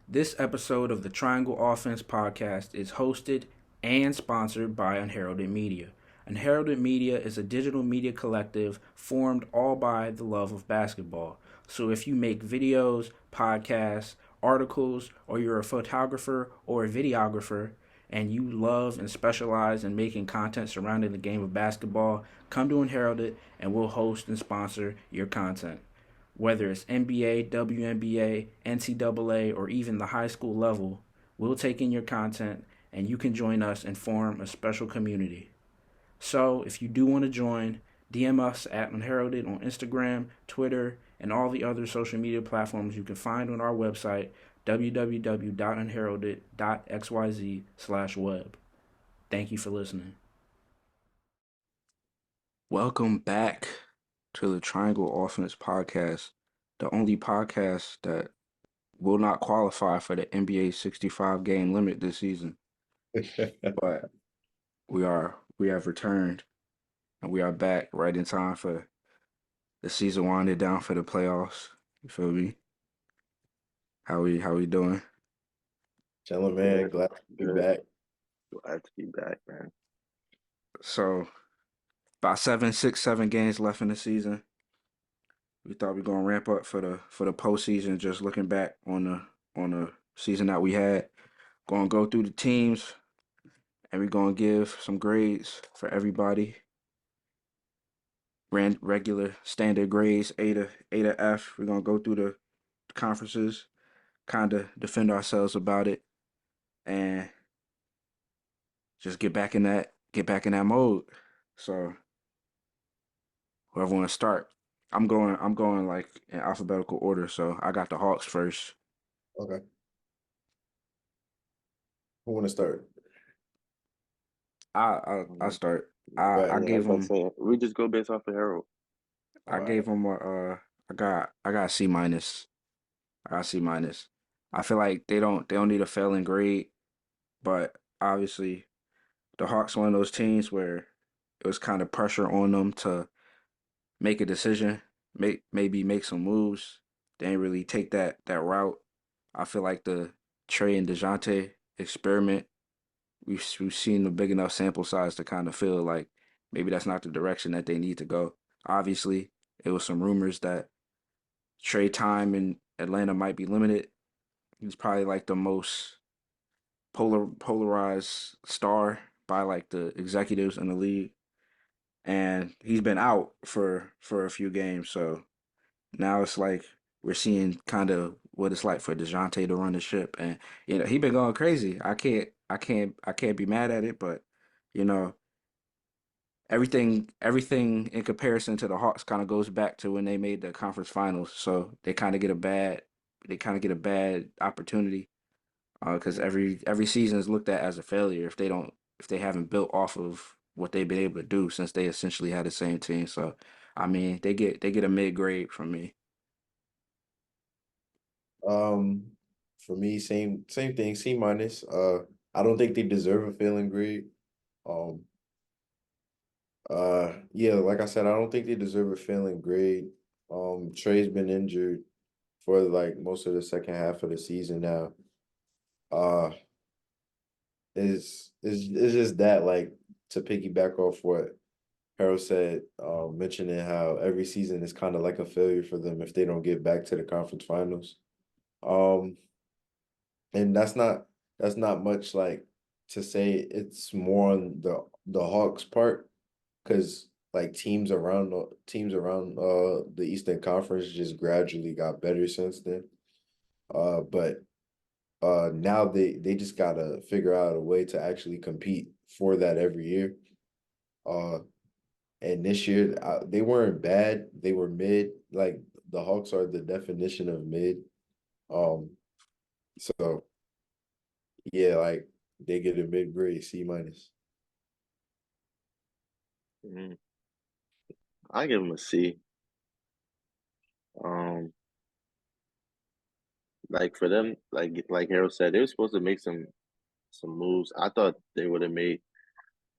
This episode of the Triangle Offense podcast is hosted and sponsored by Unheralded Media. Unheralded Media is a digital media collective formed all by the love of basketball. So if you make videos, podcasts, articles, or you're a photographer or a videographer, and you love and specialize in making content surrounding the game of basketball, come to Unheralded and we'll host and sponsor your content. Whether it's NBA, WNBA, NCAA, or even the high school level, we'll take in your content and you can join us and form a special community. So if you do want to join, DM us at Unheralded on Instagram, Twitter, and all the other social media platforms you can find on our website, www.unheralded.xyz/web. Thank you for listening. Welcome back to the Triangle Offense podcast, the only podcast that will not qualify for the NBA 65 game limit this season. But we have returned and we are back right in time for the season winding down for the playoffs. You feel me? How we doing? Chilling, man. Glad to be back. Glad to be back, man. So about 7 games left in the season. We thought we were gonna ramp up for the postseason. Just looking back on the season that we had, gonna go through the teams, and we're gonna give some grades for everybody. Regular standard grades, A to F. We're gonna go through the conferences, kind of defend ourselves about it, and just get back in that mode. So whoever want to start, I'm going like in alphabetical order. So I got the Hawks first. Okay. Who want to start? I start. Right. I gave them. We just go based off the Herald. I gave them a. I got C minus. I got C minus. I feel like they don't need a failing grade, but obviously the Hawks one of those teams where it was kind of pressure on them to make a decision, maybe make some moves. They didn't really take that route. I feel like the Trey and DeJounte experiment, we've seen a big enough sample size to kind of feel like maybe that's not the direction that they need to go. Obviously, it was some rumors that Trey time in Atlanta might be limited. He's probably like the most polarized star by like the executives in the league, and he's been out for a few games. So now it's like we're seeing kind of what it's like for DeJounte to run the ship, and he been going crazy. I can't be mad at it, but you know everything in comparison to the Hawks kind of goes back to when they made the conference finals. So they kind of get a bad opportunity because every season is looked at as a failure if they haven't built off of what they've been able to do since they essentially had the same team. So I mean they get a mid grade from me. Um, for me, same thing. C minus. I don't think they deserve a failing grade. Um, yeah, like I said, I don't think they deserve a failing grade. Trey's been injured for like most of the second half of the season now. Uh, it's just that like to piggyback off what Harold said, mentioning how every season is kind of like a failure for them if they don't get back to the conference finals. Um, and that's not much like to say. It's more on the Hawks part because like teams around the Eastern Conference just gradually got better since then. But now they just gotta figure out a way to actually compete for that every year. Uh, And this year, they weren't bad. They were mid. Like the Hawks are the definition of mid. Um, so yeah, like they get a mid grade C minus. Mhm. I give them a C. Um, like for them, like Harold said, they were supposed to make some moves. I thought they would have made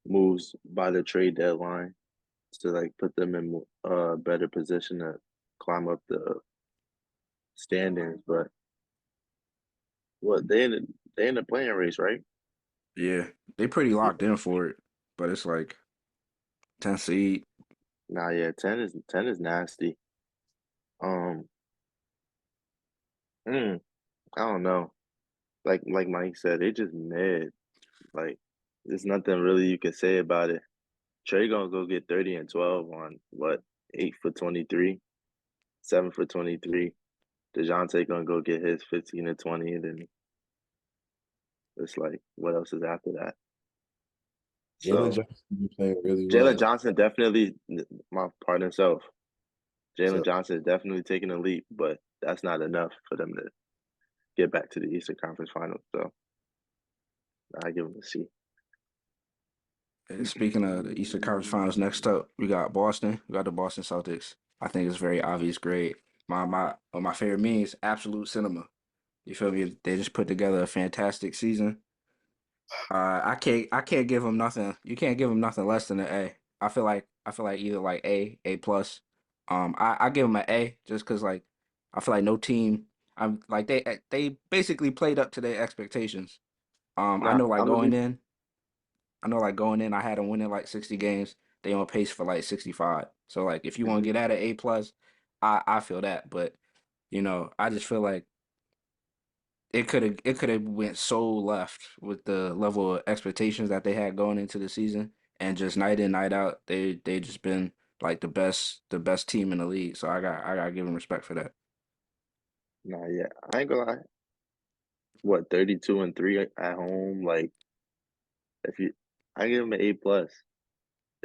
moves by the trade deadline to like put them in a better position to, climb up the standings. But What they in the playing race, right? Yeah, they pretty Yeah. locked in for it, but it's like 10 seed. Nah, yeah, 10 is nasty. Um, mm, I don't know. Like Mike said, they just mad. Like, there's nothing really you can say about it. Trey gonna go get 30 and 12 on what, 8 for 23, 7 for 23. DeJounte gonna go get his 15 and 20, and then it's like, what else is after that? Jalen So Johnson been playing really Jalen well. Johnson definitely, my pardon himself. Jalen So Johnson is definitely taking a leap, but that's not enough for them to get back to the Eastern Conference Finals. So I give him a C. And speaking of the Eastern Conference Finals, next up we got Boston. We got the Boston Celtics. I think it's very obvious grade. My favorite meme is absolute cinema. You feel me? They just put together a fantastic season. I can't give them nothing. You can't give them nothing less than an A. I feel like either like A plus. I give them an A just because like I feel like no team. I'm like they basically played up to their expectations. I Nah, know like I'm gonna going be in. I know like going in, I had them winning like 60 games. They on pace for like 65. So like if you want to mhm. get at an A plus, I feel that. But I just feel like it could have went so left with the level of expectations that they had going into the season, and just night in night out, they just been like the best team in the league. So I gotta give them respect for that. Nah, yeah. I ain't gonna lie. What, 32 and 3 at home? Like, if you, I give them an A plus.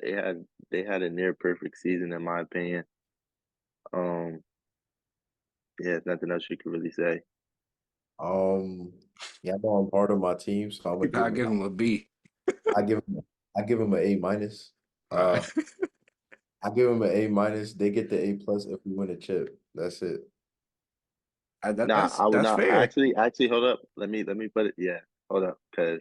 They had they had a near perfect season in my opinion. Um, yeah, there's nothing else you can really say. um yeah, I know I'm part of my team, so I'm gonna give I him give them a B. I give him I give him an A minus. All right. I give him an A minus. They get the A plus if we win a chip. That's it. That Nah, that's I would that's not fair. actually hold up. Let me put it. Yeah, hold up, because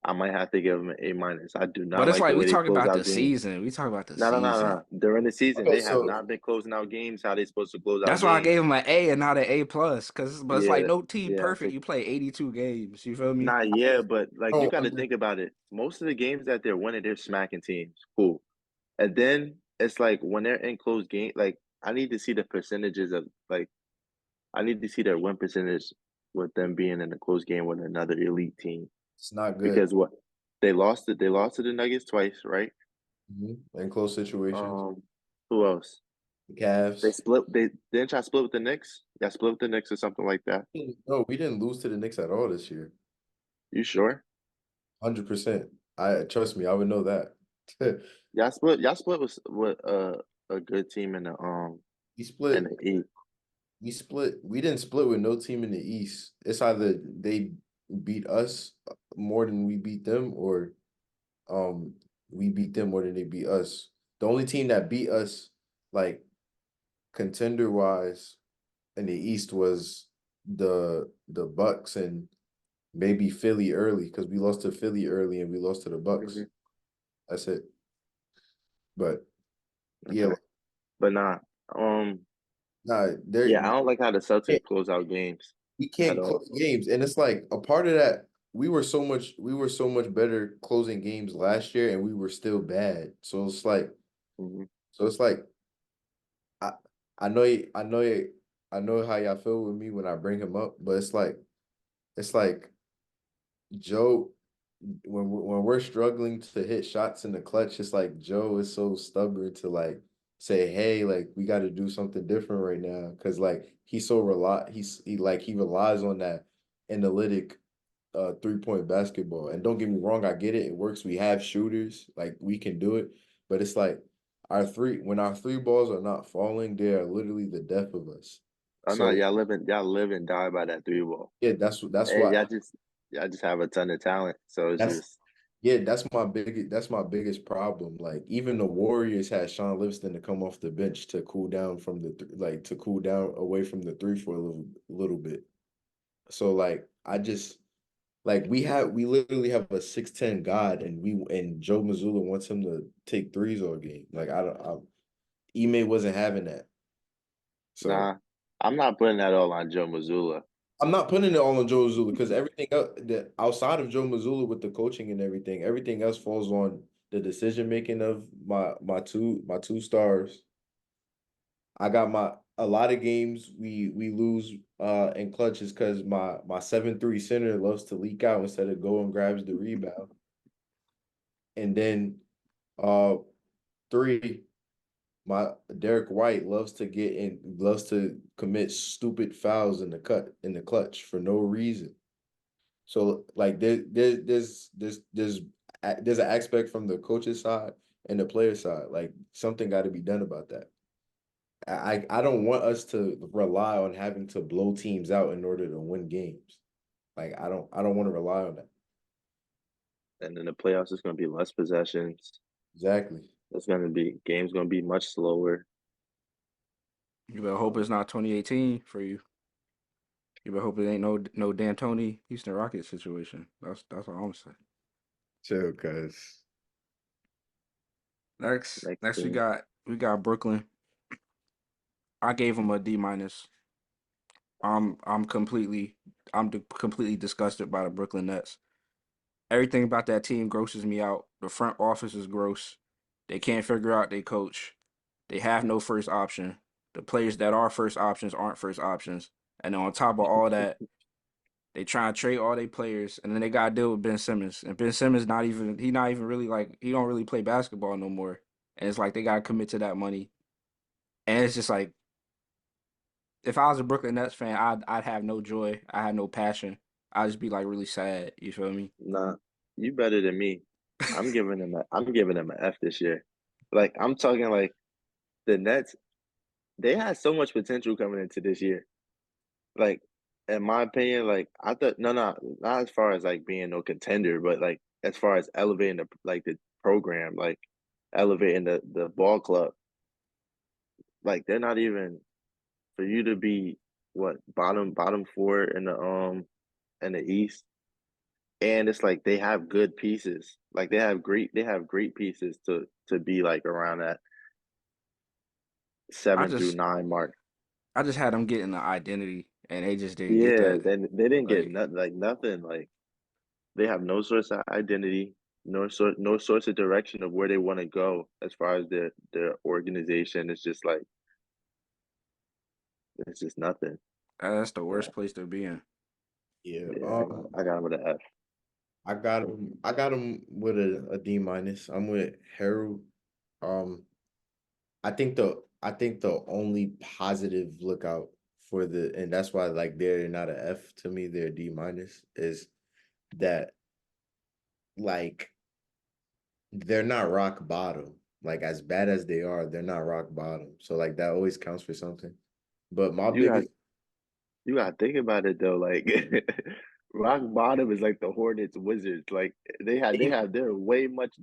I might have to give them an A minus. I do But not it's like like the we way they talking close about out the games. season. We talking about the No, no, no, season. no. During the season, Okay, they have so not been closing out games how they supposed to close out That's why I games. gave him an A and not an A plus. But it's like Yeah, no team yeah. perfect. You play 82 games. You feel me? Nah, yeah, but I like you don't got to under think about it. Most of the games that they're winning, they're smacking teams. Cool. And then it's like when they're in close game, like I need to see the percentages of like I need to see their win percentage with them being in a close game with another elite team. it's not good. Because what they lost to the Nuggets twice, right? In close situations. Who else? The They Cavs. split they didn't try to split with the Knicks? Yeah, split with the Knicks or something like that. No, we didn't lose to the Knicks at all this year. You sure? 100%. I trust me, I would know that. Y'all split with a good team We in split. the East. We didn't split with no team in the East. It's either they beat us more than we beat them, or um we beat them more than they beat us. The only team that beat us, like contender wise, in the East was the Bucks and maybe Philly early, because we lost to Philly early and we lost to the Bucks. Hmm. That's it. But yeah, Okay. But nah. Um nah, there yeah, I don't like how the Celtics close out games we at can't all. close games, and it's like a part of that. We were so much better closing games last year, and we were still bad. Hmm. So it's like I I know I know how y'all feel with me when I bring him up, but it's like Joe, when we're struggling to hit shots in the clutch, it's like Joe is so stubborn to like say, hey, like we got to do something different right now, because like he relies on that analytic 3-point basketball. And don't get me wrong, I get it, it works. We have shooters, like we can do it, but it's like when our three balls are not falling, they are literally the death of us. Oh no, So y'all live and die by that three ball. yeah, that's And why y'all just have a ton of talent. So it's that's just yeah, that's my biggest problem. Like even the Warriors had Sean Livingston to come off the bench to cool down from to cool down away from the three for a little bit. So like I just like we literally have a 6'10" god, and Joe Mazzulla wants him to take threes all game. Like Ime wasn't having that. So nah. I'm not putting that all on Joe Mazzulla. I'm not putting it all on Joe Mazzulla because everything else, outside of Joe Mazzulla with the coaching and everything else falls on the decision making of my two stars. I got a lot of games we lose in clutches because my 7-3 center loves to leak out instead of go and grabs the rebound. And then uh three, my Derek White loves to commit stupid fouls in the clutch for no reason. So like there's an aspect from the coach's side and the player side. Like something got to be done about that. I don't want us to rely on having to blow teams out in order to win games. Like I don't want to rely on that. And in the playoffs, it's going to be less possessions. Exactly. It's going to be games going to be much slower. You better hope it's not 2018 for you. You better hope it ain't no D'Antoni Houston Rockets situation. That's all I'm saying. So, cause Next Next team, we got Brooklyn. I gave them a D minus. I'm completely disgusted by the Brooklyn Nets. Everything about that team grosses me out. The front office is gross. They can't figure out their coach. They have no first option. The players that are first options aren't first options. And then on top of all that, they try and trade all their players, and then they gotta deal with Ben Simmons. And Ben Simmons not even really like he don't really play basketball no more. And it's like they gotta commit to that money. And it's just like if I was a Brooklyn Nets fan, I'd have no joy. I had no passion. I'd just be like really sad. You feel me? nah, you better than me. I'm giving them an F this year. Like I'm talking like the Nets, they had so much potential coming into this year. Like in my opinion, like I thought not as far as like being no contender, but like as far as elevating the program, like elevating the ball club. Like they're not even for you to be what bottom four in the East, and it's like they have good pieces. Like they have great pieces to be like around that I 7 through just 9 mark. I just had them getting the identity, and they just didn't get Yeah, that. then they didn't get Like, nothing. Like they have no source of identity, no source of direction of where they want to go as far as their organization. It's just nothing. that's the Yeah, worst place to be in. yeah. yeah. I got him with an F. I got him with a D minus. I'm with Harold. Um, I think the only positive lookout for and that's why like they're not an F to me, they're D minus, is that like they're not rock bottom. Like as bad as they are, they're not rock bottom. So like that always counts for something. But my You got biggest you got to think about it though. Like rock bottom is like the Hornets Wizards. Like they're way much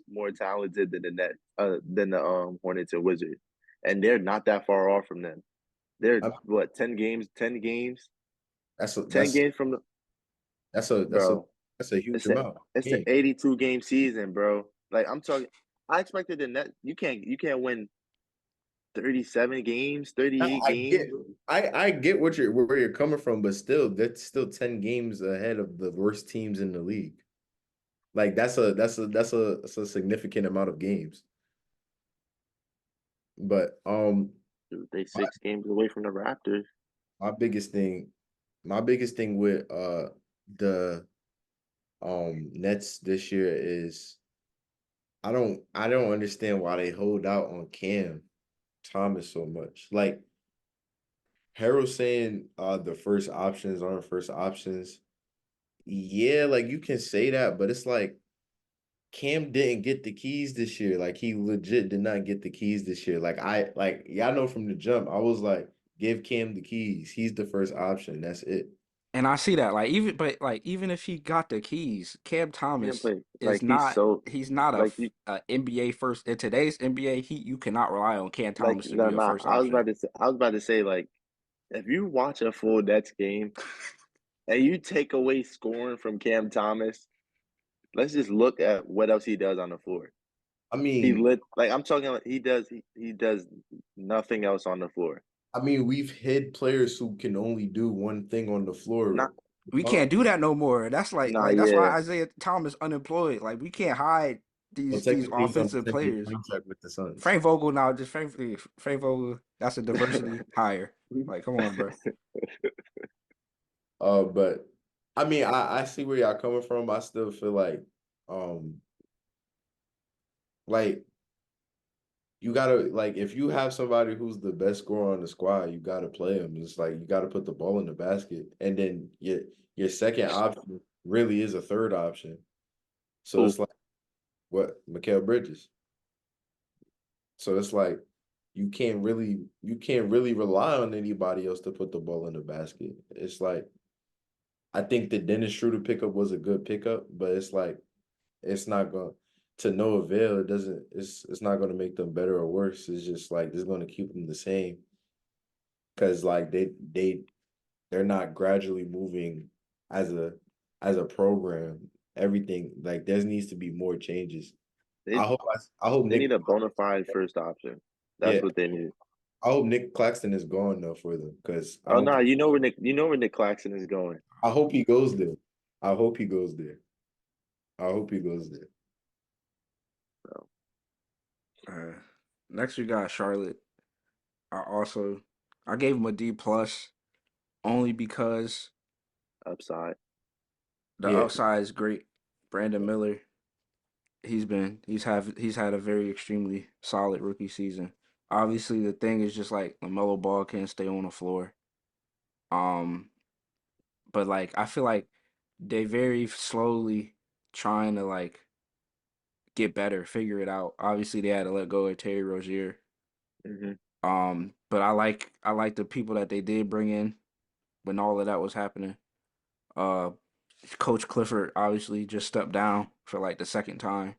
more talented than the Hornets and Wizards, and they're not that far off from them. They're I, what 10 games that's a 10 games from the that's a that's a bro. that's a huge It's a amount. it's an Game. 82 game season, bro. Like I'm talking, I expected the net. You can't win 37 games, Now, 38 I get games. I get where you're coming from, but still, that's still 10 games ahead of the worst teams in the league. Like that's a significant amount of games. But Dude, they my, 6 games away from the Raptors. my biggest thing my biggest thing with the Nets this year is I don't understand why they hold out on Cam Thomas so much. Like Harold saying the first options aren't first options. Yeah, like you can say that, but it's like Cam didn't get the keys this year. Like he legit did not get the keys this year. Like y'all know from the jump, I was like, give Cam the keys. He's the first option. That's it. And I see that, even if he got the keys, Cam He didn't Thomas play is like he's not so he's not like you a NBA first in today's NBA. You cannot rely on Cam like Thomas to no be a no. first option. I was about to say like if you watch a full Nets game and you take away scoring from Cam Thomas, let's just look at what else he does on the floor. I He mean, lit like I'm talking like he does nothing else on the floor. I mean, we've hid players who can only do one thing on the floor. Not, We can't do that no more. That's nah, that's why yeah. Isaiah Thomas unemployed. Like we can't hide Well, these technically, he's on a offensive 10-year players. contract with the Suns. Frank Vogel now, just Frank Vogel. That's a diversity hire. Like, come on, bro. But I mean, I see where y'all coming from. I still feel um, like you gotta like if you have somebody who's the best scorer on the squad, you gotta play him. It's like you gotta put the ball in the basket, and then your second option really is a third option. So Who? it's like what Mikal Bridges. So it's like you can't really rely on anybody else to put the ball in the basket. It's like I think the Dennis Schroeder pickup was a good pickup, but it's like it's not going to no avail. It doesn't. It's not going to make them better or worse. It's just like it's going to keep them the same because like they're not gradually moving as a program. Everything like there needs to be more changes. They I hope they Nick need a bona fide first option. That's yeah what they need. I hope Nick Claxton is gone though for them because I Oh don't no, think you know where Nick Claxton is going. I hope he goes there. I hope he goes there. I hope he goes there. So Uh, Next we got Charlotte. I I gave him a D plus only because upside. the Yeah, upside is great. Brandon Miller, he's had a very extremely solid rookie season. Obviously, the thing is just like LaMelo Ball can't stay on the floor. Um, but like I feel like they very slowly trying to like get better, figure it out. Obviously, they had to let go of Terry Rozier. Hmm. But I like the people that they did bring in when all of that was happening. Uh, Coach Clifford obviously just stepped down for like the second time,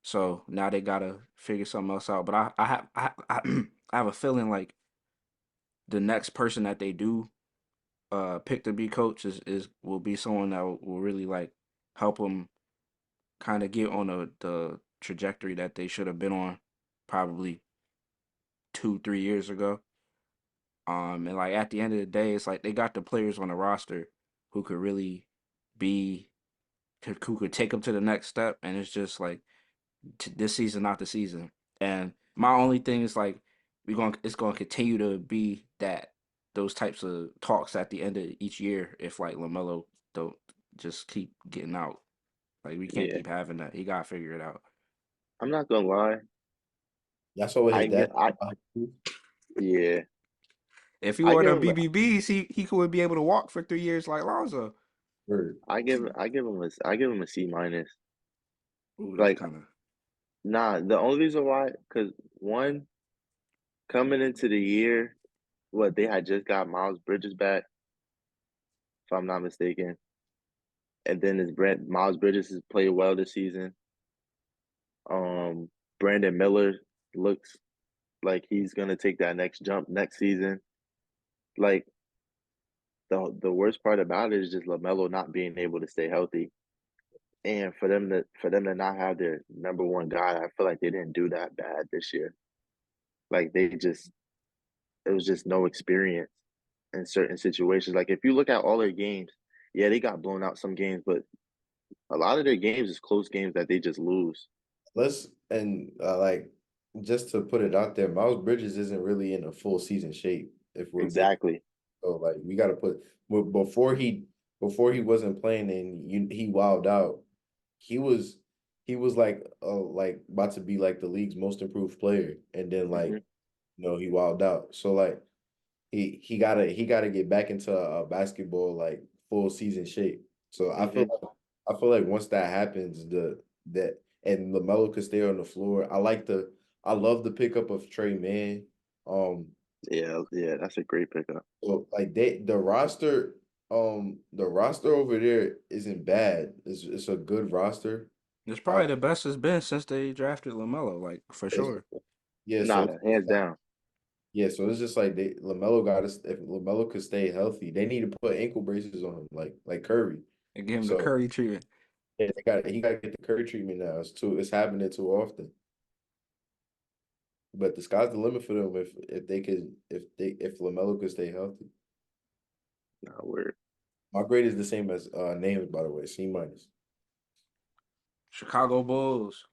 so now they gotta figure something else out. But I have a feeling like the next person that they do pick to be coach is will be someone that will really like help them kind of get on the trajectory that they should have been on probably 2 3 years ago. And like at the end of the day, it's like they got the players on the roster who could really be who could take them to the next step, and it's just like this season, not the season. And my only thing is like it's going to continue to be that those types of talks at the end of each year if like Lamelo don't just keep getting out. Like we can't Yeah, keep having that. He got to figure it out. I'm not gonna lie. that's what his I dad. get I yeah. If he I were give the him BBBs, he could be able to walk for 3 years like Lonzo. Word. I give him a C minus. Ooh, that's Like kind of nah, the only reason why, because one, coming into the year, what they had just got Miles Bridges back, if I'm not mistaken, and then his Brent Miles Bridges has played well this season. Brandon Miller looks like he's gonna take that next jump next season. Like the worst part about it is just LaMelo not being able to stay healthy, and for them to not have their number one guy, I feel like they didn't do that bad this year. Like they just it was just no experience in certain situations. Like if you look at all their games, yeah, they got blown out some games, but a lot of their games is close games that they just lose. Let's and like just to put it out there, Miles Bridges isn't really in a full season shape. If we're being Exactly. so like we got to put before he wasn't playing and he wowed out. He was he was like about to be like the league's most improved player, and then Hmm. like he wowed out. So like he gotta get back into basketball like full season shape. So Hmm. I feel like once that happens, that and LaMelo could stay on the floor. I love the pickup of Trey Mann. Um, Yeah, yeah, that's a great pickup. so like the roster over there isn't bad. It's a good roster. it's Uh, probably the best it's been since they drafted Lamelo, like for it's, sure. yeah, so Nah, hands down. it's just like LaMelo got us. If LaMelo could stay healthy, they need to put ankle braces on him like Curry. And give him the So Curry treatment. yeah, he got to get the Curry treatment now. It's happening too often. But the sky's the limit for them if LaMelo could stay healthy. Nah, weird. My grade is the same as names, by the way, C minus. Chicago Bulls.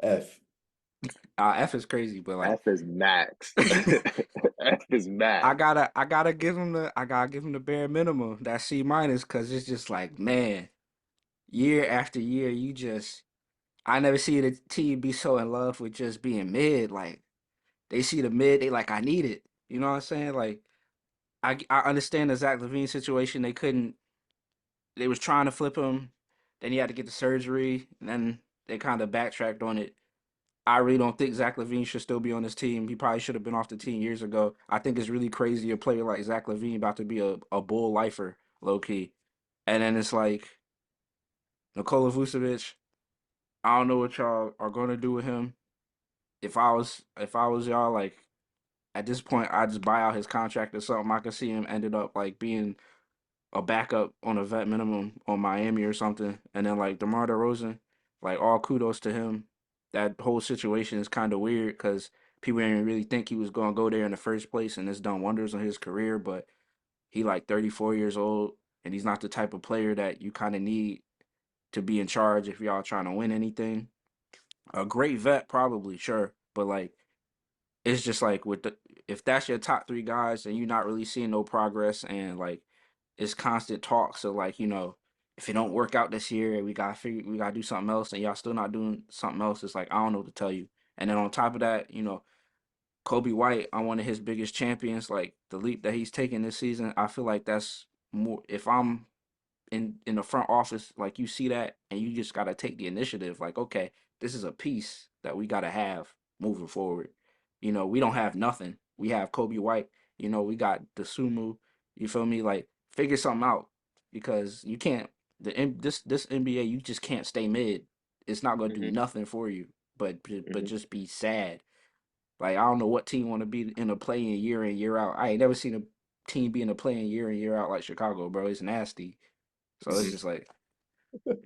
F. F is crazy, but like F is max. F is max. I gotta give him the bare minimum. That C minus, because it's just like, man, year after year, I never see the team be so in love with just being mid. Like they see the mid, they like, I need it. You know what I'm saying? Like I understand the Zach LaVine situation. They was trying to flip him, then he had to get the surgery, and then they kind of backtracked on it. I really don't think Zach LaVine should still be on this team. He probably should have been off the team years ago. I think it's really crazy a player like Zach LaVine about to be a bull lifer, low key. And then it's like Nikola Vucevic. I don't know what y'all are gonna do with him. If I was y'all, like at this point, I'd just buy out his contract or something. I could see him ended up like being a backup on a vet minimum on Miami or something. And then like DeMar DeRozan, like all kudos to him. That whole situation is kind of weird because people didn't really think he was going to go there in the first place, and it's done wonders on his career. But he like 34 years old, and he's not the type of player that you kind of need to be in charge if y'all trying to win anything. A great vet, probably, sure, but like it's just like if that's your top three guys and you're not really seeing no progress, and like it's constant talk. So like, if it don't work out this year, we gotta do something else, and y'all still not doing something else. It's like I don't know what to tell you. And then on top of that, Kobe White, I'm one of his biggest champions. Like the leap that he's taking this season, I feel like that's more. If I'm in the front office, like you see that, and you just gotta take the initiative. Like, okay, this is a piece that we gotta have moving forward. We don't have nothing. We have Kobe White. We got the Sumu. You feel me? Like, figure something out because you can't. This NBA, you just can't stay mid. It's not gonna do Hmm. nothing for you, but Hmm. just be sad. Like I don't know what team want to be in a play-in year in year out. I ain't never seen a team be in a play-in year in year out like Chicago, bro. It's nasty. So it's just like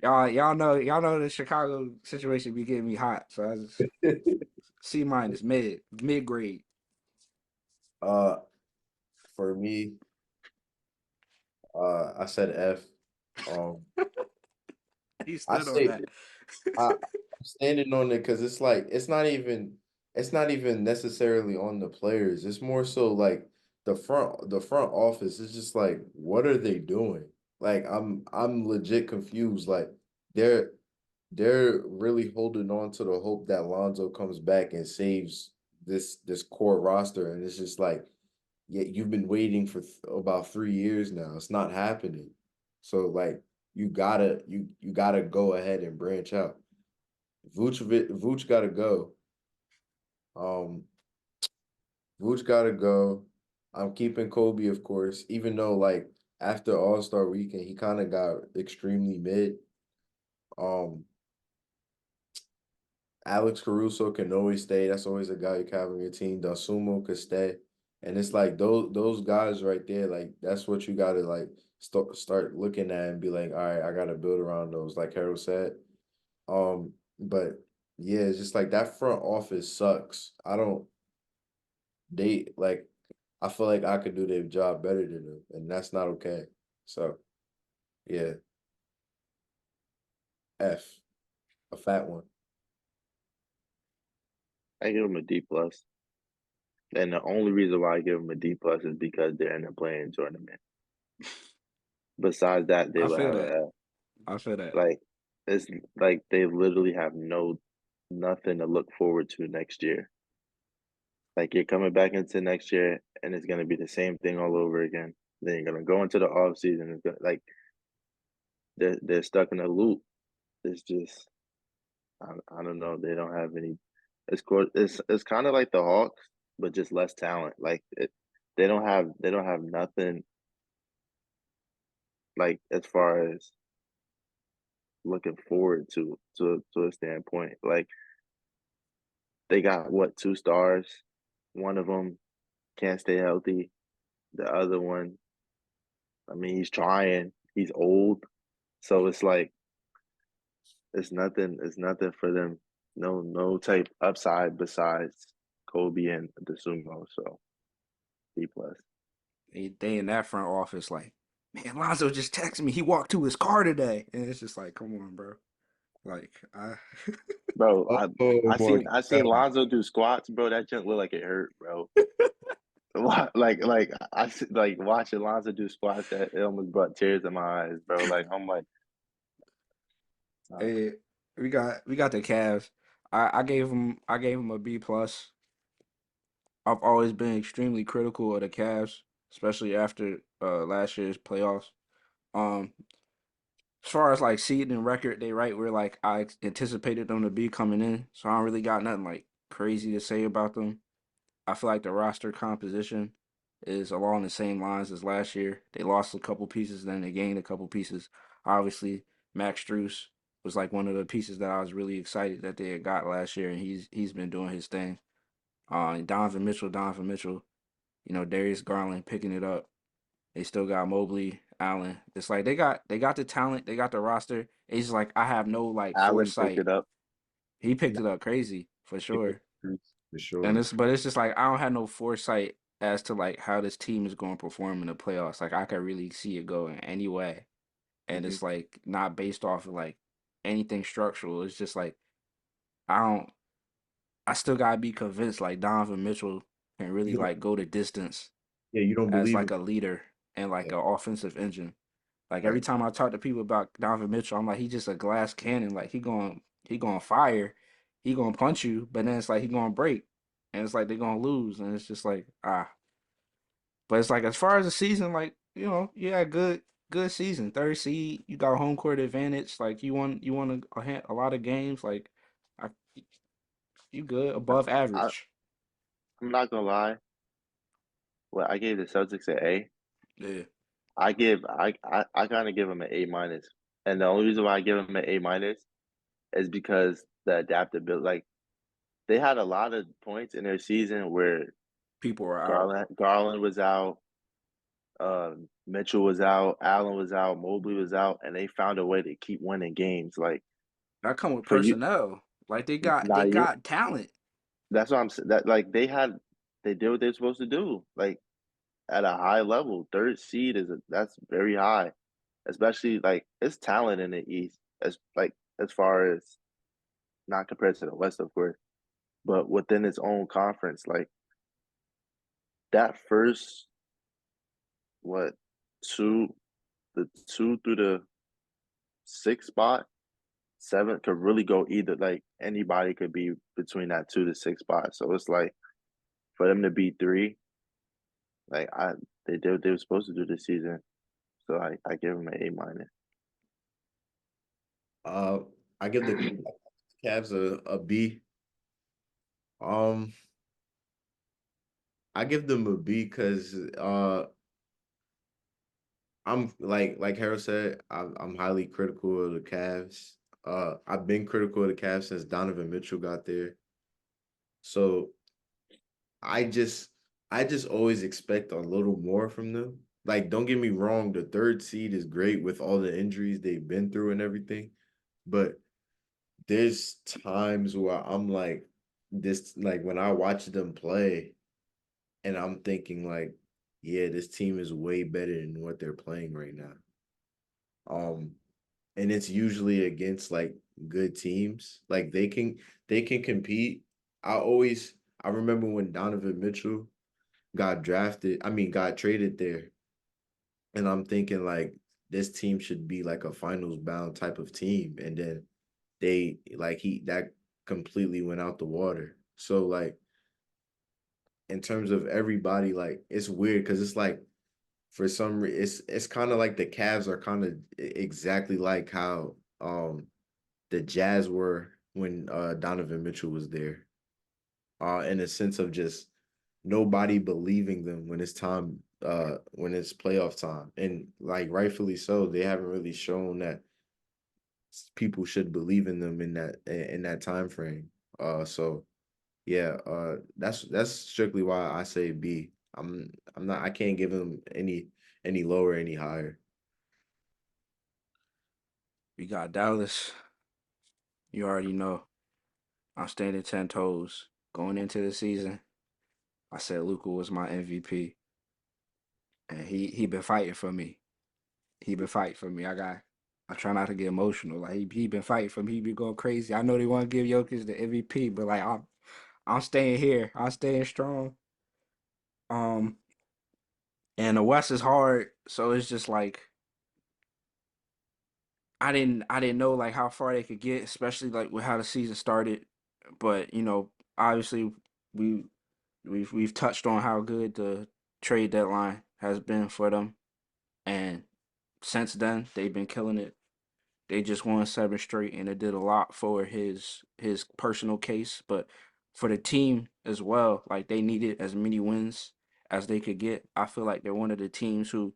y'all know the Chicago situation be getting me hot. So I just C minus mid grade. uh, for me, I said F. Um, He I stood on say that. I'm standing on it because it's not even necessarily on the players. It's more so like the front office is just like, what are they doing? Like I'm legit confused. Like they're they're really holding on to the hope that Lonzo comes back and saves this core roster, and it's just like, yeah, you've been waiting for about 3 years now. It's not happening. So like you gotta go ahead and branch out. Vooch gotta go. Um, Vooch gotta go. I'm keeping Kobe, of course, even though like after All-Star weekend, he kind of got extremely mid. Um, Alex Caruso can always stay. That's always a guy you can have on your team. Dosumo could stay. And it's like those guys right there, like that's what you gotta like start looking at and be like, all right, I gotta build around those, like Harold said. But yeah, it's just like that front office sucks. I don't they like I feel like I could do their job better than them, and that's not okay. So yeah, F, a fat one. I give him a D plus, and the only reason why I give him a D plus is because they're in the playing tournament. Besides that, they I will feel have that. a F. I feel that. Like it's like they literally have nothing to look forward to next year. Like you're coming back into next year, and it's gonna be the same thing all over again. Then you're gonna go into the off season. It's gonna, like they're stuck in a loop. It's just I don't know. They don't have any. It's kind of like the Hawks, but just less talent. They don't have nothing like as far as looking forward to a standpoint. Like they got what, two stars? One of them can't stay healthy. The other one, I mean, he's trying. He's old, so it's like it's nothing. It's nothing for them. no type upside besides Kobe and the sumo. So B plus. They in that front office like, man, Lonzo just texted me. He walked to his car today, and it's just like, come on, bro. Like I, Bro, Oh I my I seen I God. seen Lonzo do squats, bro. That junk look like it hurt, bro. Like watching Lonzo do squats that it almost brought tears in my eyes, bro. Like I'm like, uh, hey, we got the Cavs. I gave him a B plus. I've always been extremely critical of the Cavs, especially after last year's playoffs. Um, as far as like seeding and record, they right where like I anticipated them to be coming in. So I don't really got nothing like crazy to say about them. I feel like the roster composition is along the same lines as last year. They lost a couple pieces, then they gained a couple pieces. Obviously, Max Strus was like one of the pieces that I was really excited that they had got last year, and he's been doing his thing. Donovan Mitchell, Darius Garland picking it up. They still got Mobley, Allen. It's like they got the talent, they got the roster. It's just like I have no like Allen picked foresight. it up. He picked it up crazy for sure. For And sure. it's just like I don't have no foresight as to like how this team is going to perform in the playoffs. Like I can really see it going any way. And Hmm. it's like not based off of like anything structural. It's just like I don't I still gotta be convinced like Donovan Mitchell can really You don't, like go the distance yeah, you don't as believe like it. a leader and like Yeah, an offensive engine. Like every right. time I talk to people about Donovan Mitchell, I'm like, he's just a glass cannon. Like he going fire, he gonna punch you, but then it's like he gonna break, and it's like they're gonna lose, and it's just like ah. But it's like as far as the season, like you had good season, third seed, you got home court advantage. Like you won a lot of games. Like I, you good above I average. I'm not gonna lie. Well, I gave the Celtics an A. Yeah, I kind of give them an A minus, and the only reason why I give them an A minus is because the adaptability. Like they had a lot of points in their season where people are out. Garland was out, Mitchell was out, Allen was out, Mobley was out, and they found a way to keep winning games. Like That come with for you, personnel. Like they not you. got talent. That's what I'm saying. That like they did what they're supposed to do. Like at a high level, third seed that's very high, especially like it's talent in the East as far as not compared to the West, of course, but within its own conference, like that first what two the two through the sixth spot, seven could really go either. Like anybody could be between that two to six spot. So it's like for them to be three, like they did what they were supposed to do this season. So I give them an A minus. Uh, I give the Cavs a B. Um, I give them a B because I'm like Harold said, I'm highly critical of the Cavs. I've been critical of the Cavs since Donovan Mitchell got there. So I just I just always expect a little more from them. Like, don't get me wrong, the third seed is great with all the injuries they've been through and everything, but there's times where I'm like this, like when I watch them play and I'm thinking like, yeah, this team is way better than what they're playing right now. Um, and it's usually against like good teams. Like they can compete. I remember when Donovan Mitchell got traded there, and I'm thinking like this team should be like a finals bound type of team, and then they like he that completely went out the water. So like in terms of everybody, like it's weird because it's like for some reason it's kind of like the Cavs are kind of exactly like how the Jazz were when Donovan Mitchell was there. In a sense of just nobody believing them when it's playoff time. And like rightfully so, they haven't really shown that people should believe in them in that time frame. So yeah, that's strictly why I say B. I'm not I can't give them any lower, any higher. We got Dallas. You already know. I'm standing 10 toes. Going into the season, I said Luka was my MVP, and he been fighting for me. He been fighting for me. I try not to get emotional. Like he been fighting for me. He been going crazy. I know they want to give Jokic the MVP, but like I'm staying here. I'm staying strong. Um, and the West is hard, so it's just like I didn't know like how far they could get, especially like with how the season started. But obviously we we've touched on how good the trade deadline has been for them, and since then they've been killing it. They just won 7 straight, and it did a lot for his personal case, but for the team as well. Like they needed as many wins as they could get. I feel like they're one of the teams who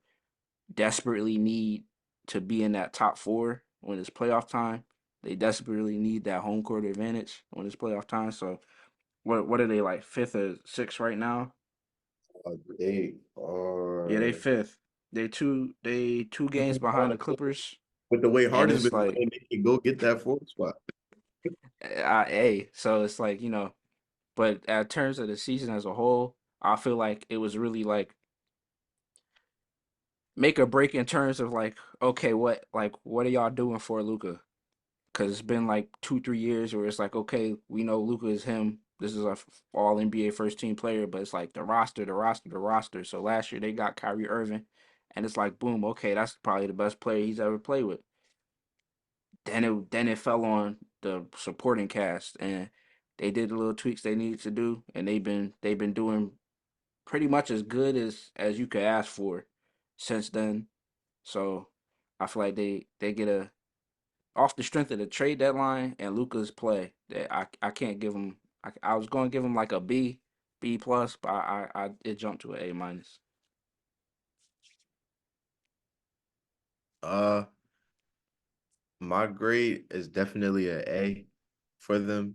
desperately need to be in that top four when it's playoff time. They desperately need that home court advantage when it's playoff time. So what are they like, fifth or sixth right now? They Yeah, they are fifth. They two games behind the Clippers, with the way and Harden's it's been like, playing, they can go get that fourth spot. so it's like but in terms of the season as a whole, I feel like it was really like make or break in terms of like, okay, what are y'all doing for Luca? Because it's been like 2 3 years where it's like, okay, we know Luca is him. This is a all NBA first team player, but it's like the roster, the roster, the roster. So last year they got Kyrie Irving, and it's like, boom, okay, that's probably the best player he's ever played with. Then it fell on the supporting cast, and they did the little tweaks they needed to do, and they've been doing pretty much as good as you could ask for since then. So I feel like they get a off the strength of the trade deadline and Luca's play. That I can't give him. I was going to give him like a B plus, but I it jumped to an A minus. Uh, my grade is definitely an A for them.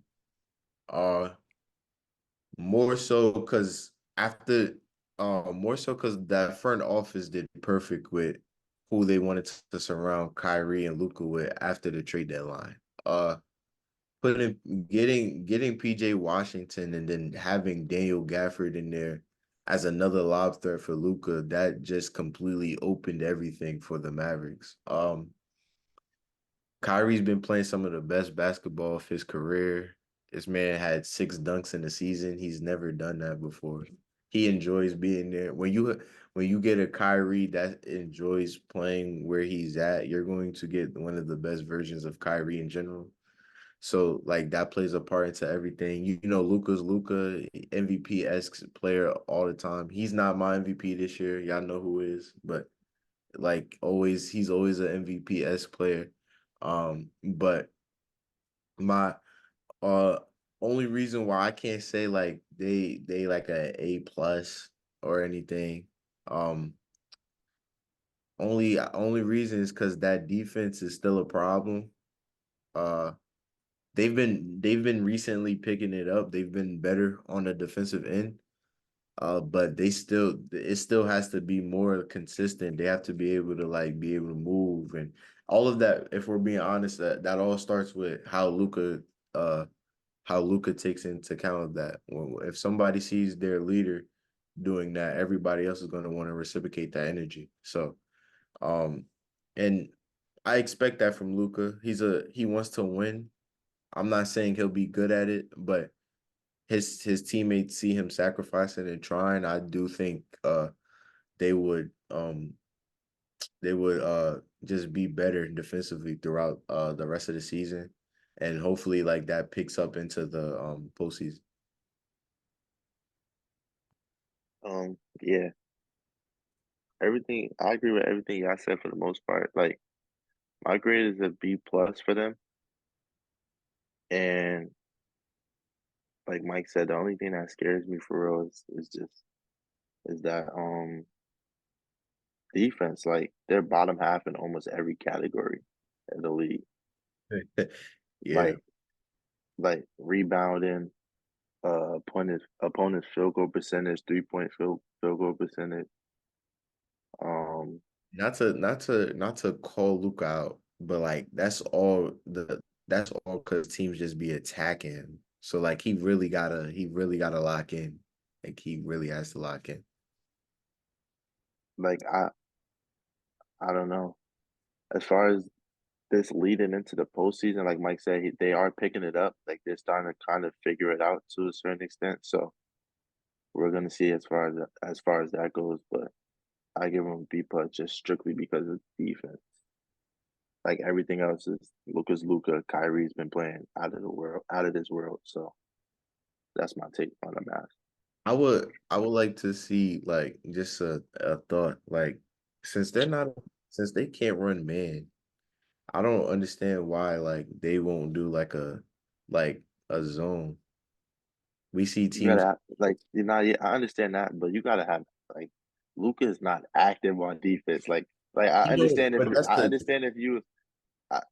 Uh, more so because after, more so because that front office did perfect with who they wanted to surround Kyrie and Luca with after the trade deadline. Uh, putting getting PJ Washington and then having Daniel Gafford in there as another lob threat for Luca, that just completely opened everything for the Mavericks. Kyrie's been playing some of the best basketball of his career. This man had 6 dunks in the season. He's never done that before. He enjoys being there. When you get a Kyrie that enjoys playing where he's at, you're going to get one of the best versions of Kyrie in general. So like that plays a part into everything. Luca's Luca, MVP-esque player all the time. He's not my MVP this year. Y'all know who is, but like always, he's always an MVP-esque player. But my uh only reason why I can't say like they like a A plus or anything, um, only reason is because that defense is still a problem. Uh, they've been recently picking it up. They've been better on the defensive end. But it still has to be more consistent. They have to be able to be able to move and all of that. If we're being honest, that all starts with how Luca takes into account that if somebody sees their leader doing that, everybody else is going to want to reciprocate that energy. So, um, and I expect that from Luca. He wants to win. I'm not saying he'll be good at it, but his teammates see him sacrificing and trying. I do think they would um they would just be better defensively throughout the rest of the season, and hopefully like that picks up into the postseason. Yeah, everything. I agree with everything y'all said for the most part. Like my grade is a B plus for them, and like Mike said, the only thing that scares me for real is that defense. Like they're bottom half in almost every category in the league. Yeah, Like rebounding, opponent's field goal percentage, 3 point field goal percentage. Um, not to call Luca out, but like that's all because teams just be attacking him. So like he really gotta lock in. Like he really has to lock in. Like I don't know. As far as this leading into the postseason, like Mike said, they are picking it up. Like they're starting to kind of figure it out to a certain extent. So we're gonna see as far as that goes. But I give them B plus just strictly because of defense. Like everything else is Luca. Kyrie's been playing out of this world. So that's my take on the math. I would like to see like just a thought. Like since they're not since they can't run man, I don't understand why like they won't do like a zone. We see You gotta teams. like you know, yeah, I understand that, but you gotta have like Luca is not active on defense. Like You know, but that's I the understand if you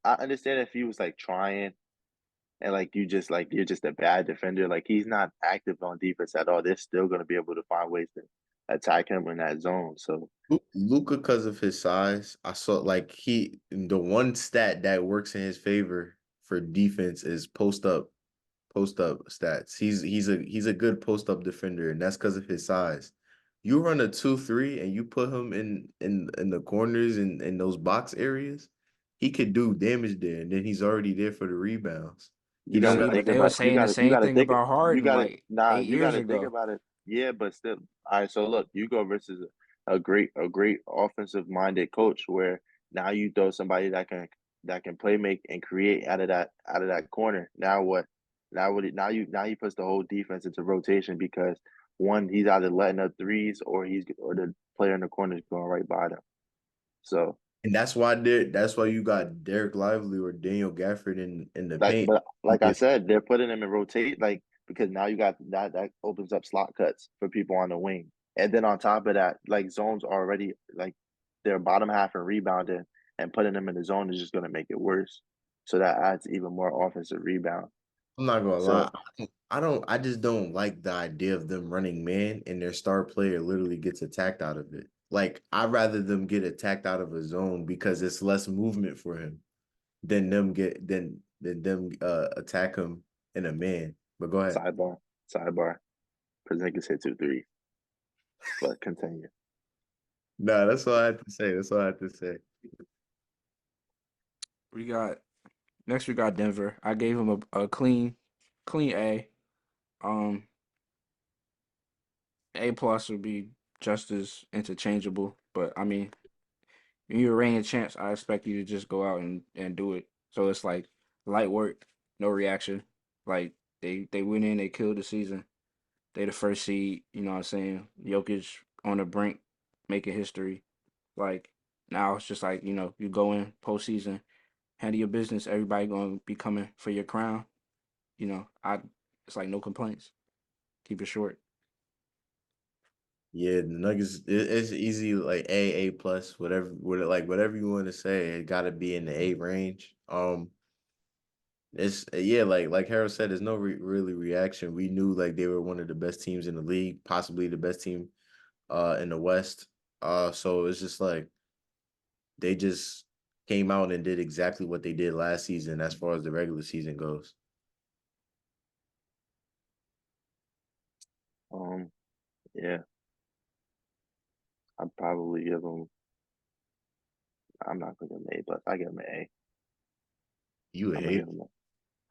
I understand if he was like trying and like you just like you're just a bad defender. Like he's not active on defense at all. They're still gonna be able to find ways to attack him in that zone. So Luca, because of his size, I saw like the one stat that works in his favor for defense is post up stats. He's a good post up defender, and that's because of his size. You run a 2-3 and you put him in the corners and in those box areas, he could do damage there, and then he's already there for the rebounds. He you don't gotta Shoot, gotta think they were about saying the you same gotta thing think about you Harden gotta like nah 8 you years gotta think ago. about it. Yeah, but still, all right. So look, you go versus a great offensive minded coach where now you throw somebody that can play make and create out of that corner. Now what? Now he puts the whole defense into rotation because one he's either letting up threes or the player in the corner is going right by them. So and that's why you got Derek Lively or Daniel Gafford in the like, paint. but like I said, they're putting them in rotate, like because now you got that opens up slot cuts for people on the wing, and then on top of that, like zones already like their bottom half and rebounding, and putting them in the zone is just going to make it worse. So that adds even more offensive rebound. I'm not gonna So lie. I just don't like the idea of them running man and their star player literally gets attacked out of it. Like I'd rather them get attacked out of a zone because it's less movement for him than them attack him in a man. But go ahead. sidebar, sidebar, Porzingis hit 2 3, but continue. No, that's all I had to say. That's all I had to say. We got next. We got Denver. I gave him a clean A. Um, A plus would be just as interchangeable, but I mean, when you're a reigning champs, I expect you to just go out and do it. So it's like light work, no reaction. Like they went in, they killed the season. They the first seed. You know what I'm saying? Jokic on the brink, making history. Like now it's just like you go in postseason, handle your business. Everybody gonna be coming for your crown. I it's like no complaints. Keep it short. Yeah, the Nuggets. It's easy like A plus whatever you want to say. It got to be in the A range. It's yeah, like Harold said, there's no really reaction. We knew like they were one of the best teams in the league, possibly the best team in the West. So it's just like they just came out and did exactly what they did last season as far as the regular season goes. Um, yeah, I'd probably give them. I'm not gonna give them A, but I give them an A. You a I'm gonna give hater. them.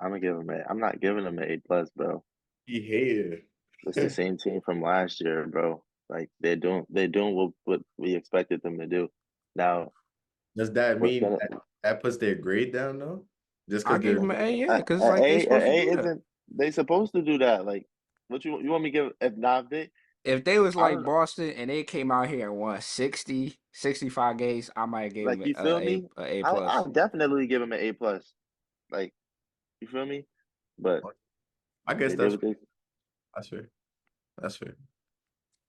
I'm gonna give them a. I'm not giving them an A plus, bro. You hater. It's the same team from last year, bro. Like they're doing what we expected them to do. Now, Does that what's mean gonna that that puts their grade down though? Just I because gave they're him an A, yeah, a, because it's a like they supposed to A do that. isn't they supposed to do that? Like, what you want me to give? If not, if they If they was I like don't Boston and they came out here and won 60, 65 games, I might have gave like them you feel me. A A I'll plus. definitely give them an A plus. Like you feel me, but I guess they did what they. that's fair. That's fair.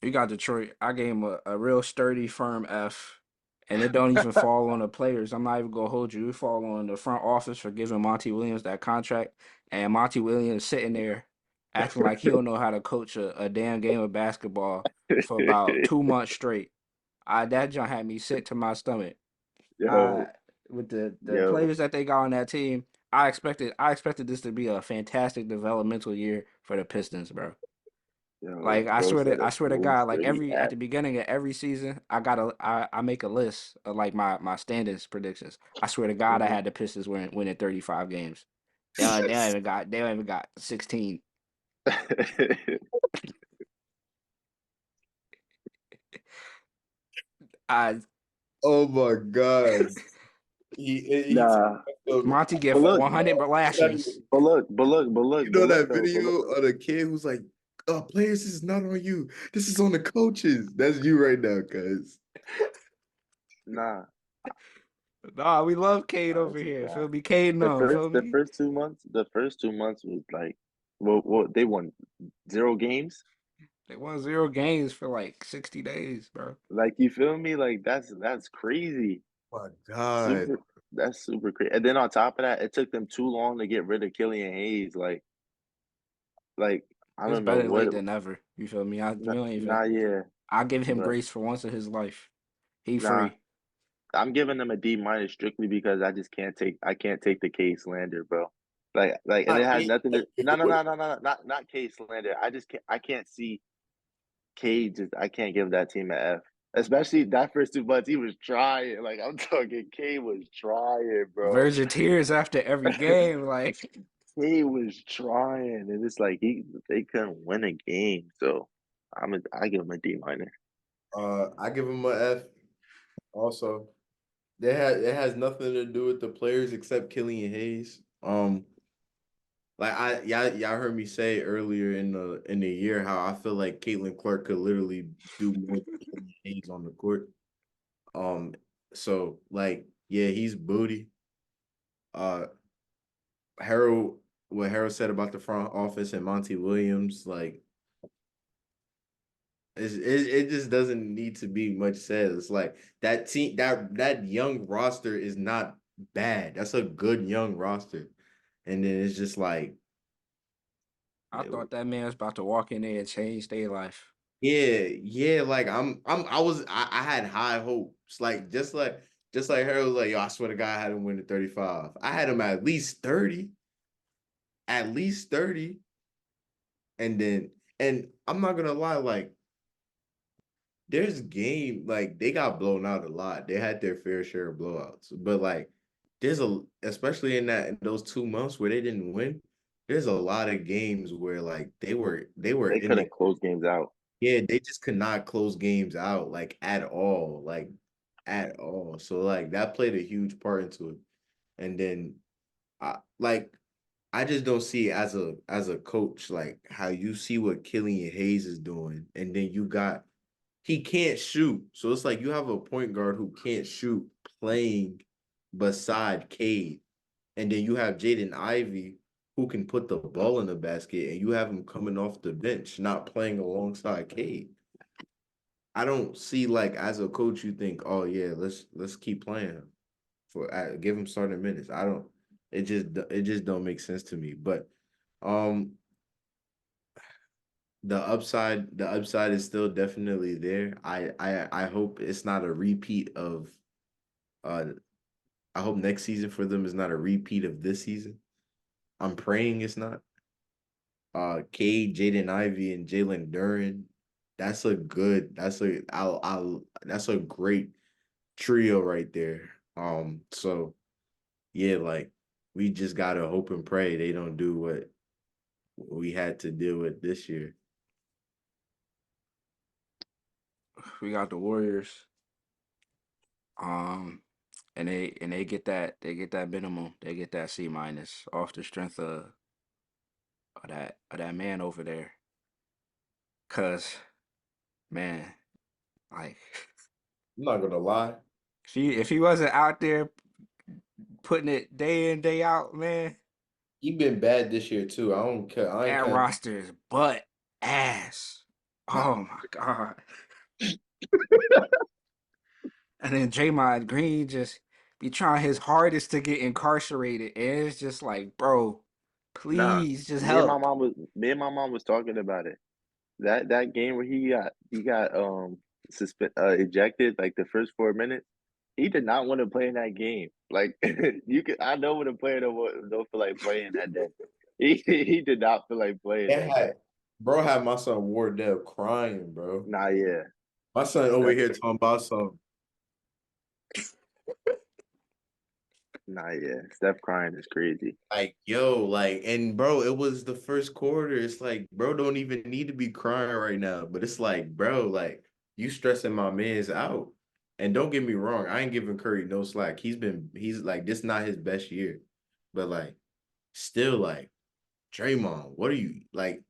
You got Detroit. I gave him a real sturdy, firm F. And it don't even fall on the players. I'm not even gonna hold you. It fall on the front office for giving Monty Williams that contract. And Monty Williams sitting there acting like he don't know how to coach a damn game of basketball for about 2 months straight. That junk had me sick to my stomach. Yo, I with the yo, players that they got on that team, I expected this to be a fantastic developmental year for the Pistons, bro. Yo, Like bro said I a swear to move God, like straight every at at. the beginning of every season, I make a list of like my standings predictions. I swear to God, I Mhm. had the Pistons winning 35 games. They don't even got 16. I Oh my God. He took Nah, some, Monty get but look, 100 lashes. you know that but video look. of the kid who's like, players, this is not on you. This is on the coaches. That's you right now, cuz. Nah, Nah, we love Cade nah, over this is here. bad. Feel me? Cade numb. Feel The me? first 2 months was like, well, they won 0 games. They won 0 games for like 60 days, bro. Like, you feel me? Like, that's crazy. My God. Super, that's super crazy. And then on top of that, it took them too long to get rid of Killian Hayes. Like I It's don't know better what. late than never. You feel me? We don't even. Nah, yeah, I give him but grace for once in his life. He nah. free. I'm giving them a D minus strictly because I can't take the K slander, bro. And it has nothing to no, not K slander. I can't see K just I can't give that team an F. Especially that first 2 months, he was trying. Like, I'm talking, K was trying, bro. Virgin tears after every game. Like K was trying, and it's like they couldn't win a game. So I give him a D minus. I give him a F also. It has nothing to do with the players except Killian Hayes. Like y'all heard me say earlier in the year how I feel like Caitlin Clark could literally do more than Killian Hayes on the court. Um, so like yeah, he's booty. Uh, Harold, what Harold said about the front office and Monty Williams, like it just doesn't need to be much said. It's like that team that young roster is not bad. That's a good young roster. And then it's just like I thought that man was about to walk in there and change their life. yeah, like I had high hopes. Like just like Harold was like, yo, I swear to God, I had him win the 35. I had him at least 30. At least 30. And I'm not gonna lie, like there's game like they got blown out a lot. They had their fair share of blowouts, but like there's especially in those 2 months where they didn't win. There's a lot of games where like they were They in the couldn't close games out. yeah they just could not close games out like at all at all. So like that played a huge part into it. And then like I just don't see it as a coach like how you see what Killian Hayes is doing, and then you got he can't shoot. So it's like you have a point guard who can't shoot playing beside Cade. And then you have Jaden Ivey who can put the ball in the basket, and you have him coming off the bench, not playing alongside Cade. I don't see like as a coach you think, oh yeah, let's keep playing him for give him starting minutes. I don't. It just don't make sense to me. But um, the upside is still definitely there. I hope it's not a repeat of uh I hope next season for them is not a repeat of this season. I'm praying it's not. Cade, Jaden Ivey, and Jalen Duren. That's a great trio right there. So yeah, like we just gotta hope and pray they don't do what we had to deal with this year. We got the Warriors. Um, and they get that minimum. They get that C minus off the strength of that man over there. Cause man, like I'm not gonna lie. if he wasn't out there putting it day in day out, man, He been bad this year too. I don't care. I ain't that care. roster is butt ass. Oh my god. And then Draymond Green just be trying his hardest to get incarcerated, and it's just like, bro, Nah, please just help. me and my mom was talking about it. That game where he got ejected like the first 4 minutes. he did not want to play in that game. Like you could, I know when a player don't feel like playing that day. He did not feel like playing that day. Bro had my son Wardell crying, bro. Nah, yeah. My son over Steph, here talking about some. nah, yeah. Steph crying is crazy. Like, yo, like, and bro, it was the first quarter. It's like, bro, don't even need to be crying right now. But it's like, bro, like, you stressing my man's out. And don't get me wrong, I ain't giving Curry no slack. He's like, this not his best year. But like, still like, Draymond, what are you like?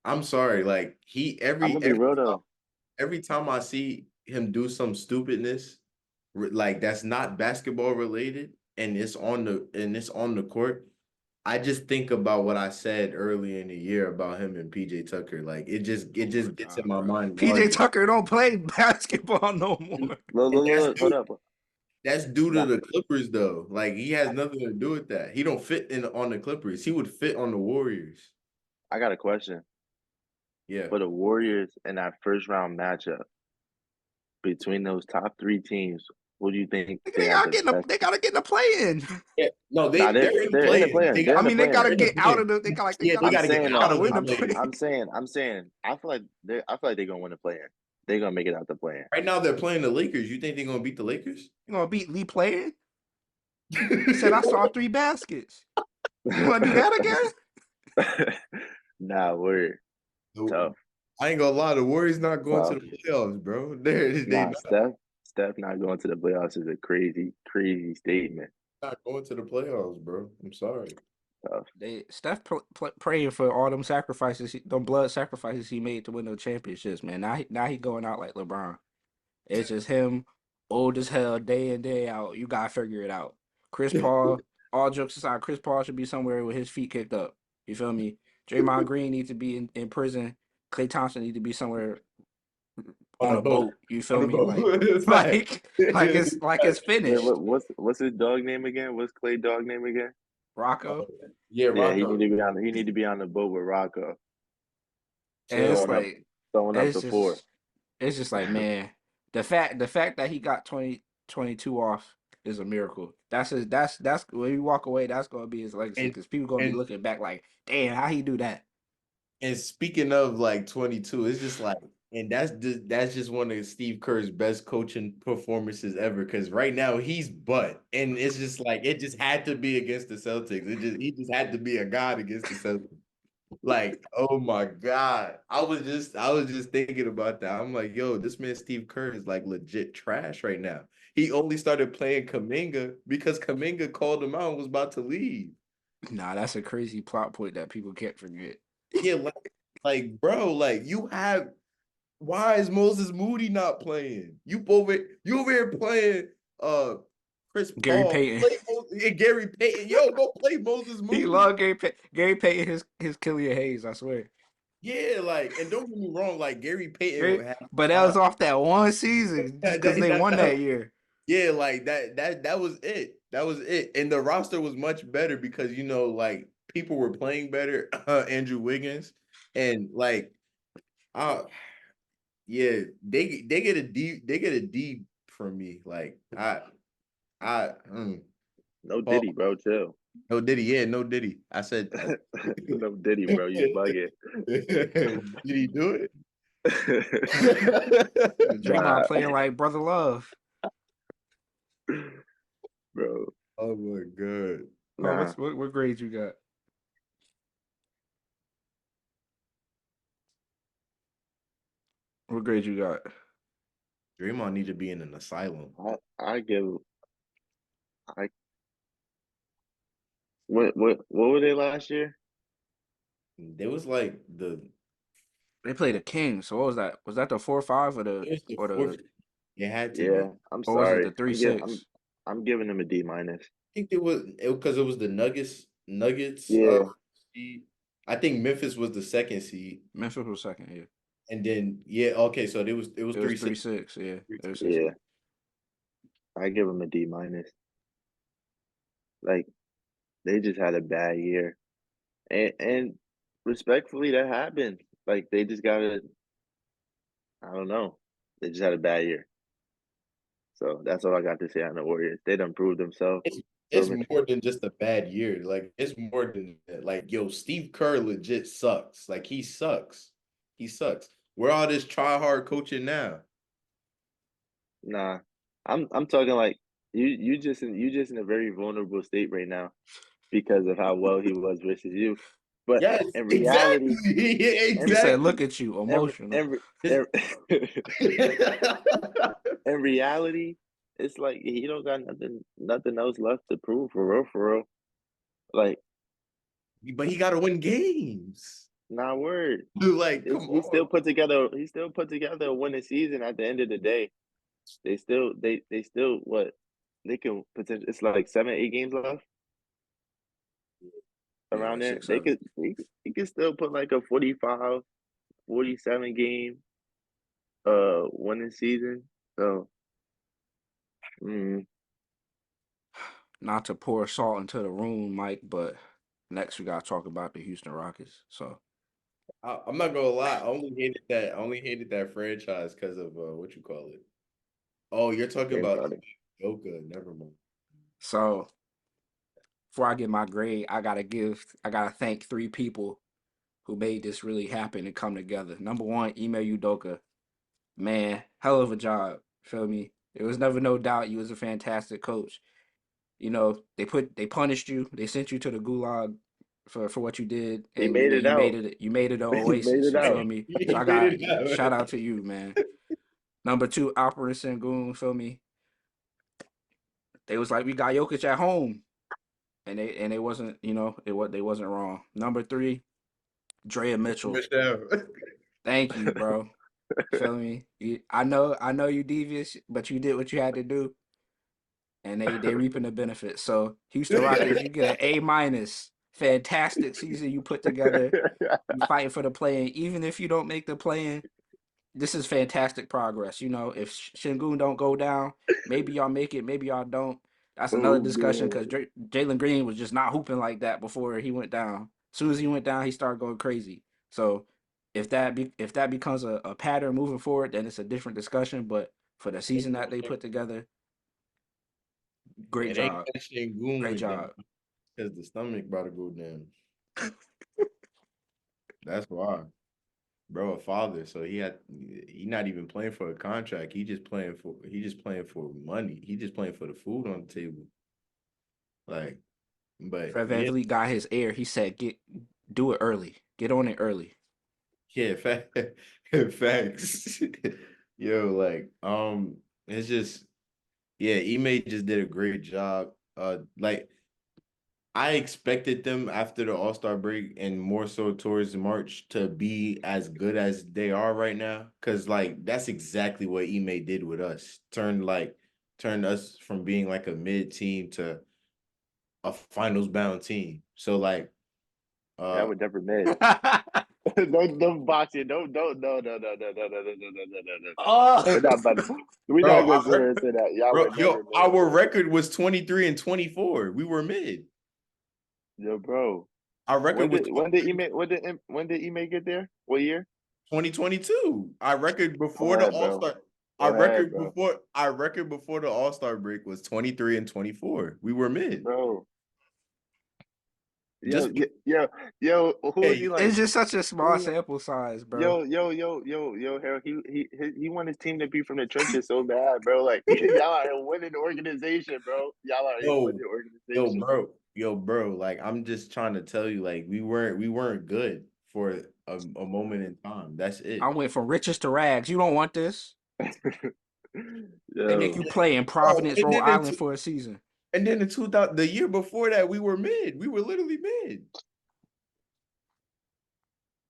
I'm sorry, like he I'm gonna be real though. every time I see him do some stupidness, like that's not basketball related, and it's on the court. I just think about what I said earlier in the year about him and PJ Tucker. Like it Oh my just gets in god, my bro. mind PJ larger. Tucker don't play basketball no And, more. Look, hold up. that's due to Nah, the Clippers though. Like he has nothing to do with that. He don't fit in on the Clippers. He would fit on the Warriors. I got a question Yeah. for the Warriors in that first round matchup between those top three teams. Who do you think Nigga, they they have gotta the get in the, best? they gotta get in the play in. Yeah. No, Nah, they're in the they're in the play-in. plan. They're I in the mean, they gotta plan. get out of the. They Yeah, they gotta I'm got to get saying out though. of the I'm play. I'm saying. I feel like they're gonna win the plan. They're gonna make it out the plan. Right now, they're playing the Lakers. You think they're gonna beat the Lakers? You gonna beat Lee playing? He said, "I saw 3 baskets." You want to do that again? Nah, we're Nope. tough. I ain't gonna lie, the Warriors not going to Tough. the playoffs, bro. They Nah, Steph not going to the playoffs is a crazy statement. not going to the playoffs, bro. I'm sorry. Tough. Steph praying for all them sacrifices, them blood sacrifices he made to win those championships, man. Now he going out like LeBron. It's just him, old as hell, day in day out. You gotta figure it out. Chris Paul, all jokes aside, Chris Paul should be somewhere with his feet kicked up. You feel me? Draymond Green needs to be in prison. Klay Thompson needs to be somewhere On on a a boat. boat. You On feel a me? boat. Like It's fact. it's Wait, finished. what's his dog name again? What's Clay dog name again? Rocco. Yeah, Yeah, Rocco. he need to be on the boat with Rocco, And it's Chill. like throwing up it's the four. just like, man, the fact that he got 2022 off is a miracle. That's when you walk away, that's gonna be his legacy And because people gonna be and looking back like, damn, how he do that? and speaking of like 22, it's just like, and that's just one of Steve Kerr's best coaching performances ever. Because right now he's butt, and it's just like it just had to be against the Celtics. He just had to be a god against the Celtics. Like, oh my God. I was just thinking about that. I'm like, yo, this man Steve Kerr is like legit trash right now. He only started playing Kaminga because Kaminga called him out and was about to leave. Nah, that's a crazy plot point that people can't forget. Yeah, bro, like you have why is Moses Moody not playing? You over here playing Chris Gary Paul, Payton. play and Gary Payton. Yo, go play Moses He Moody. loved Gary Payton. Gary Payton, his Killian Hayes, I swear. Yeah, like, and don't get me wrong, like Gary Payton Gary, had but that was off that one season just because they won that year. yeah, like that was it. That was it. And the roster was much better because like people were playing better. Andrew Wiggins and like uh yeah, they get a D from me. Like I No Paul, Diddy, bro. Chill. no Diddy, yeah, no Diddy. No Diddy, bro. You bugging. Did he do Draymond Nah, playing like brother love. bro. Oh my God. Oh, Nah. what grades you got? What grades you got? Draymond need to be in an asylum. I give I what were they last year? There was like They played the Kings. So what was that? Was that the 4-5 or the it was the or fourth. the It had to be. Yeah, I'm or was it the sorry. three six? I'm giving them a D minus. I think it was because it was the Nuggets. Yeah. Seed. I think Memphis was the second seed, Memphis was second. Yeah, and then yeah, okay, so it was it was 3-6. 3-6. Yeah, it was 6. Yeah. I give them a D minus. Like they just had a bad year. And respectfully that happened. Like they just gotta I don't know. They just had a bad year. So that's all I got to say on the Warriors. They done proved themselves. It's more than just a bad year. Like, it's more than that. Like, yo, Steve Kerr legit sucks. Like, he sucks. He sucks. Where all this try hard coaching now? Nah, I'm talking like you just in a very vulnerable state right now because of how well he was versus you. But Yes, in exactly. reality, Yeah, in, He said, exactly. "Look at you, in, emotional." in, It's- in, in reality, it's like he don't got nothing else left to prove for real, for real. Like, but he got to win games. not word. Like, come He still on. put together. He still put together a winning season. At the end of the day, they still what they can potential. It's like 7, 8 games left Yeah, around like there. 6, 7. He could still put like a 45, 47 game winning season. So mm, Not to pour salt into the room, Mike, but next we gotta talk about the Houston Rockets. So I'm not gonna lie. I only hated that. I only hated that franchise because of what you call it. Oh, you're talking James about Harden. Joker. Never mind. so before I get my grade, I gotta thank 3 people who made this really happen and come together. Number one, Ime Udoka. Man, hell of a job. Feel me? There was never no doubt you was a fantastic coach. You know, they punished you. They sent you to the gulag for what you did, He and made it out. you made it an He made oasis. it You feel out. me? So You I made got it out. shout out to you, man. Number two, Alperen Sengun. Feel me? They was like, we got Jokic at home, and they wasn't, they wasn't wrong. Number three, Drea Mitchell. Michelle. Thank you, bro. Feel me? I know you devious, but you did what you had to do, and they reaping the benefits. So Houston Rockets, you get an A minus. Fantastic season you put together. You fighting for the play-in, even if you don't make the play-in. This is fantastic progress. You know, if Shingun don't go down, maybe y'all make it, maybe y'all don't. That's another Oh discussion man. because Jalen Green was just not hooping like that before he went down. As soon as he went down, he started going crazy. So if that becomes a pattern moving forward, then it's a different discussion. But for the season that they put together, great It ain't job, catching goon great like that job. because the stomach about to go down. That's why, bro. A father, so he not even playing for a contract. He just playing for money. He just playing for the food on the table. Like, but Fred yeah, VanVleet got his air. He said, do it early, get on it early. yeah, facts. Yo, like, it's just yeah, Ime just did a great job. Like I expected them after the All-Star break and more so towards March to be as good as they are right now. Cause like that's exactly what Ime did with us. Turned us from being like a mid team to a finals bound team. So like Yeah, I uh would never mid. Don't box it. Don't no. Oh, We're not about to, we're bro, not gonna sit here and say that. Y'all bro, would never yo, mid, our bro. record was 23-24. We were mid. Yo, bro. Our record was When did Ime get there? What year? 2022. Our record Go before the ahead, bro. All-Star. Go ahead, bro. Our record before the All-Star break was 23-24. We were mid. Bro. Yo, Just who is he hey, like? it's just such a small Who sample size, bro. Harold. He want his team to be from the trenches so bad, bro. Like y'all are a winning organization, bro. Y'all are a yo, winning organization. bro. Like I'm just trying to tell you, like we weren't good for a moment in time. That's I it. went from riches to rags. You don't want this. They make you Yo, play in Oh, Providence, Rhode Island for a season. and then in 2000, the year before that, we were mid. We were literally mid.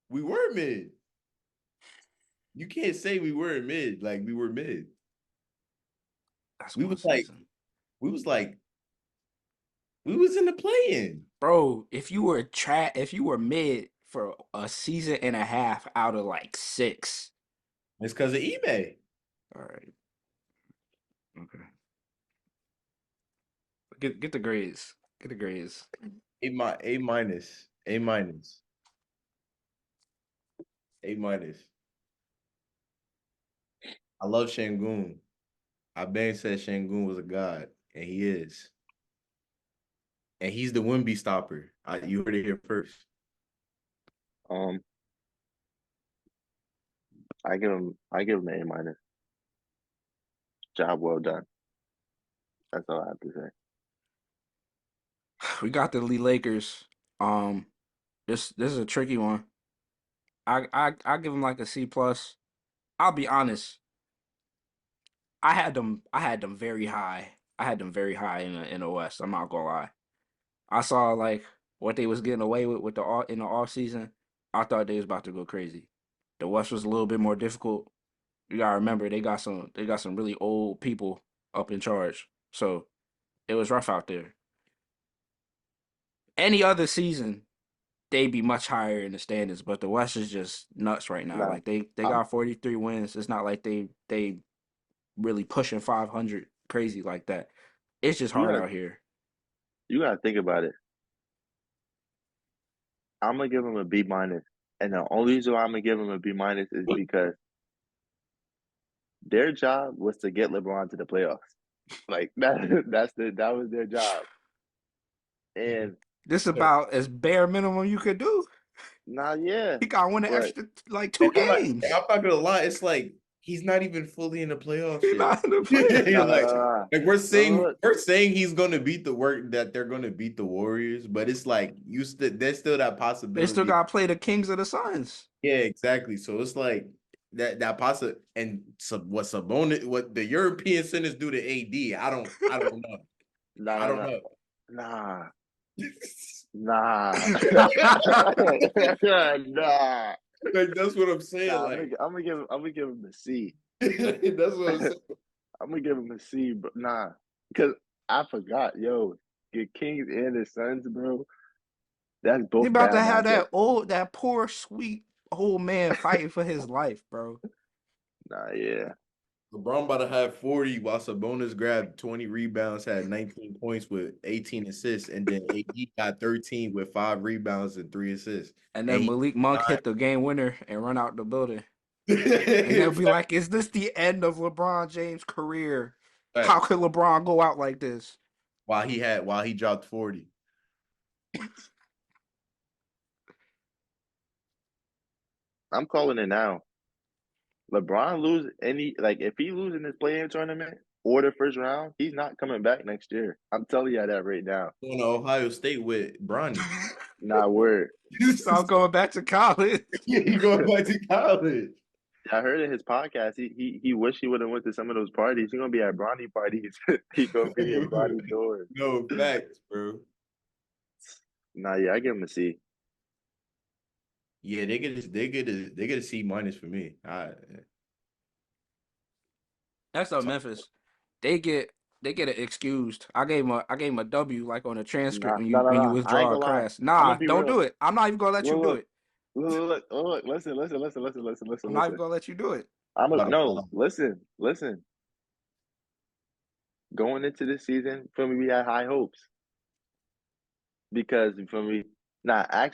We were mid. You can't say we weren't mid. Like we were mid. That's We one was like, season. we was like, we was in the play-in. Bro, if you were mid for a season and a half out of like 6. It's because of eBay. All right. Okay. Get the grades. Get the grades. A minus, A minus, A minus. I love Shangoon. I been said Şengün was a god, and he is. And he's the Wemby stopper. You heard it here first. Um, I give him an A minus. Job well done. That's all I have to say. We got the Lee Lakers. This is a tricky one. I give them like a C plus. I'll be honest. I had them very high. I had them very high in the West. I'm not gonna lie. I saw like what they was getting away with in the off season. I thought they was about to go crazy. The West was a little bit more difficult. You gotta remember they got some really old people up in charge. So it was rough out there. Any other season, they'd be much higher in the standings, but the West is just nuts right now. Nah, Like they I'm, got 43 wins. It's not like they really pushing 500 crazy like that. It's just you hard gotta out here. you gotta think about it. I'm gonna give him a B minus, and the only reason why I'm gonna give him a B minus is because their job was to get LeBron to the playoffs. Like that was their job. And This is about as bare minimum you could do. nah, yeah, He got to win an but extra like And two I'm games. not gonna lie, it's like he's not even fully in the playoffs He's yet. not in the playoffs. nah, nah, like, nah, nah. like Look, we're saying he's gonna beat the work that they're gonna beat the Warriors, but it's like there's still that They still possibility. got to play the Kings of the Suns. Yeah, exactly. So it's like that possible and what Sabonis, what the European centers do to AD, I don't know. nah, I nah, don't nah, know. nah, nah, nah. Like that's what I'm saying. Nah, Like I'm gonna give him a C. that's what I'm saying. I'm gonna give him a C, but nah, because I forgot, yo, the Kings and the Suns, bro. That's He both about to bad have matchups. that poor sweet old man fighting for his life, bro. Nah, yeah, LeBron about to have 40 while Sabonis grabbed 20 rebounds, had 19 points with 18 assists, and then AD got 13 with 5 rebounds and 3 assists. And And then he Malik Monk died. hit the game winner and run out the building. And they'll be like, "Is this the end of LeBron James' career? How Facts. could LeBron go out like this?" While he dropped 40. I'm calling it now. LeBron lose any like if he losing this play-in tournament or the first round, he's not coming back next year. I'm telling you that right now. Going to Ohio State with Bronny. Not word. So I'm going back to college. Yeah, he going back to college. I heard in his podcast he wished he would have went to some of those parties. He's gonna be at Bronny parties. He gonna be in Bronny doors. No facts, bro. Nah, yeah, I give him a C. Yeah, they get a C minus for me. That's up Memphis. They get it excused. I gave him a W like on a transcript Nah, nah, nah, when you nah. I ain't withdraw a gonna lie. class. I'm Nah, gonna be don't real. do it. I'm not even gonna let you Look, do look, it. look, look, look. Listen, listen, listen, listen, listen, listen, I'm not even listen. gonna let you do it. I'm a About to no. fall Listen, listen. Going into this season, for me, we had high hopes because for me, nah. I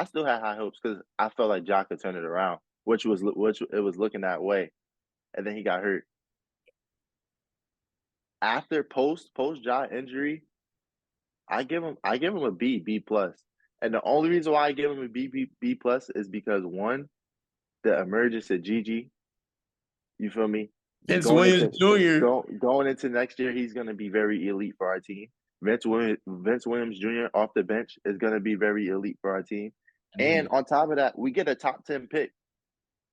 still had high hopes because I felt like Jock could turn it around, which it was looking that way, and then he got hurt. After post Jock injury, I give him a B plus, and the only reason why I give him a B plus is because one, the emergence of Gigi. You feel me? Vince Going Williams into Jr. going into next year, he's going to be very elite for our team. Vince Williams Jr. off the bench is going to be very elite for our team. And And then on top of that, we get a top 10 pick.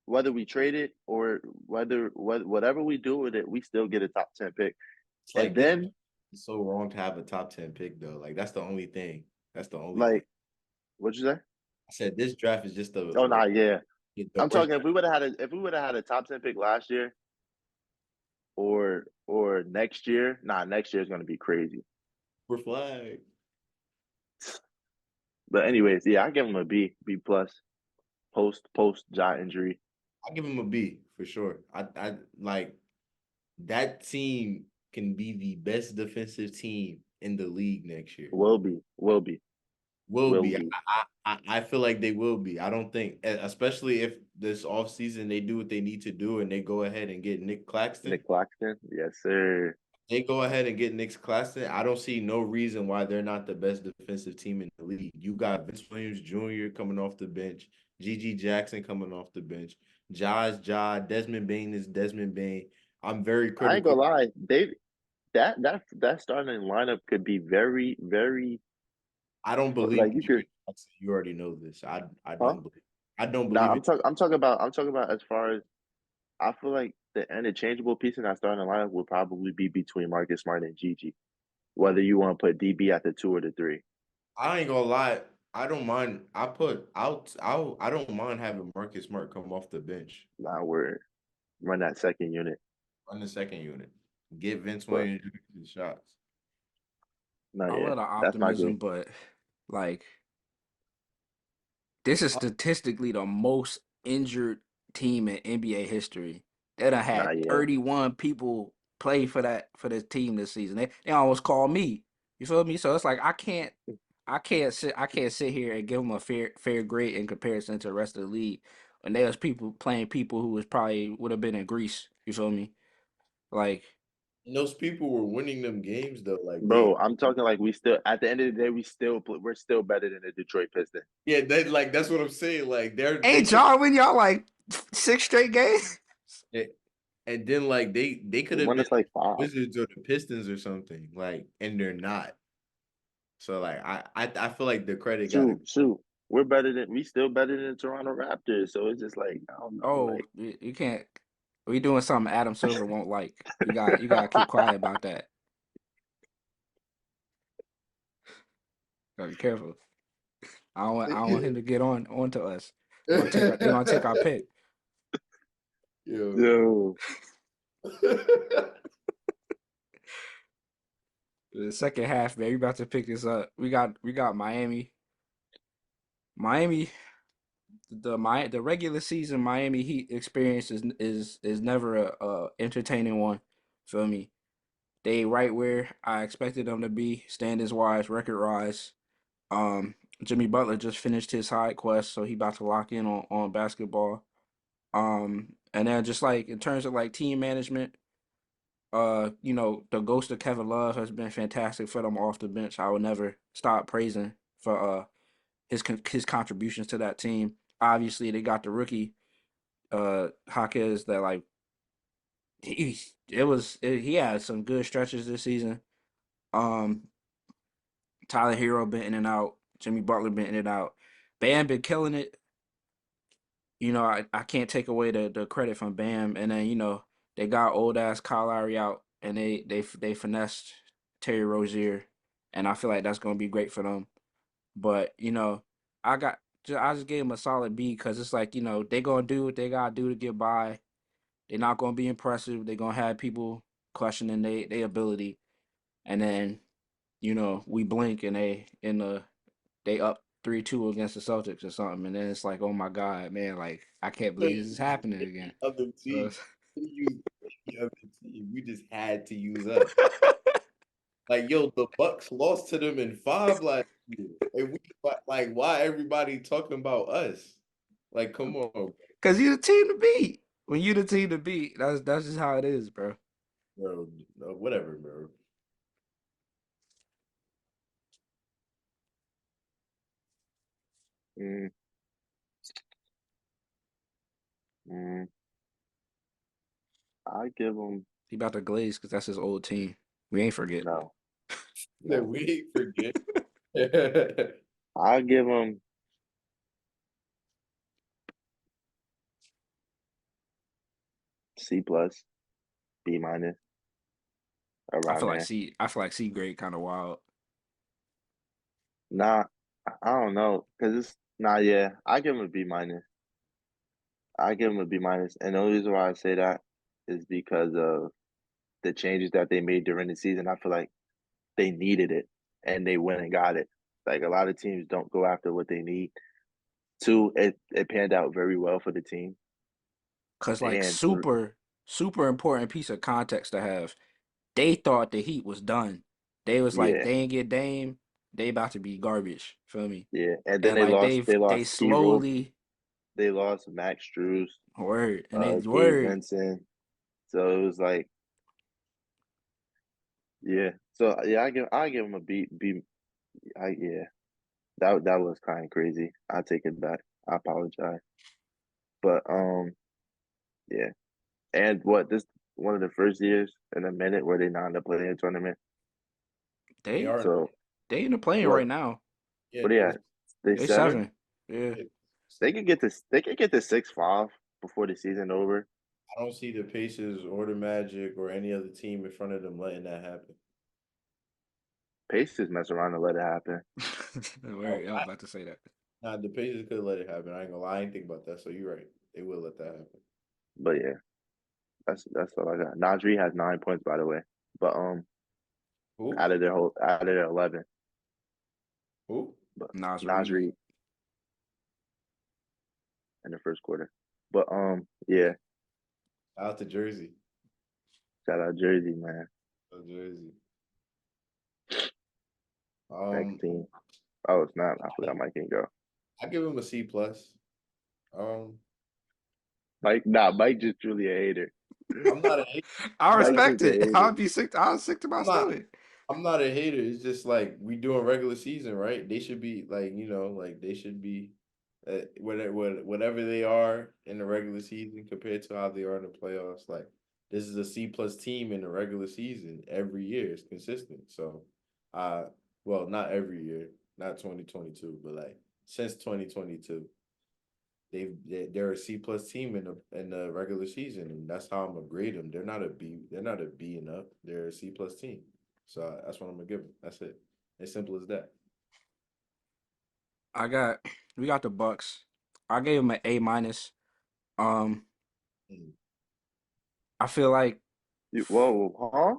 Whether we trade it or whatever we do with it, we still get a top 10 pick. it's And like this then is so wrong to have a top 10 pick though. Like that's the only thing. That's the only thing. like what'd you say? I said this draft is just Oh nah, yeah. the I'm worst. talking if we would have had a top 10 pick last year or next year, next year is gonna be crazy. For flag. But anyways, yeah, I give him a B plus post jaw injury. I give him a B for sure. I like that team can be the best defensive team in the league next year. Will be. Will will be. be. I feel like they will be. I don't think, especially if this offseason they do what they need to do and they go ahead and get Nick Claxton. Nick Claxton, yes, sir. They go ahead and get Nick Claxton. I don't see no reason why they're not the best defensive team in the league. You got Vince Williams Jr. coming off the bench, G.G. Jackson coming off the bench, Desmond Bain is Desmond Bain. I'm very I ain't gonna critical. lie, that starting lineup could be very, very I don't believe like you could, G.G. Jackson. You already know this. I huh? don't believe. I don't Nah, believe I'm it. talking. I'm talking about as far as I feel like the interchangeable piece in that starting lineup would probably be between Marcus Smart and Gigi. Whether you want to put DB at the two or the three. I ain't gonna lie. I don't mind. I don't mind having Marcus Smart come off the bench Nah, we're run that second unit. on the second unit. Get Vince But Williams his shots. no, I yeah, love the that's my optimism, green. but like this is statistically the most injured team in NBA history. They done Nah, had yeah. 31 people play for this team this season. They almost called me. You feel me? So it's like I can't sit here and give them a fair grade in comparison to the rest of the league. And there's people playing people who was probably would have been in Greece. You feel me? Like And those people were winning them games though. Like Bro, they, I'm talking like we still at the end of the day we're still better than the Detroit Pistons. yeah, they like that's what I'm saying. Like they ain't could, Jarwin y'all like 6 straight games? and then like they They could have won been us like like the five. Wizards or the Pistons or something. Like, and they're not. So like I feel like the credit got to. Shoot. We still better than the Toronto Raptors. So it's just like I don't know, Oh, like you can't. We doing something Adam Silver won't like. You got to keep quiet about that. Gotta be careful. I don't want him to get onto us. They gonna take our pick. Yo. yo, The second half, man, we about to pick this up. We got Miami. Miami, the regular season Miami Heat experience is never a entertaining one. Feel me? They right where I expected them to be, standings wise, record wise. Um, Jimmy Butler just finished his side quest, so he about to lock in on basketball. And then just like in terms of like team management, you know, the ghost of Kevin Love has been fantastic for them off the bench. I will never stop praising for his contributions to that team. Obviously, they got the rookie Jaquez that like he he had some good stretches this season. Um, Tyler Hero been in and out. Jimmy Butler been in and out. Bam been killing it. You know, I can't take away the credit from Bam. And then, you know, they got old ass Kyle Lowry out and they finessed Terry Rozier. And I feel like that's gonna be great for them. But, you know, I just gave them a solid B because it's like, you know, they gonna do what they gotta do to get by. They're not gonna be impressive. They're gonna have people questioning they ability. And then, you know, we blink and they up 3-2 against the Celtics or something, and then it's like, oh my god, man, like I can't believe this is happening again. Other So, team. We use any other team. We just had to use us. Like, yo, the Bucks lost to them in five last year. And we like why everybody talking about us? Like, come on, cause you the team to beat. When you the team to beat, that's just how it is, bro. bro. No, whatever, bro. mm, mm, I give them He about to glaze because that's his old team. We ain't forget. no, That no. we ain't forget. I give them C plus, B minus, around there. I feel like C grade kind of wild. Nah, I don't know, cause it's nah. Yeah, I give them a B minus. I give them a B minus, and the only reason why I say that is because of the changes that they made during the season. I feel like they needed it, and they went and got it. Like a lot of teams don't go after what they need. Two, it panned out very well for the team, Cause like and three, super important piece of context to have. They thought the Heat was done. They was like yeah, they ain't get Dame. they about to be garbage. Feel me? Yeah, and then And they like lost. They they lost T. Rose. slowly They lost Max Strus, word and they Gabe word. Vincent. So it was like, yeah. So yeah, I give him a B. B. Yeah. That was kind of crazy. I take it back. I apologize. But yeah. And what this one of the first years in a minute where they not in the play-in tournament. They They are. So they in the playing what right now. Yeah, what are they at? They They seven? 7. Yeah. yeah. They could get to 6-5 before the season over. I don't see the Pacers or the Magic or any other team in front of them letting that happen. Pacers mess around and let it happen. Oh, Word, I was about to say that. nah, the Pacers could let it happen. I ain't gonna lie. I ain't think about that. So you're right. They will let that happen. But yeah, that's all I got. Najee has 9 points by the way. But Who? out of their 11. Who? But Nas Reed. Najee in the first quarter. But yeah, Out to Jersey. shout out Jersey, man. Out Jersey. Next Um, team. Oh snap, I forgot Mike can go. I give him a C plus. Um, Mike just truly a hater. I'm not a hater. I I'm not Mike a, respect just a it. hater. I was sick to my I'm not stomach. I'm not a hater. It's just like we doing regular season, right? They should be like, like they should be whatever they are in the regular season compared to how they are in the playoffs. Like this is a C plus team in the regular season every year. It's consistent. So well, not every year, not 2022, but like since 2022. They're a C plus team in the regular season, and that's how I'm gonna grade them. They're not a B. They're not a B and up. They're a C plus team. So that's what I'm gonna give them. That's it. As simple as that. We got the Bucks. I gave them an A minus. Um, Mm. I feel like Whoa, huh?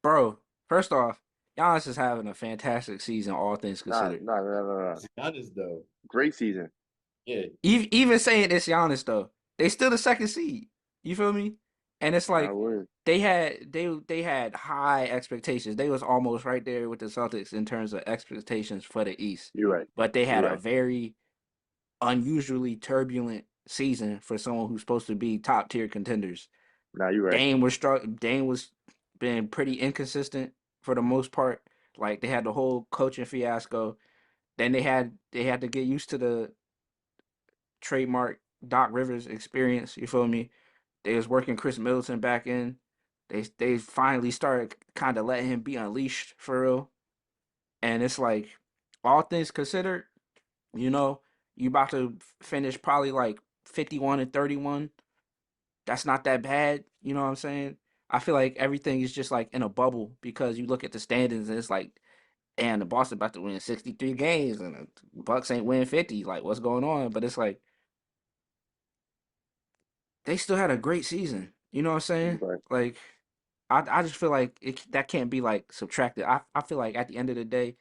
bro. First off, Giannis is having a fantastic season, all things Nah, considered. nah, nah, nah, nah. It's honest though. Great season. Yeah. Even saying it's Giannis though, they still the second seed. You feel me? And it's I like would. they had high expectations. They was almost right there with the Celtics in terms of expectations for the East. You're right. But they You're had a right. very unusually turbulent season for someone who's supposed to be top tier contenders. Nah, you're right. Dame was been pretty inconsistent for the most part. Like they had the whole coaching fiasco. Then they had to get used to the trademark Doc Rivers experience. You feel me? They was working Chris Middleton back in. They finally started kind of letting him be unleashed for real. And it's like all things considered, you know, you about to finish probably like 51-31. That's not that bad. You know what I'm saying? I feel like everything is just like in a bubble because you look at the standings and it's like, and the Boston about to win 63 games and the Bucks ain't win 50. Like, what's going on? But it's like they still had a great season. You know what I'm You're saying? right. Like, I just feel like that can't be like subtracted. I feel like at the end of the day,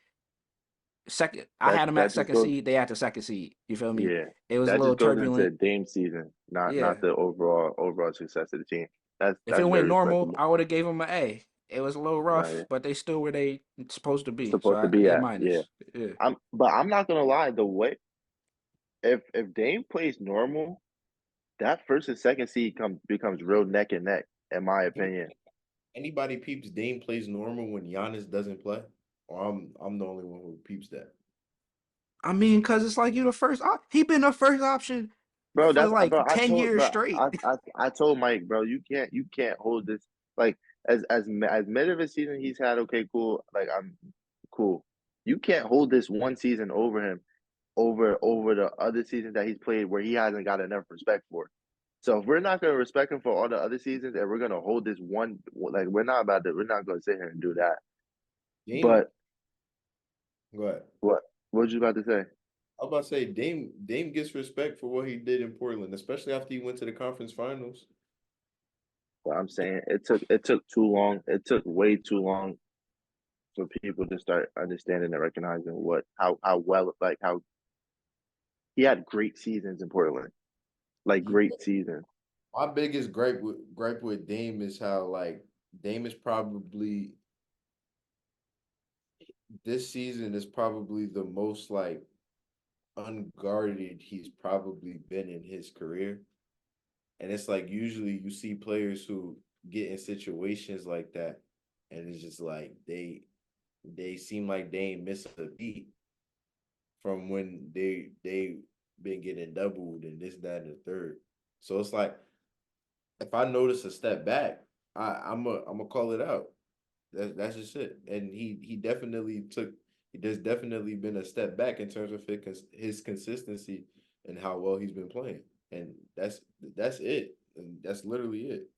second I had them at That just second goes. seed. They at the second seed. You feel me? Yeah, It was a that little just goes into turbulent. Dame's season, Yeah. not the overall success of the team. If it That's went very normal, respectable. I would have gave them an A. It was a little Nah, rough, yeah. but they still where they supposed to be. So Supposed to be A at. Yeah. minus. Yeah. I'm not gonna lie. The way if Dame plays normal, that first and second seed becomes real neck and neck, in my opinion. Anybody peeps Dame plays normal when Giannis doesn't play? Or I'm the only one who peeps that. I mean, cause it's like you the first. He been the first option Bro, for that's like bro. 10 years straight. I told Mike, bro, you can't hold this like as mid of a season he's had. Okay, cool. Like I'm cool. You can't hold this one season over him over the other seasons that he's played where he hasn't got enough respect for. So if we're not gonna respect him for all the other seasons and we're gonna hold this one like we're not gonna sit here and do that. Dame, But go ahead. what you about to say? I was about to say Dame gets respect for what he did in Portland, especially after he went to the conference finals. What I'm saying it took too long. It took way too long for people to start understanding and recognizing how well like how he had great seasons in Portland, like Yeah. great seasons. My biggest gripe with Dame is how like Dame is probably this season is probably the most like unguarded he's probably been in his career. And it's like usually you see players who get in situations like that, and it's just like they seem like they ain't miss a beat from when they been getting doubled and this, that, and the third. So it's like if I notice a step back, I'm a call it out. That's just it. And he definitely took. There's definitely been a step back in terms of his consistency and how well he's been playing. And that's it. And that's literally it.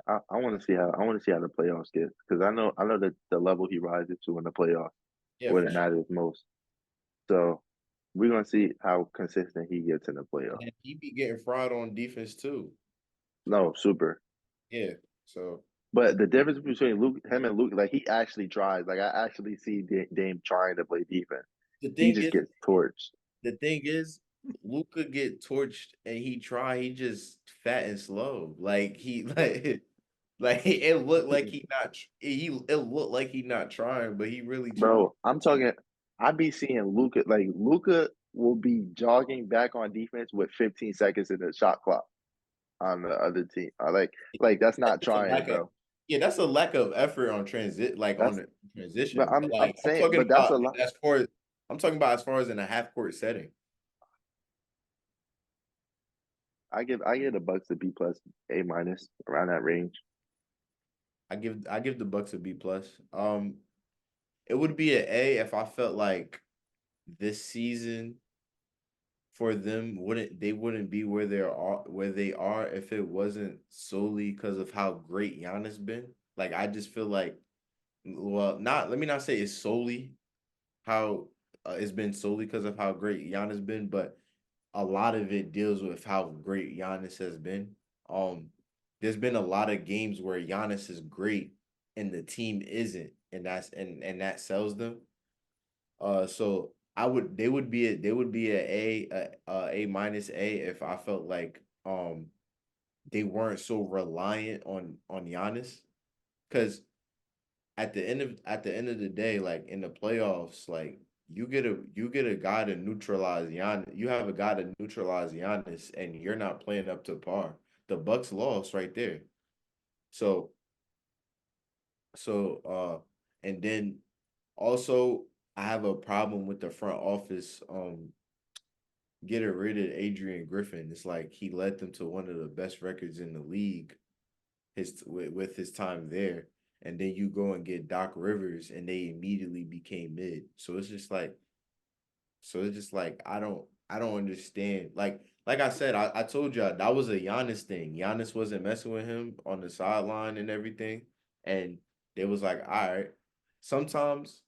I want to see how the playoffs get, because I know that the level he rises to in the playoffs Yeah, when for it sure. matters most. So we're gonna see how consistent he gets in the playoffs. And he be getting fried on defense too. No, super. Yeah. So But the difference between him and Luke, like he actually tries. Like I actually see Dame trying to play defense. the He thing just is, gets torched. the thing is, Luca get torched and he just fat and slow. Like he like it looked like it looked like he not trying, but he really trying. Bro, I'm talking. I be seeing Luca. Like Luca will be jogging back on defense with 15 seconds in the shot clock on the other team. Like that's not It's a trying, lack of bro. yeah, that's a lack of effort on transit like on That's the but transition. I'm But I'm like saying, but that's a lot. I'm talking about as far as in a half court setting. I give the Bucks a B plus, A minus around that range. I give the Bucks a B plus. It would be an A if I felt like this season for them wouldn't be where they are if it wasn't solely because of how great Giannis been. Like I just feel like well, not let me not say it's solely how it's been solely because of how great Giannis been, but a lot of it deals with how great Giannis has been. Um, there's been a lot of games where Giannis is great and the team isn't, and that sells them. So I would they would be a minus A if I felt like they weren't so reliant on Giannis, because at the end of the day, like in the playoffs, like you get a guy to neutralize Giannis. You have a guy to neutralize Giannis, and you're not playing up to par. The Bucks lost right there. So and then also I have a problem with the front office getting rid of Adrian Griffin. It's like he led them to one of the best records in the league with his time there. And then you go and get Doc Rivers and they immediately became mid. So it's just like I don't understand. Like I said, I told you that was a Giannis thing. Giannis wasn't messing with him on the sideline and everything. And they was like, all right. Sometimes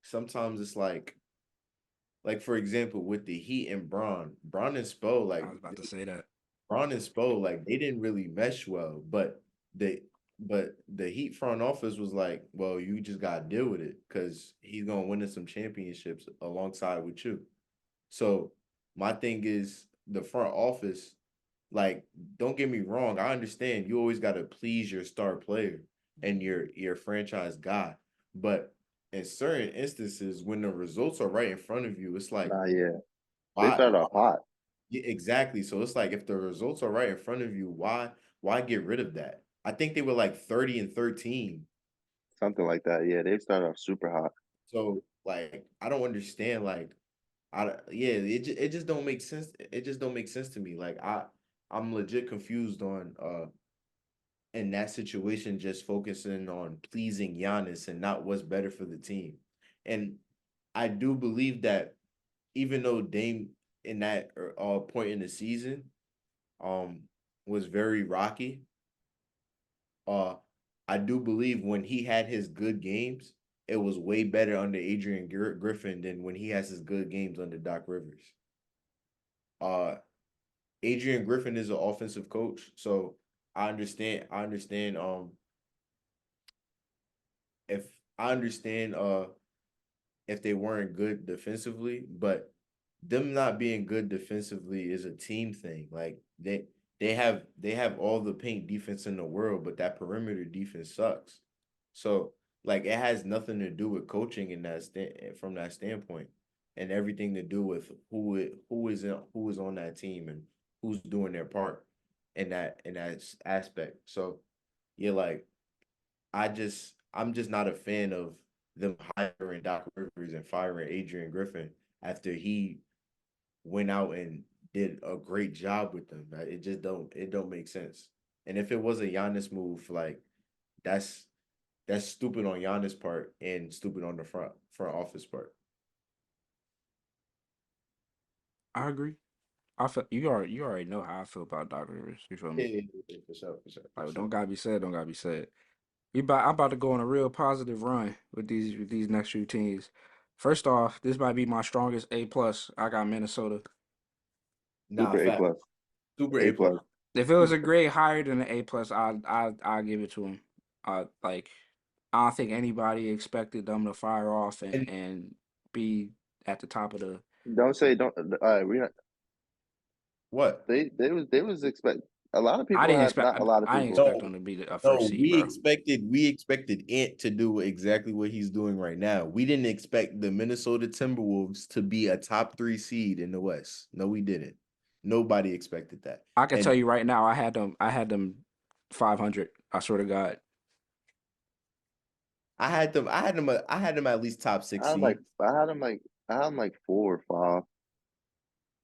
sometimes it's like for example with the Heat and Braun and Spo, I like was about to say that. Braun and Spo, like they didn't really mesh well, they but the Heat front office was like, well, you just gotta deal with it because he's gonna win us some championships alongside with you. So my thing is the front office, like, don't get me wrong, I understand you always gotta please your star player and your franchise guy, but in certain instances, when the results are right in front of you, it's like, Nah, yeah, they why start off hot, yeah, exactly. So it's like if the results are right in front of you, why get rid of that? I think they were like 30 and 13. something like that. Yeah, they start off super hot. So like I don't understand yeah, it just don't make sense. It just don't make sense to me. Like I'm legit confused on in that situation just focusing on pleasing Giannis and not what's better for the team. And I do believe that even though Dame in that point in the season um was very rocky. Uh, I do believe when he had his good games, it was way better under Adrian Griffin than when he has his good games under Doc Rivers. Uh, Adrian Griffin is an offensive coach, so I understand. I understand. If I understand, if they weren't good defensively, but them not being good defensively is a team thing. Like they have all the paint defense in the world, but that perimeter defense sucks. So Like it has nothing to do with coaching from that standpoint, and everything to do with who is on that team and who's doing their part in that aspect. So yeah, like I'm just not a fan of them hiring Doc Rivers and firing Adrian Griffin after he went out and did a great job with them. It don't make sense. And if it was a Giannis move, like that's that's stupid on Giannis' part and stupid on the front office part. I agree. I feel you already know how I feel about Doc Rivers. You feel Yeah, me? yeah, yeah, for sure, for sure, for Like sure. don't gotta be said, don't gotta be said. I'm about to go on a real positive run with these next few teams. First off, this might be my strongest A plus. I got Minnesota. Nah, Super A fact. plus, Super A A plus. plus. If it was Super. a grade higher than an A plus, I give it to him. Like I don't think anybody expected them to fire off And and be at the top of the. Don't say don't. We not, what? they was expect. A lot of people had not a lot of I didn't people. expect No, them to be a first no, seed, bro. we expected Ant to do exactly what he's doing right now. We didn't expect the Minnesota Timberwolves to be a top three seed in the West. No, we didn't. Nobody expected that. I can tell And you right now, I had them 500. I swear to God. I had them at least top six I had like seed. I had them like I had them like 4 or 5.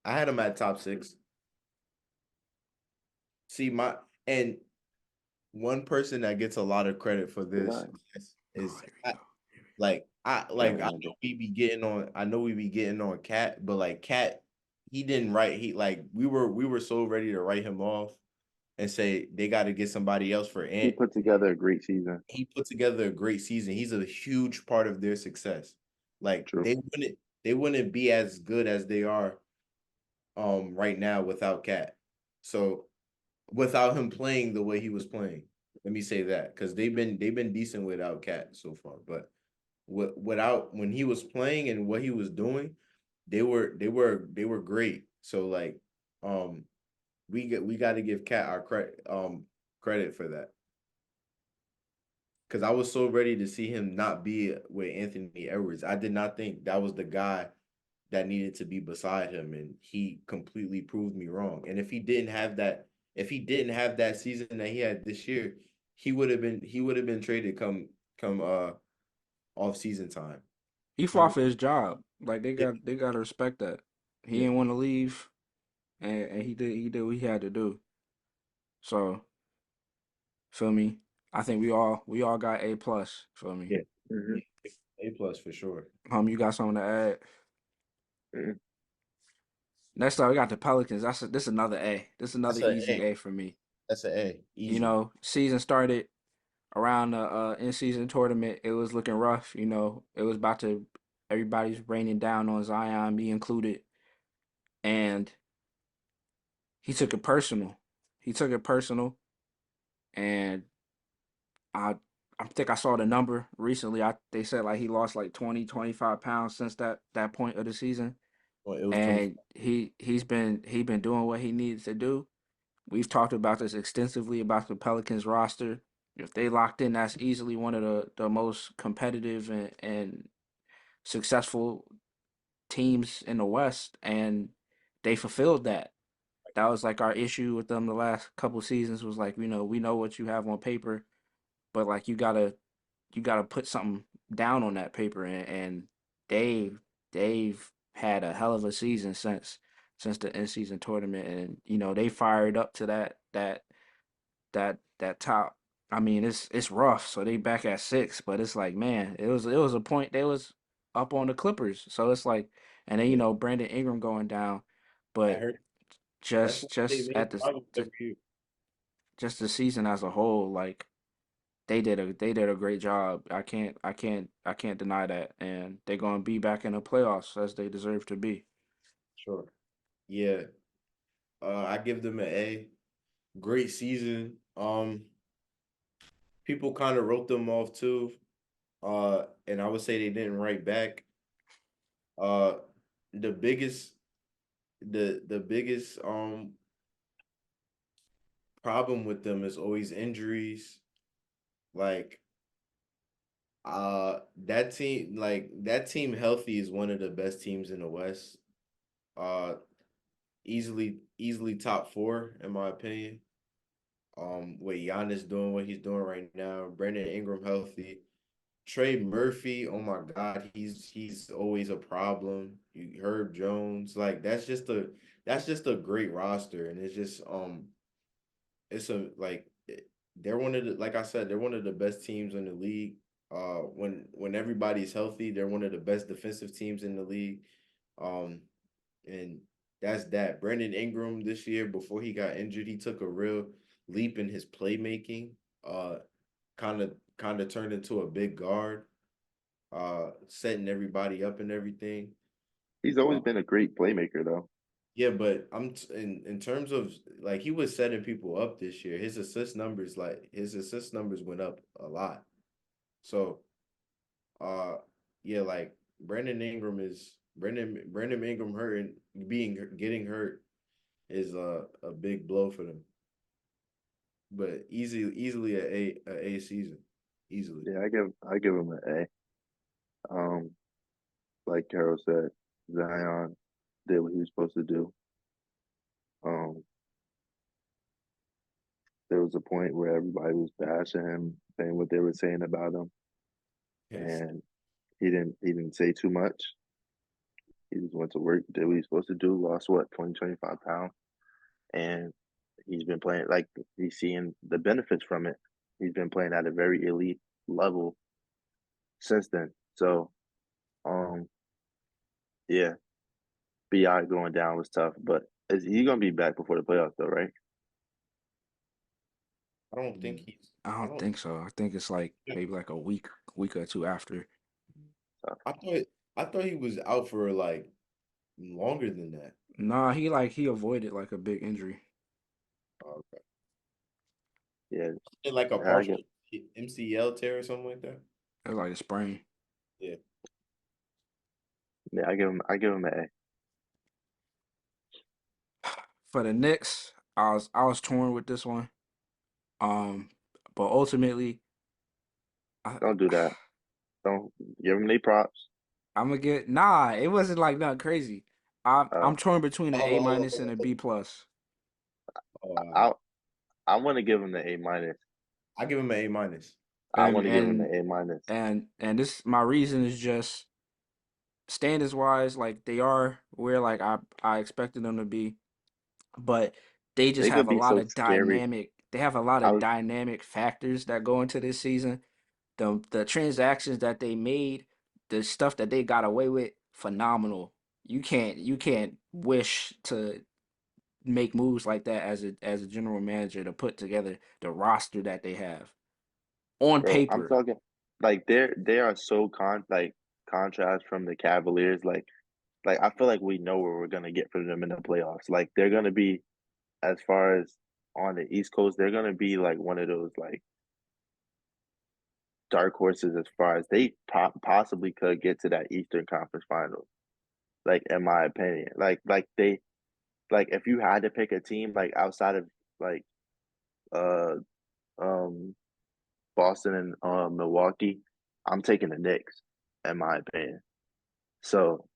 I had them at top six. See my and one person that gets a lot of credit for this Nine. is Here we go. Yeah, I know I know we be getting on Cat, but like Cat, he didn't write he like we were so ready to write him off and say they got to get somebody else for he Ant. put together a great season. He put together a great season. He's a huge part of their success. Like True. they wouldn't be as good as they are right now without Cat. So without him playing the way he was playing. Let me say that because they've been decent without Cat so far, but without when he was playing and what he was doing, they were great. So like, um, we got to give Cat our credit for that because I was so ready to see him not be with Anthony Edwards. I did not think that was the guy that needed to be beside him, and he completely proved me wrong. And if he didn't have that season that he had this year, he would have been traded come off season time. He He fought would, for his job. Like yeah, they gotta respect that. He yeah, didn't want to leave, and he did what he had to do. So feel me. I think we all got A plus. Feel me. yeah. Hmm. A plus for sure. You got something to add? Hmm. Next up, we got the Pelicans. This another A. This another That's a easy A. A for me. That's a A. You Easy. know, season started around the in season tournament. It was looking rough. You know, it was about to everybody's raining down on Zion, me included, and he took it personal. He took it personal, and I I think I saw the number recently. They said like he lost like 20, 25 pounds since that point of the season. Well, it was 25. And he been doing what he needs to do. We've talked about this extensively about the Pelicans roster. If they locked in, that's easily one of the most competitive and successful teams in the West, and they fulfilled that. That was like our issue with them the last couple seasons was like, we know what you have on paper, but like you gotta put something down on that paper, and they've had a hell of a season since the in season tournament, and they fired up to that top. I mean, it's rough, so they back at 6, but it's like, man, it was a point they was up on the Clippers, so it's like, and then Yeah, Brandon Ingram going down, I but heard that's one of their just main at this problems every year. just the season as a whole, like they did a great job. I can't deny that, and they're gonna be back in the playoffs as they deserve to be. Sure. Yeah. I give them an A. Great season. People kind of wrote them off too. And I would say they didn't write back. Uh, the biggest the biggest problem with them is always injuries. Like that team healthy is one of the best teams in the West. Uh, easily top four in my opinion. With Giannis doing what he's doing right now, Brandon Ingram healthy, Trey Murphy, oh my God, he's always a problem. You Herb Jones, like that's just a great roster, and it's a like they're one of the like I said, they're one of the best teams in the league. When everybody's healthy, they're one of the best defensive teams in the league. Um, and that's that. Brandon Ingram this year, before he got injured, he took a real leap in his playmaking. Kind of turned into a big guard, setting everybody up and everything. He's Uh, always been a great playmaker, though. yeah, but in terms of like he was setting people up this year. His assist numbers went up a lot. So uh yeah, like Brandon Ingram hurting being getting hurt is a big blow for them. But easily a season. Easily. Yeah, I give him an A. Like Carol said, Zion did what he was supposed to do. Um, there was a point where everybody was bashing him, saying what they were saying about him, Yes. and he didn't say too much. He just went to work, did what he's supposed to do, lost what, 20, 25 pounds, and he's been playing like he's seeing the benefits from it. He's been playing at a very elite level since then. So, um, yeah, Bi going down was tough, but is he gonna be back before the playoffs though, right? I don't think he's I I don't don't think so. I think it's like maybe like a week or two after. So, I thought I thought he was out for like longer than that. Nah, he avoided like a big injury. Okay. yeah, Like a I partial give MCL tear or something like that. It was like a sprain. Yeah. yeah, I give him an A. For the Knicks, I was torn with this one. Um, but ultimately, I, Don't do that. Don't give him any props. I'm gonna get nah. It wasn't like nothing crazy. I'm Uh, torn between an A minus and a Oh, B plus. I I want to give him the A minus. I give him an A minus. I And want to give him and the A minus. and this my reason is just standards wise, like they are where like I expected them to be, but they just They have could a be lot so of scary. dynamic. They have a lot I of was, dynamic factors that go into this season. The transactions that they made, the stuff that they got away with, phenomenal. You can't wish to make moves like that as a general manager to put together the roster that they have on bro. I'm paper. talking like they are so contrast from the Cavaliers. Like I feel like we know what we're gonna get from them in the playoffs. Like they're gonna be as far as on the East Coast, they're gonna be like one of those like dark horses as far as they possibly could get to that Eastern Conference Finals. Like in my opinion, like if you had to pick a team like outside of like uh um Boston and Milwaukee, I'm taking the Knicks in my opinion. So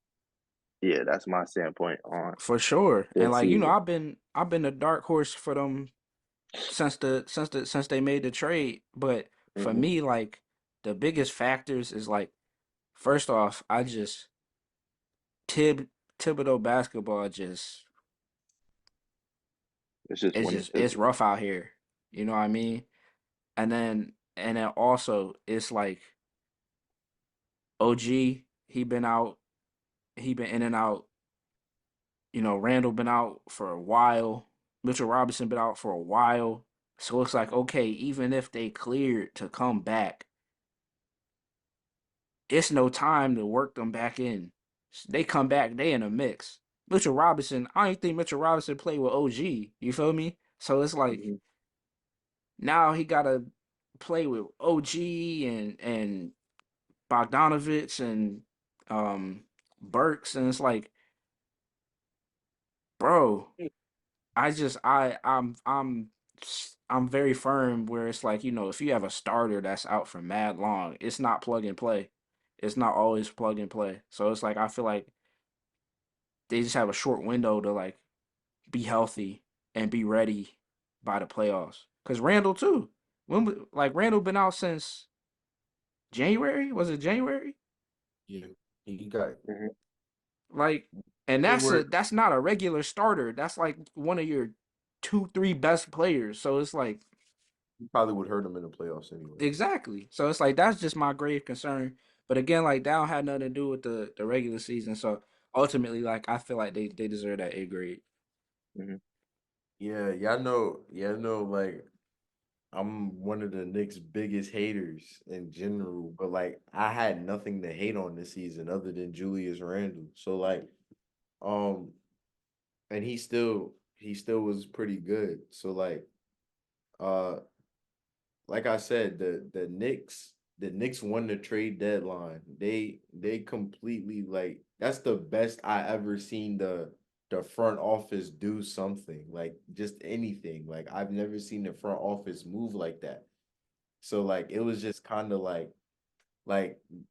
yeah, that's my standpoint on For sure. And this like, season. I've been a dark horse for them since they made the trade. But for Hmm. me, like the biggest factors is like first off, I just Thibodeau basketball just It's just one. it's rough out here. You know what I mean? And then also it's like OG, he been in and out. Randall been out for a while. Mitchell Robinson been out for a while. So it's like, okay, even if they cleared to come back, it's no time to work them back in. They come back, they in a mix. Mitchell Robinson, I don't think Mitchell Robinson played with OG. You feel me? So it's like Hmm. now he gotta play with OG and Bogdanovich and Burks, and it's like, bro, I just I'm very firm where it's like, if you have a starter that's out for mad long, it's not plug and play. It's not always plug and play. So it's like I feel like they just have a short window to like be healthy and be ready by the playoffs. Cause Randall too. Like Randall been out since January? Was it January? Yeah, he got Mhm. Like, and they were that's not a regular starter. That's like one of your two, three best players. So it's like he probably would hurt him in the playoffs anyway. exactly. So it's like that's just my grave concern. But again, like that don't have nothing to do with the regular season. So ultimately, like I feel like they deserve that A grade. Mhm. Yeah, y'all know, like I'm one of the Knicks' biggest haters in general, but like I had nothing to hate on this season other than Julius Randle. So like, um, and he still was pretty good. So uh, like I said, the Knicks won the trade deadline. They completely like that's the best I ever seen the front office do something like just anything. Like I've never seen the front office move like that. So like it was just kind of like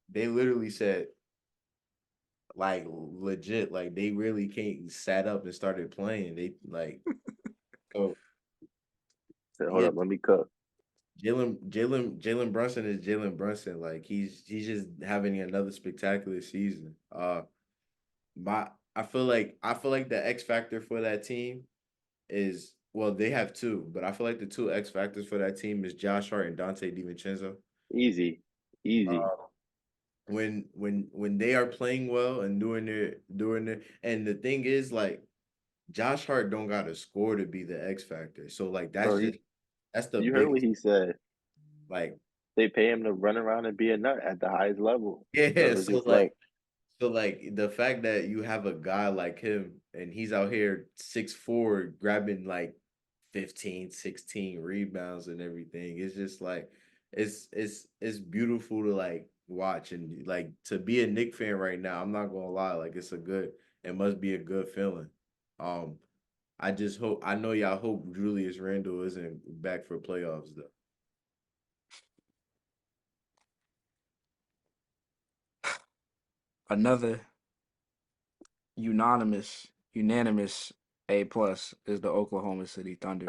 they literally said like legit like they really can't sat up and started playing. They like so Said, hold yeah. up, let me cook. Jalen Brunson is Jalen Brunson. Like he's just having another spectacular season. My I feel like the X factor for that team is well they have two, but I feel like the two X factors for that team is Josh Hart and Dante DiVincenzo. Easy, easy. Uh, when they are playing well and doing their and the thing is like Josh Hart don't got to score to be the X factor. So like Bro, that's the you heard what biggest he said. like They pay him to run around and be a nut at the highest level yeah. of his So like reflect. So like the fact that you have a guy like him and he's out here 6'4", grabbing like 15, 16 rebounds and everything, it's just like it's beautiful to like watch and like to be a Knick fan right now, I'm not gonna lie, like it must be a good feeling. Um I just hope I know y'all hope Julius Randle isn't back for playoffs though. Another unanimous A plus is the Oklahoma City Thunder.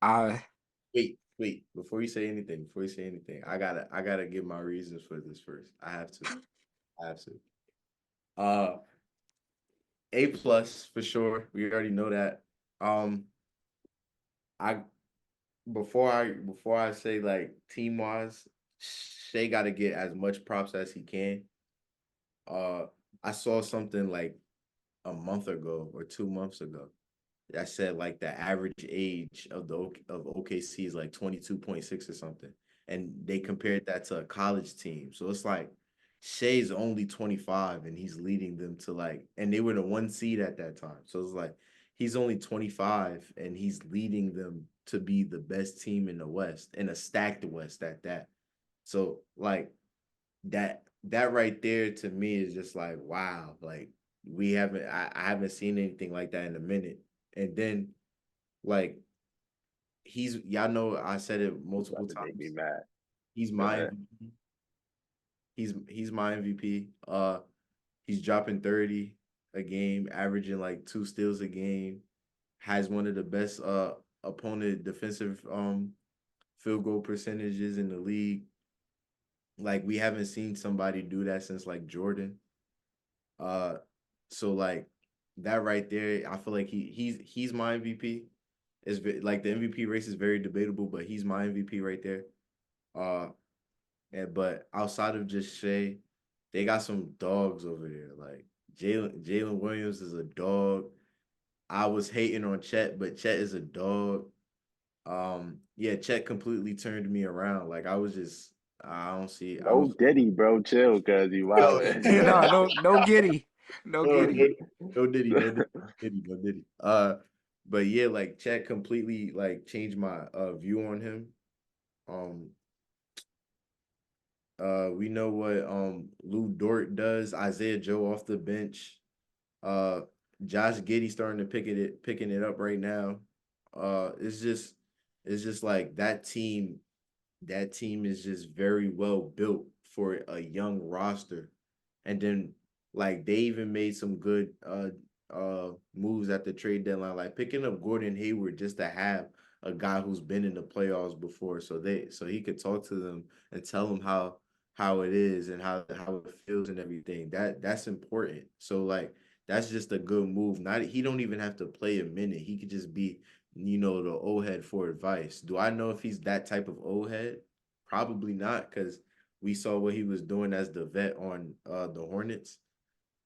I Before you say anything, I gotta give my reasons for this first. I have to. I have to. Uh A plus for sure. We already know that. I before I say like team wise, Shea gotta get as much props as he can. Uh I saw something like a month ago or 2 months ago I said like the average age of of OKC is like 22.6 or something. And they compared that to a college team. So it's like Shea's only 25 and he's leading them to like and they were the one seed at that time. So it's like he's only 25 and he's leading them to be the best team in the West and a stacked West at that. So like that right there to me is just like wow, like I haven't seen anything like that in a minute. And then like he's y'all know I said it It's multiple about to make me times. mad. He's Go my ahead. MVP. He's my MVP. He's dropping 30 a game, averaging like 2 steals a game, has one of the best opponent defensive field goal percentages in the league. Like we haven't seen somebody do that since like Jordan. Uh so like that right there, I feel like he's my MVP. Like the MVP race is very debatable, but he's my MVP right there. Uh, but outside of just Shea, they got some dogs over there. Like Jalen Williams is a dog. I was hating on Chet, but Chet is a dog. Yeah, Chet completely turned me around. Like I was just, I don't see. I No was Diddy, bro. Chill, cause you yo, no, wildin'. no Giddy. No no, Giddy. no Diddy, no Diddy, no Diddy. But yeah, like Chet completely like changed my view on him. Um, we know what Lou Dort does. Isaiah Joe off the bench. Uh, Josh Giddey starting to picking it up right now. It's just like that team is just very well built for a young roster. And then like they even made some good moves at the trade deadline, like picking up Gordon Hayward just to have a guy who's been in the playoffs before so he could talk to them and tell them how it is and how it feels and everything. That's important. So like that's just a good move. Not he don't even have to play a minute. He could just be, the old head for advice. Do I know if he's that type of old head? Probably not, because we saw what he was doing as the vet on the Hornets,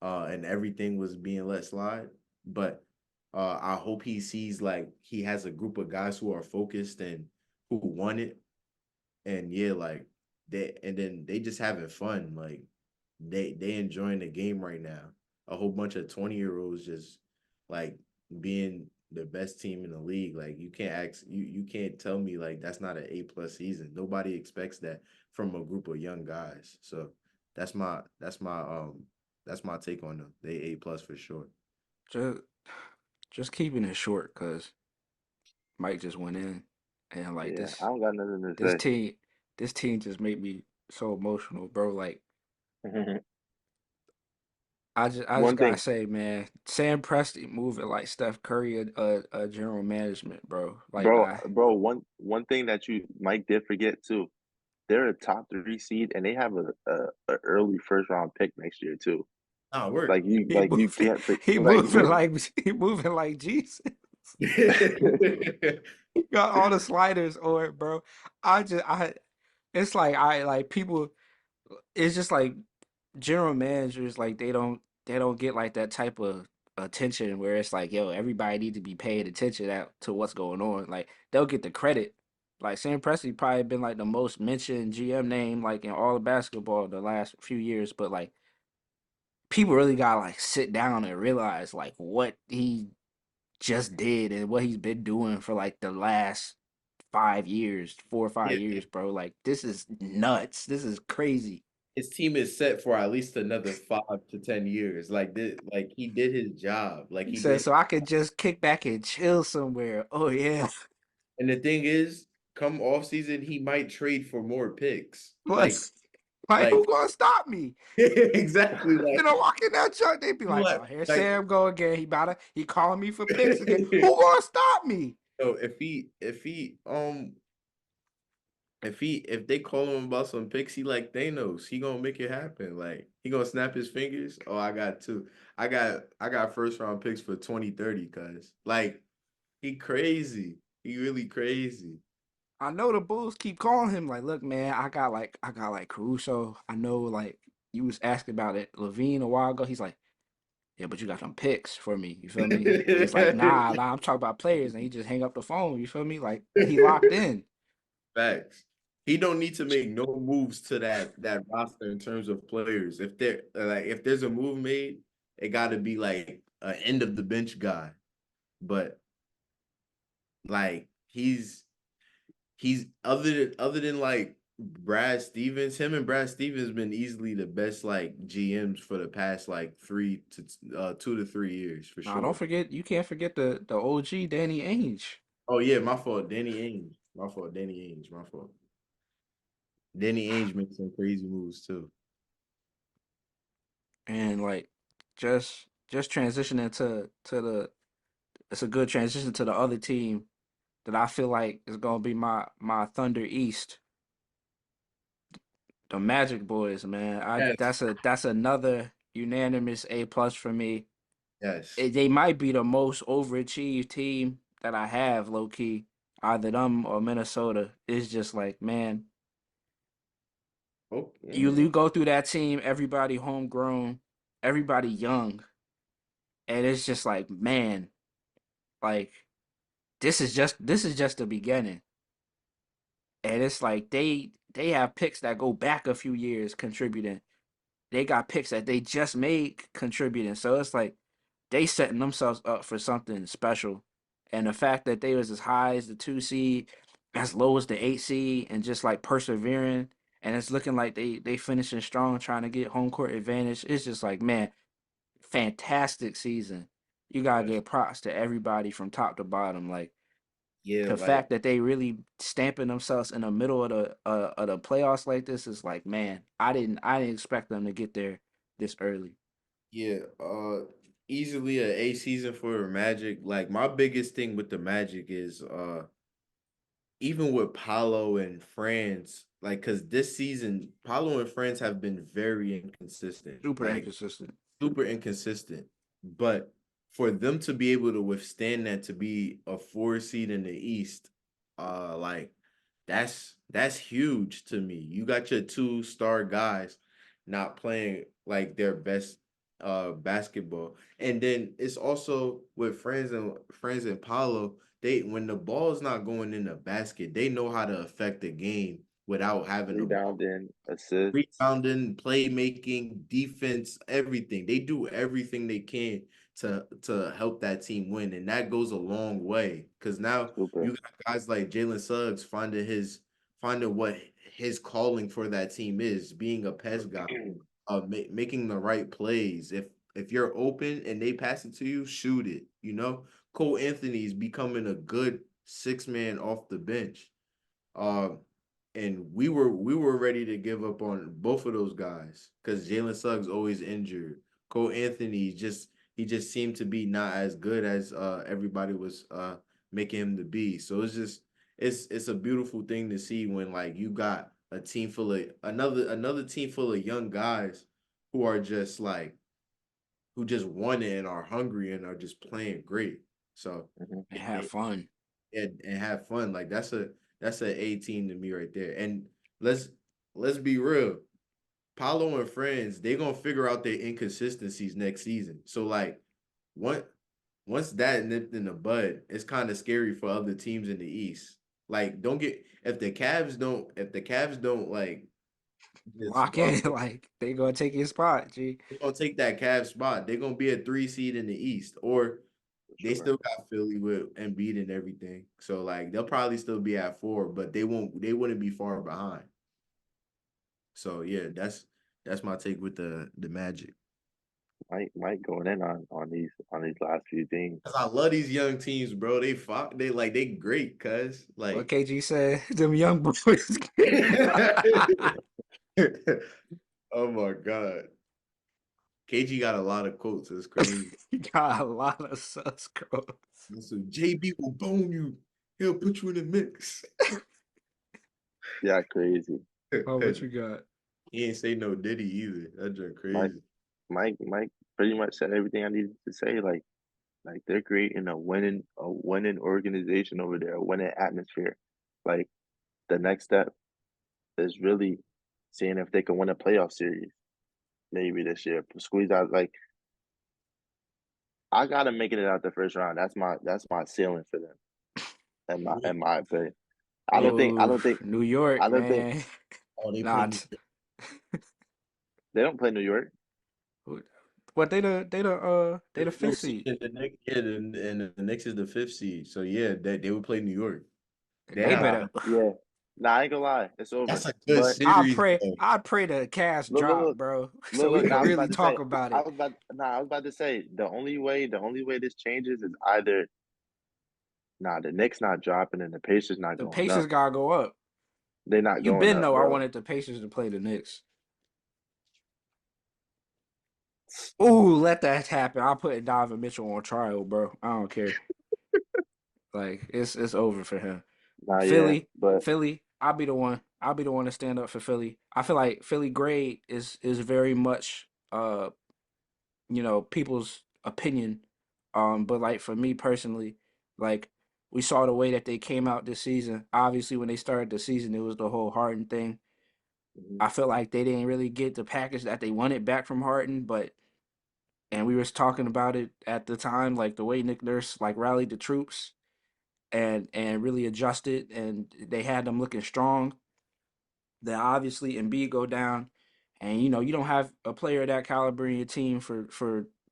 and everything was being let slide. But I hope he sees like he has a group of guys who are focused and who want it, and yeah, like they just having fun. Like they enjoying the game right now. A whole bunch of 20-year-olds just like being the best team in the league. Like you can't tell me like that's not an A+ season. Nobody expects that from a group of young guys. So that's my that's my that's my take on them. They A+ for sure. Just just keeping it short, cause Mike just went in, and like Yeah, I don't got nothing to this say. team this team just made me so emotional, bro. Like I just One gotta thing, say, man, Sam Presti moving like Steph Curry, general management, bro. Like one thing that you Mike did forget too. They're a top three seed, and they have a early first round pick next year too. Nah, work. he Like you moving, can't he like moving like he moving like Jesus. He got all the sliders on it, bro. It's like I like people. It's just like general managers, like they don't get like that type of attention where it's like, yo, everybody need to be paying attention to what's going on. Like they'll get the credit. Like Sam Presti probably been like the most mentioned GM name like in all of basketball the last few years, but like people really gotta like sit down and realize like what he just did and what he's been doing for like the last 5 years, 4 or 5 years, bro. Like this is nuts. This is crazy. His team is set for at least another 5 to 10 years. Like he did his job. Like He he said, did. so I could just kick back and chill somewhere. Oh yeah. And the thing is, come off season, he might trade for more picks. Plus, like Like who gonna stop me? exactly. Then I walk in that truck, they be like, oh, here Like Sam go again. He calling me for picks again. Who gonna stop me? so if they call him about some picks, he like Thanos. He gonna make it happen. Like he gonna snap his fingers. Oh, I got two. I got first round picks for 2030, cuz like he crazy. He really crazy. I know the Bulls keep calling him like, look, man, I got like Caruso. I know like you was asking about it, Levine a while ago. He's like, yeah, but you got some picks for me. You feel me? He's like, nah, I'm talking about players, and he just hang up the phone. You feel me? Like he locked in. Facts. He don't need to make no moves to that roster in terms of players. If there's a move made, it got to be like an end of the bench guy. But like he's other than like Brad Stevens, him and Brad Stevens been easily the best like GMs for the past like 2 to 3 years for Nah, don't sure. forget, you can't forget the OG Danny Ainge. Oh yeah, my fault, Danny Ainge. My fault, Danny Ainge. My fault. Danny Ainge makes some crazy moves too. And like just transitioning to the it's a good transition to the other team that I feel like is gonna be my Thunder East, the Magic Boys, man. I Yes, that's another unanimous A+ for me. yes. They might be the most overachieved team that I have, low key. Either them or Minnesota. It's just like, man, Oh, you go through that team, everybody homegrown, everybody young, and it's just like, man, like this is just the beginning. And it's like they have picks that go back a few years contributing. They got picks that they just made contributing. So it's like they setting themselves up for something special. And the fact that they was as high as the 2 seed, as low as the 8 seed, and just like persevering, and it's looking like they finishing strong, trying to get home court advantage. It's just like, man, fantastic season. You gotta yes. give props to everybody from top to bottom. Like Yeah, The like fact that they really stamping themselves in the middle of the playoffs like this is like, man, I didn't expect them to get there this early. yeah, easily a A season for Magic. Like my biggest thing with the Magic is even with Paulo and Franz, like because this season Paulo and Franz have been very inconsistent. Super Like inconsistent. super inconsistent. But for them to be able to withstand that to be a 4 seed in the East, like that's huge to me. You got your 2 star guys not playing like their best basketball. And then it's also with friends and Paulo, they when the ball's not going in the basket, they know how to affect the game without having the ball Rebounding, assists. rebounding, playmaking, defense, everything. They do everything they can to help that team win, and that goes a long way. Because now you Super. got guys like Jalen Suggs finding what his calling for that team is, being a pest guy, making the right plays. If you're open and they pass it to you, shoot it. Cole Anthony's becoming a good 6 man off the bench. Um, and we were ready to give up on both of those guys because Jalen Suggs always injured. Cole Anthony he just seemed to be not as good as everybody was making him to be. So it's a beautiful thing to see when like you got a team full of another team full of young guys who are just like who just won it and are hungry and are just playing great. So Mhm. And have fun. and have fun. Like that's a 18 to me right there. And let's let's be real. Paulo and friends, they gonna figure out their inconsistencies next season. So like what once that nipped in the bud, it's kind of scary for other teams in the East. Like don't get if the Cavs don't like just Lock in, like they gonna take your spot, G. they're gonna take that Cavs spot. They're gonna be a 3 seed in the East, or For they sure. still got Philly with Embiid and everything. So like they'll probably still be at 4, but they wouldn't be far behind. So yeah, that's my take with the Magic. Mike going in on these last few teams. 'Cause I love these young teams, bro. They great, cuz What like KG said, them young boys. oh my god. KG got a lot of quotes. It's crazy. He got a lot of sus girls. So JB will bone you. He'll put you in the mix. Yeah, crazy. Oh, what you got? He ain't say no Diddy either. That just Mike crazy. Mike pretty much said everything I needed to say. Like they're creating a winning organization over there, a winning atmosphere. Like the next step is really seeing if they can win a playoff series maybe this year. Squeeze out like I got them making it out the first round. That's my ceiling for them. In my opinion. I don't think I Oh, don't think New I York, don't think man. Oh, they play New Not. they don't play New York. What they the No, fifth see, seed. and the next, yeah, and the next is the 5th seed. So yeah, they would play New York. They They have Nah, better. yeah. Nah, I ain't gonna lie. It's over. that's a good But series though. I pray the cast look, look, drop, look, bro, look, so we look. Now can I was really about to talk say. about it. I was about to say the only way this changes is either the Knicks not dropping and the Pacers not The going Pacers up. gotta go up. They not You going been up, know I bro. wanted the Pacers to play the Knicks. Ooh, let that happen. I'll put Donovan Mitchell on trial, bro. I don't care. Like it's over for him. Nah, yeah, Philly, but Philly. I'll be the one. I'll be the one to stand up for Philly. I feel like Philly grade is very much people's opinion. But like for me personally, like we saw the way that they came out this season. Obviously, when they started the season, it was the whole Harden thing. mhm, I feel like they didn't really get the package that they wanted back from Harden, but and we was talking about it at the time, like the way Nick Nurse like rallied the troops and really adjusted, and they had them looking strong. Then obviously Embiid go down, and you don't have a player of that caliber in your team for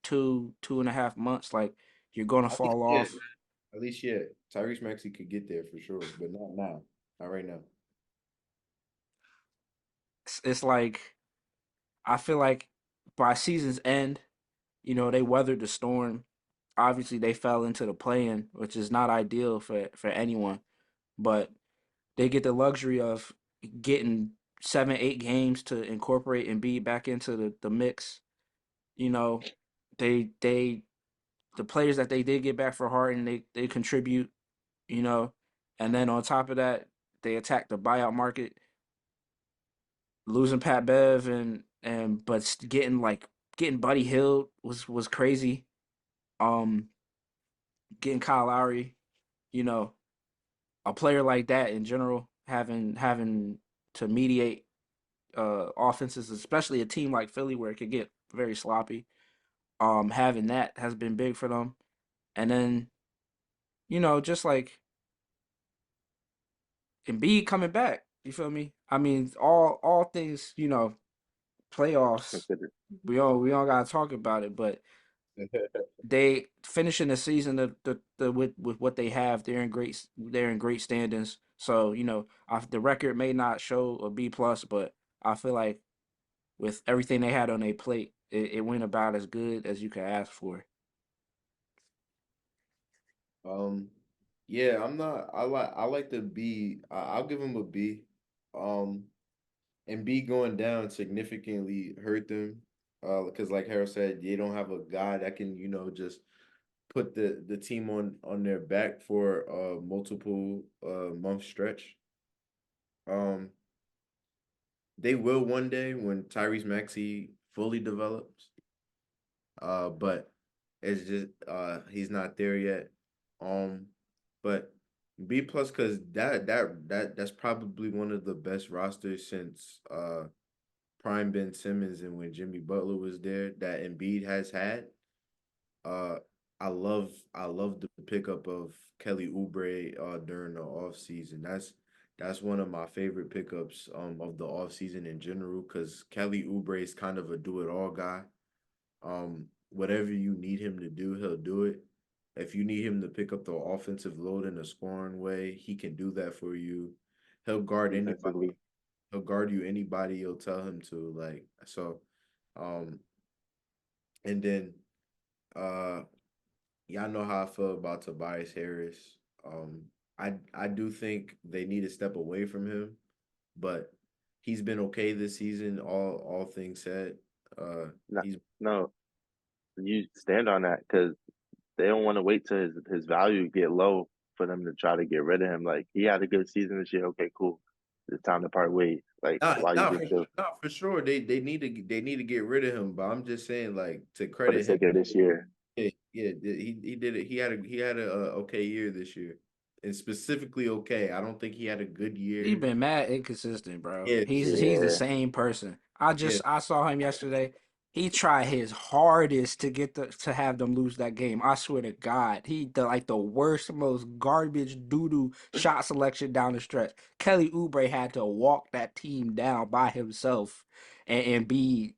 2.5 months. Like you're gonna At least fall yet, off. man. At least yet. Tyrese Maxey could get there for sure, but not now. Not right now. It's like I feel like by season's end, they weathered the storm. Obviously, they fell into the play-in, which is not ideal for anyone. But they get the luxury of getting 7, 8 games to incorporate and be back into the mix. You know, they the players that they did get back for Harden, they contribute. You know, and then on top of that, they attack the buyout market, losing Pat Bev and but getting Buddy Hield was crazy. Um, Getting Kyle Lowry, you know, a player like that in general, having to mediate offenses, especially a team like Philly where it could get very sloppy. Having that has been big for them. And then, just like Embiid coming back, you feel me? I mean, all things, playoffs. considered. We all gotta talk about it, but they finishing the season with what they have. They're in great standings. So the record may not show a B plus, but I feel like with everything they had on their plate, it went about as good as you could ask for. Um, yeah, I'm not. I like the B. I'll give him a B. Um, and B going down significantly hurt them. Because like Harold said, they don't have a guy that can just put the team on their back for a multiple month stretch. Um, they will one day when Tyrese Maxey fully develops. But it's just he's not there yet. Um, but B plus because that's probably one of the best rosters since prime Ben Simmons and when Jimmy Butler was there that Embiid has had. Uh, I love the pickup of Kelly Oubre during the off season. That's one of my favorite pickups of the off season in general because Kelly Oubre is kind of a do it all guy. Whatever you need him to do, he'll do it. If you need him to pick up the offensive load in a scoring way, he can do that for you. He'll guard anybody. Defensively. He'll guard you anybody you'll tell him to. Like so, um, and then uh, y'all know how I feel about Tobias Harris. I do think they need to step away from him, but he's been okay this season. All things said, No, he's no, you stand on that because they don't want to wait till his value get low for them to try to get rid of him. Like he had a good season this year. Okay, cool. It's time to part ways. Like Not why you not just for still not for sure. They need to get rid of him. But I'm just saying, like to for the credit him. sake of this year? Yeah, yeah, he did it. He had a okay year this year, and specifically okay. I don't think he had a good He year. been mad inconsistent, bro. Yeah, He's the Yeah, same person. yeah. I saw him yesterday. He tried his hardest to to have them lose that game. I swear to God, he the like the worst, most garbage doo doo shot selection down the stretch. Kelly Oubre had to walk that team down by himself and be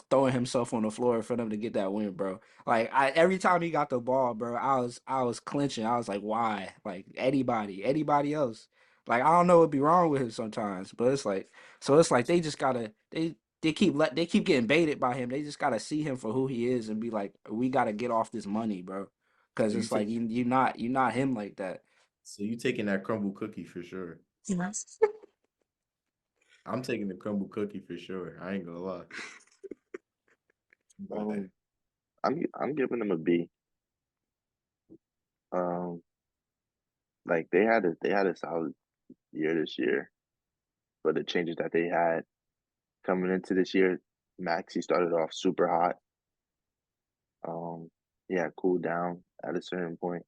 throwing himself on the floor for them to get that win, bro. Like every time he got the ball, bro, I was clenching. I was like, why? Like anybody else. Like I don't know what'd be wrong with him sometimes, but it's like they just gotta they keep getting baited by him. They just gotta see him for who he is and be like, we gotta get off this money, bro. Cause So you it's like take you not him like that. so you taking that crumble cookie for sure. Yes. I'm taking the crumble cookie for sure. I ain't gonna lie. But um, I'm giving them a B. Um, like they had a solid year this year, but the changes that they had coming into this year, Maxi started off super hot. Um, yeah, cooled down at a certain point,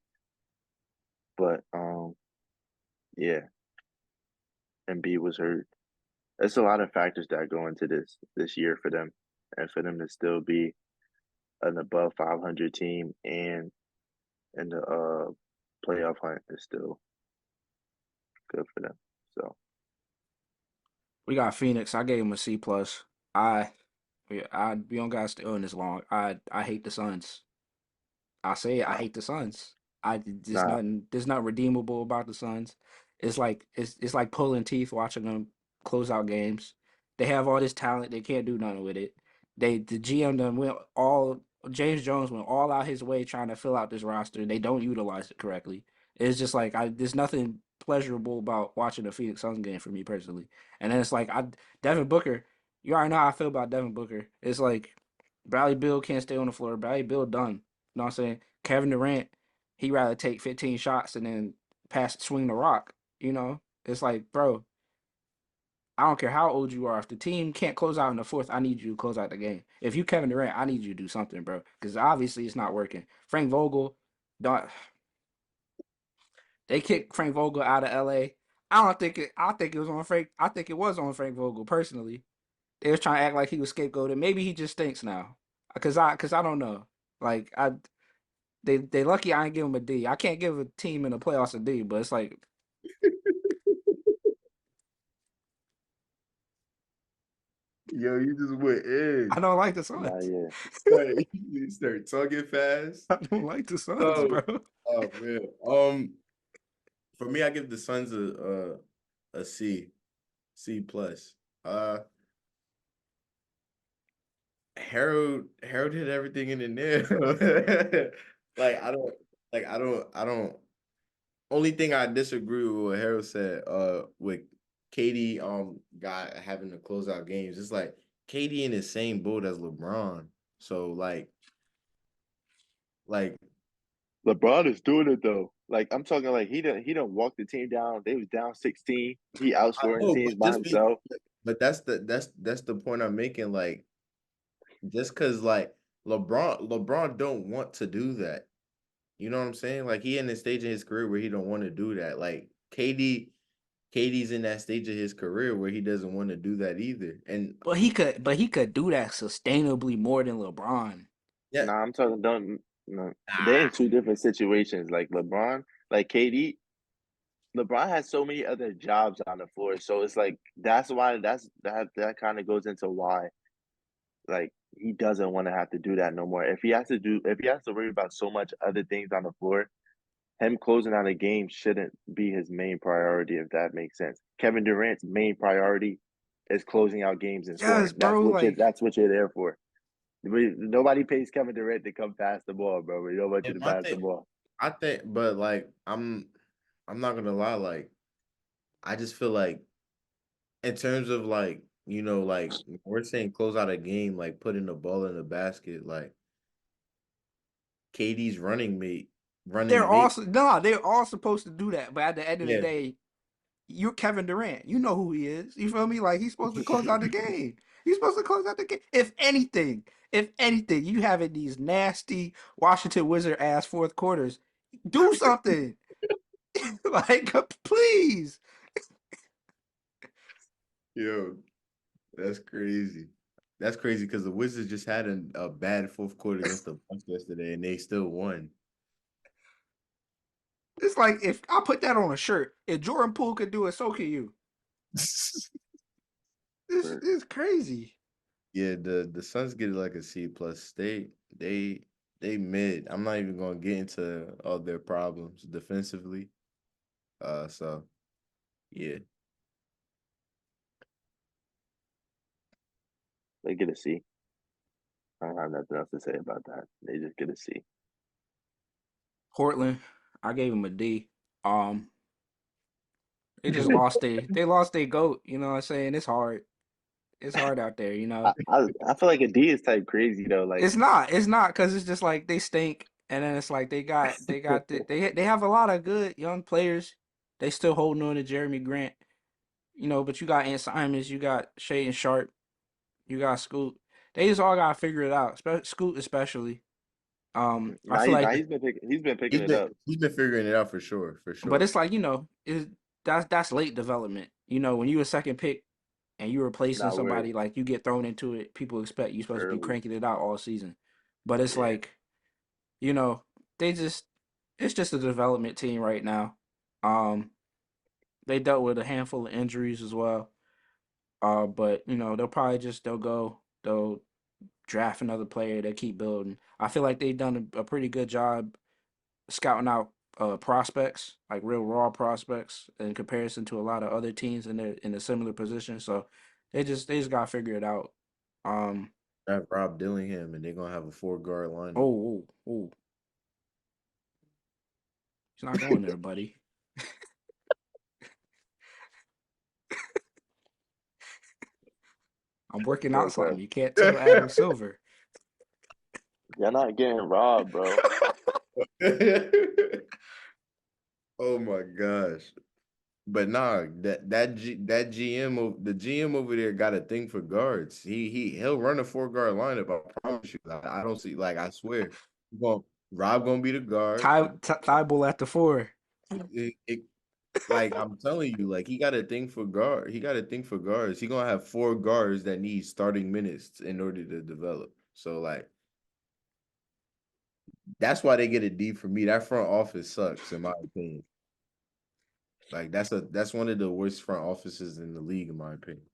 but yeah, Embiid was hurt. There's a lot of factors that go into this year for them, and for them to still be an above 500 team and in the playoff hunt is still good for them. So We got Phoenix. I gave him a C plus. I yeah, we don't gotta stay on this long. I hate the Suns. I say it, I nah, hate the Suns. nah, there's nothing redeemable about the Suns. It's like pulling teeth watching them close out games. They have all this talent, they can't do nothing with it. The GM done went James Jones went all out his way trying to fill out this roster. They don't utilize it correctly. It's just like there's nothing pleasurable about watching a Phoenix Suns game for me personally. And then it's like Devin Booker. You already know how I feel about Devin Booker. It's like Bradley Beal can't stay on the floor. Bradley Beal done. You know what I'm saying? Kevin Durant, he rather take 15 shots and then swing the rock. You know, it's like, bro, I don't care how old you are. If the team can't close out in the fourth, I need you to close out the game. If you Kevin Durant, I need you to do something, bro, because obviously it's not working. Frank Vogel, don't they kicked Frank Vogel out of L.A. I don't think it. I think it was on Frank. I think it was on Frank Vogel personally. They was trying to act like he was scapegoated. Maybe he just stinks now, because I don't know. Like they lucky I ain't give him a D. I can't give a team in the playoffs a D, but it's like Yo, you just went I in. don't like the Nah, Suns. yeah. Like, you start talking fast. I don't like the Suns, Oh, bro. oh man. For me, I give the Suns a C, C plus. Uh, Harold hit everything in the nail. Like I don't. Only thing I disagree with what Harold said, with KD, guy having to close out games. It's like KD in the same boat as LeBron. So like LeBron is doing it though. Like I'm talking like he done walk the team down. They was down 16. He I outscoring know, teams by himself. but that's the point I'm making. Like just because like LeBron don't want to do that. You know what I'm saying? Like he in the stage of his career where he don't want to do that. Like KD's in that stage of his career where he doesn't want to do that either. And But he could do that sustainably more than LeBron. yeah, Nah, I'm talking don't no. They're in ah, two different situations. Like LeBron, like KD, LeBron has so many other jobs on the floor. So it's like that's why that kind of goes into why like he doesn't want to have to do that no more. If he has to worry about so much other things on the floor, him closing out a game shouldn't be his main priority, if that makes sense. Kevin Durant's main priority is closing out games and Yes, scoring. That's bro. what you're Like, that's what you're there for. Nobody pays Kevin Durant to come pass the ball, bro. We don't want you and to my pass the thing, ball. but like I'm not gonna lie, like I just feel like in terms of like like we're saying close out a game, like putting the ball in the basket, like KD's they're running mate, also no, they're all supposed to do that. But at the end of the yeah. day, you're Kevin Durant. You know who he is. You feel me? Like he's supposed to close out the game. He's supposed to close out the game. If anything, you having these nasty Washington Wizard ass fourth quarters. Do something. Like, please. Yo, that's crazy. That's crazy because the Wizards just had a bad fourth quarter against the Bucks yesterday, and they still won. It's like if I put that on a shirt, if Jordan Poole could do it, so can you. This But is crazy. Yeah, the Suns get like a C plus. They mid. I'm not even gonna get into all their problems defensively. So yeah, they get a C. I don't have nothing else to say about that. They just get a C. Portland, I gave him a D. Um, they lost their goat. You know what I'm saying? It's hard. It's hard out there. You I, know, I I feel like a D is type crazy though. Like it's not because it's just like they stink, and then it's like they have a lot of good young players. They still holding on to Jeremy Grant. You know, but you got Ant Simons, you got Shea and Sharp, you got Scoot. They just all gotta figure it out. Scoot especially. I nah, feel like, he's been picking it up. he's been figuring it out for sure, for but sure. it's like that's late development. You know, when you a second pick and you replacing Not where somebody, like you get thrown into it, people expect you supposed to be early. cranking it out all season. But it's Yeah, like, you know, they just it's just a development team right now. Um, they dealt with a handful of injuries as well. But they'll draft another player. They keep building. I feel like they've done a pretty good job scouting out prospects, like real raw prospects, in comparison to a lot of other teams in a similar position. So they just gotta figure it out. Um, Have Rob Dillingham, and they're gonna have a 4 guard lineup. Oh, oh, oh. He's not going there, buddy. I'm working out something. Okay. You can't tell Adam Silver. You're not getting robbed, bro. Oh my gosh. But nah, that the GM over there got a thing for guards. He'll run a 4 guard lineup. I promise you. I don't see, like, I swear. Well, Rob gonna be the guard. Thibault at the 4. It, like, I'm telling you, like, he got a thing for guard. He got a thing for guards. He gonna have 4 guards that need starting minutes in order to develop. So, like, that's why they get a D for me. That front office sucks, in my opinion. Like, that's one of the worst front offices in the league, in my opinion.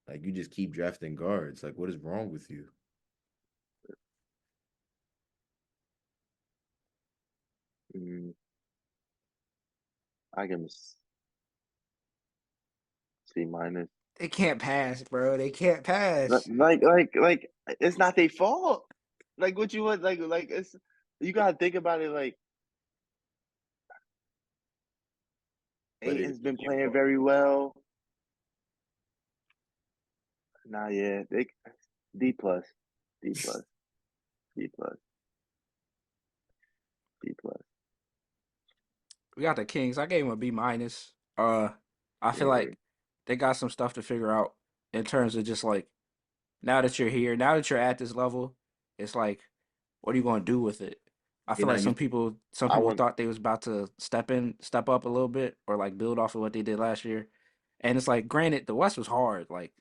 Like, you just keep drafting guards. Like, what is wrong with you? Mm, I give him a C minus. They can't pass, bro. They can't pass. Like, it's not their fault. Like, what you want? Like, it's you gotta think about it. Like, But it Aiton's been is your playing fault. very well. Nah, yeah, they D plus, D plus, D plus, D plus. We got the Kings. I gave him a B minus. I feel Yeah, like they got some stuff to figure out in terms of just like now that you're here, now that you're at this level, it's like, what are you going to do with it? I You're feel like not some used. people, some I people want. thought they was about to step up a little bit, or like build off of what they did last year. And it's like, granted, the West was hard. Like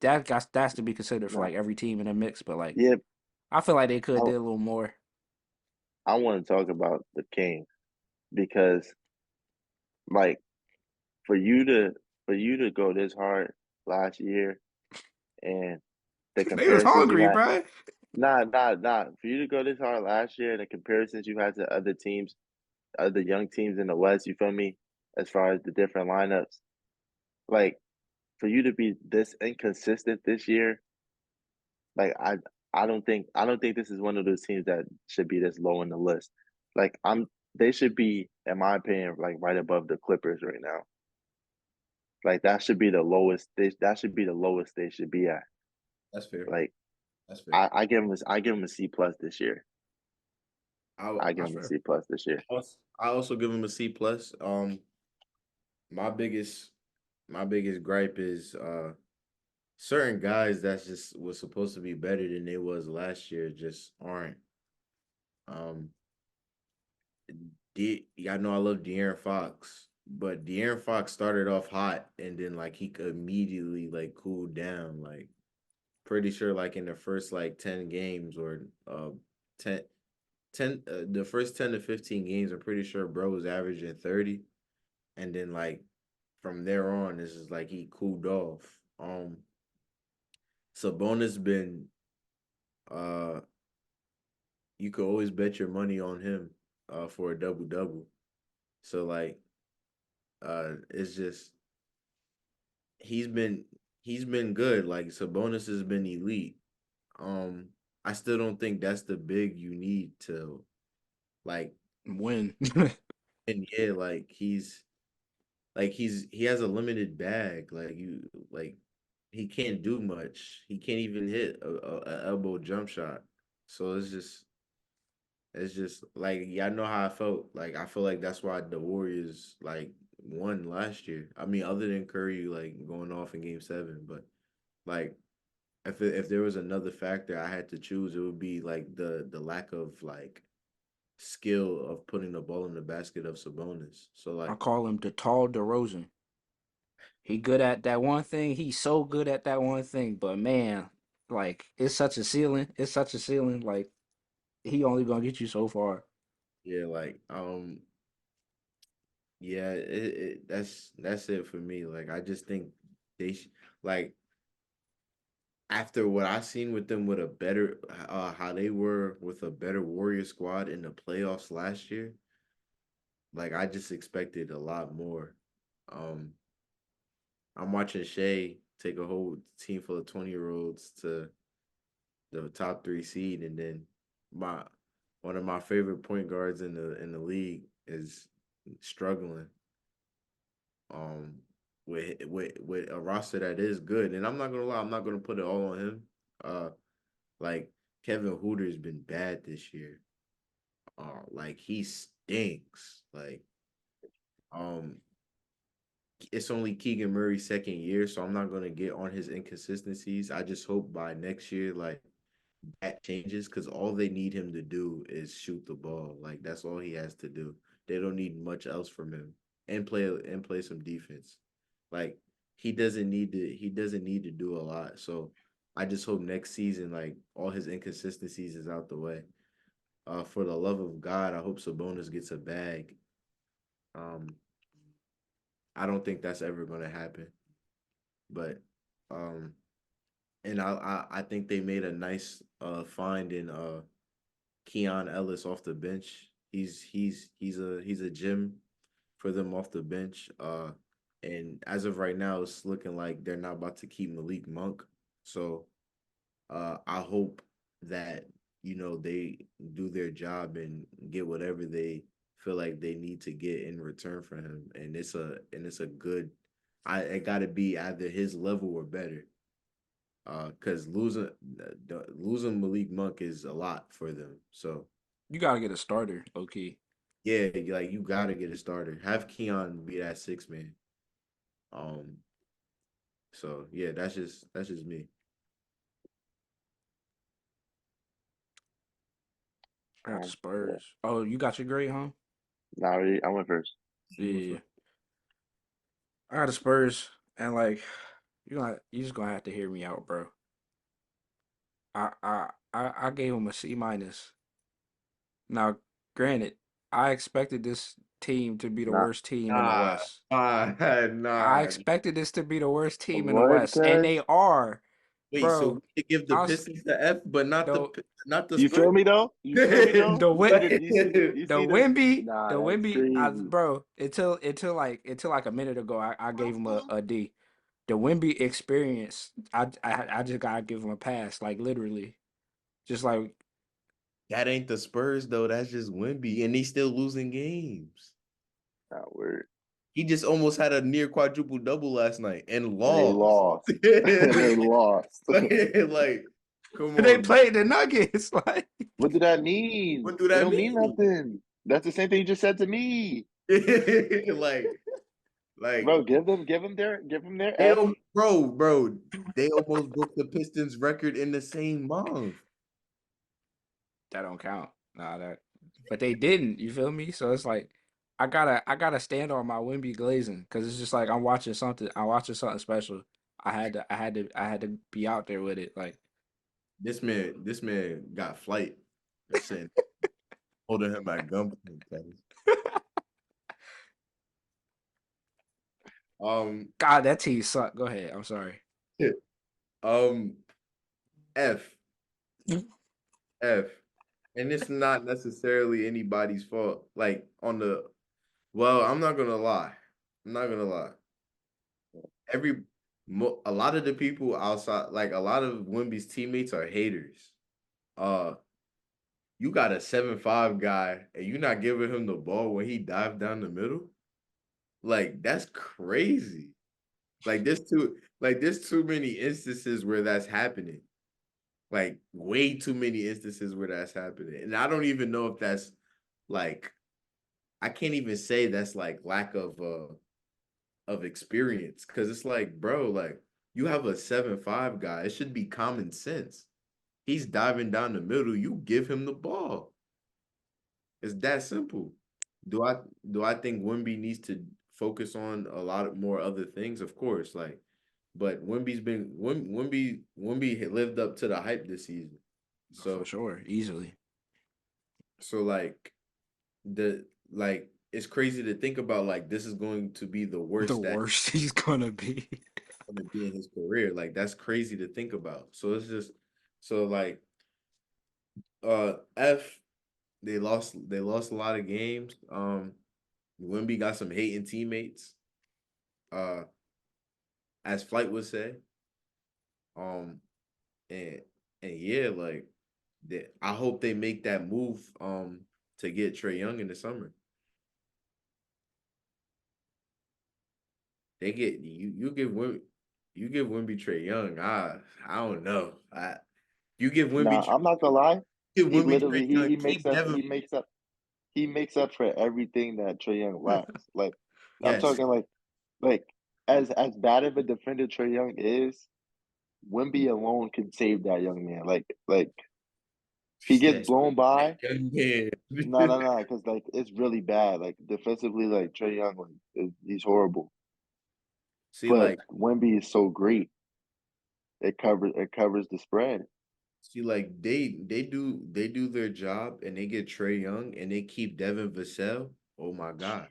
that's to be considered for Nah, like every team in the mix. But like, yeah, I feel like they could have I did a little more. I want to talk about the Kings because like for you to for you to go this hard last year and the They was comparisons you hungry, had. bro. Nah. For you to go this hard last year and the comparisons you had to other teams, other young teams in the West, you feel me? As far as the different lineups, like for you to be this inconsistent this year, like I don't think this is one of those teams that should be this low in the list. Like they should be, in my opinion, like right above the Clippers right now. Like that should be the lowest. That should be the lowest they should be at. That's fair. Like That's fair. I give them a C plus this year. I give That's them a fair. C plus this year. I also give him a C plus. My biggest my biggest gripe is certain guys that's just was supposed to be better than they was last year just aren't. Um, I know I love De'Aaron Fox, but De'Aaron Fox started off hot and then like he could immediately like cool down. Like, pretty sure like in the first like 10 games or 10, the first 10 to 15 games, I'm pretty sure bro was averaging 30, and then like from there on, this is like he cooled off. Sabonis been uh you could always bet your money on him for a double double. So like it's just he's been he's been good. Like, Sabonis has been elite. Um I still don't think that's the big you need to, like, Win. and yeah, like he has a limited bag. Like he can't do much. He can't even hit a elbow jump shot. So it's just like, yeah, I know how I felt. Like, I feel like that's why the Warriors like won last year. I mean, other than Curry like going off in Game 7, but like if there was another factor I had to choose, it would be like the lack of like skill of putting the ball in the basket of Sabonis. So I like, call him the tall DeRozan. He good at that one thing. He's so good at that one thing. But man, like it's such a ceiling. It's such a ceiling. Like he only gonna get you so far. yeah, like yeah, that's it for me. Like, I just think like, after what I seen with them with a better how they were with a better Warrior squad in the playoffs last year, like, I just expected a lot more. Um I'm watching Shea take a whole team full of 20-year-olds to the top 3 seed, and then my one of my favorite point guards in the league is struggling. Um, with a roster that is good, and I'm not gonna lie, I'm not gonna put it all on him. Uh, like Kevin Hooter's been bad this year. Like he stinks. Like um, it's only Keegan Murray's second year, so I'm not gonna get on his inconsistencies. I just hope by next year, like that changes, because all they need him to do is shoot the ball. Like that's all he has to do. They don't need much else from him, and play some defense. Like he doesn't need to do a lot. So I just hope next season, like all his inconsistencies is out the way. For the love of God, I hope Sabonis gets a bag. Um, I don't think that's ever gonna happen, but um, and I think they made a nice find in Keon Ellis off the bench. He's a gem for them off the bench. And as of right now, it's looking like they're not about to keep Malik Monk. So I hope that they do their job and get whatever they feel like they need to get in return for him. And it's a good. It got to be either his level or better. Because losing Malik Monk is a lot for them. So You gotta get a starter, low key. yeah, like you gotta get a starter. Have Keon be that 6 man. Um. So yeah, that's just me. I got the Yeah. Spurs. Oh, you got your grade, huh? Nah, I went first. Yeah. I got the Spurs, and like you just gonna have to hear me out, bro. I gave him a C minus. Now, granted, I expected this team to be the Nah, worst team in the Nah, West. I nah. expected this to be the worst team in the what, West, and cuz? they are, Wait, so bro. we could give the I was Pistons the F, but the not the You Spurs? feel me though? You feel me though? the You Wim- see the you the see the Wimby, nah, the that's Wimby, crazy. bro. Until like a minute ago, I gave him a D. The Wimby experience, I just gotta give him a pass, like literally, just like That ain't the Spurs though. That's just Wimby, and he's still losing games. Nah, word. He just almost had a near quadruple double last night and And they lost. lost. And they lost. like, come they on, played the Nuggets, like What do that mean? what do It that don't mean mean? nothing. That's the same thing you just said to me. like, like Bro, give them their they, F. bro, they almost broke the Pistons record in the same month. that don't count. Nah, that, but they didn't. You feel me? So it's like I gotta stand on my Wimby glazing because it's just like I'm watching something. I'm watching something special. I had to be out there with it. Like This man got flight. They're saying holding him at gunpoint. Um, God, that team sucked. Go ahead. I'm sorry. um, F, F, and it's not necessarily anybody's fault. Like well, I'm not gonna lie. I'm not gonna lie. Every a lot of the people outside, like a lot of Wimby's teammates are haters. Uh, you got a 7'5" guy, and you're not giving him the ball when he dived down the middle. Like that's crazy. There's too many instances where that's happening. Like way too many instances where that's happening. And I don't even know if that's like I can't even say that's like lack of experience, because it's like, bro, like you have a 7'5" guy. It should be common sense. He's diving down the middle. You give him the ball. It's that simple. Do I do I think Wimby needs to focus on a lot of more other things? Of course, like, but Wimby had lived up to the hype this season. For So sure, easily like the like it's crazy to think about, like this is going to be the the worst that worst he's gonna be. he's going to be in his career. Like that's crazy to think about. So it's just so like F they lost a lot of games. Wimby got some hating teammates. Uh as Flight would say. Um, and yeah, like I hope they make that move to get Trey Young in the summer. They get you give Wimby Trey Young. I don't know. You give Nah, Wimby I'm not gonna lie. give He Wimby Trey literally Young. he makes Keep up Devin. he makes up for everything that Trae Young lacks. Like I'm Yes, talking like as bad of a defender Trae Young is, Wimby alone can save that young man. Like he gets yes. blown by. Young man. No, because like it's really bad. Like defensively, like Trae Young, he's horrible. See, But like Wimby is so great. It covers the spread. See, like they do their job and they get Trey Young and they keep Devin Vassell. Oh my God.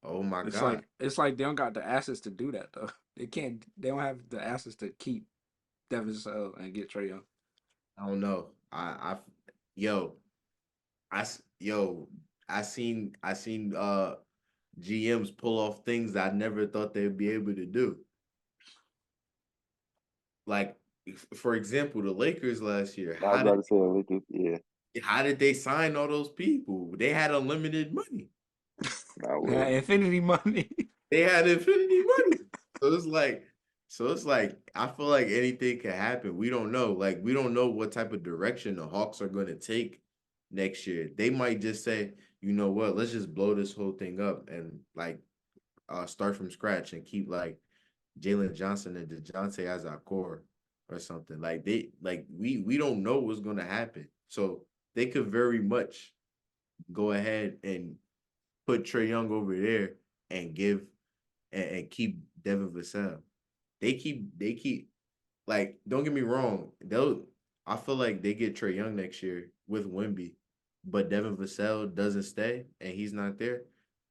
Oh my It's God. like they don't got the assets to do that though. They can't. They don't have the assets to keep Devin Sell and get Trey Young. I don't know. Yo, yo, I seen GMs pull off things I never thought they'd be able to do. Like for example, the Lakers last year, I was about to say, Lakers, yeah, how did they sign all those people? They had unlimited money. not Yeah, word. infinity money. They had infinity money. So it's like, I feel like anything can happen. We don't know. Like we don't know what type of direction the Hawks are going to take next year. They might just say, you know what, let's just blow this whole thing up and like start from scratch and keep like Jalen Johnson and DeJounte as our core or something. Like we don't know what's going to happen. So they could very much go ahead and put Trey Young over there and give and keep Devin Vassell. They keep like don't get me wrong, they'll I feel like they get Trey Young next year with Wimby, but Devin Vassell doesn't stay and he's not there.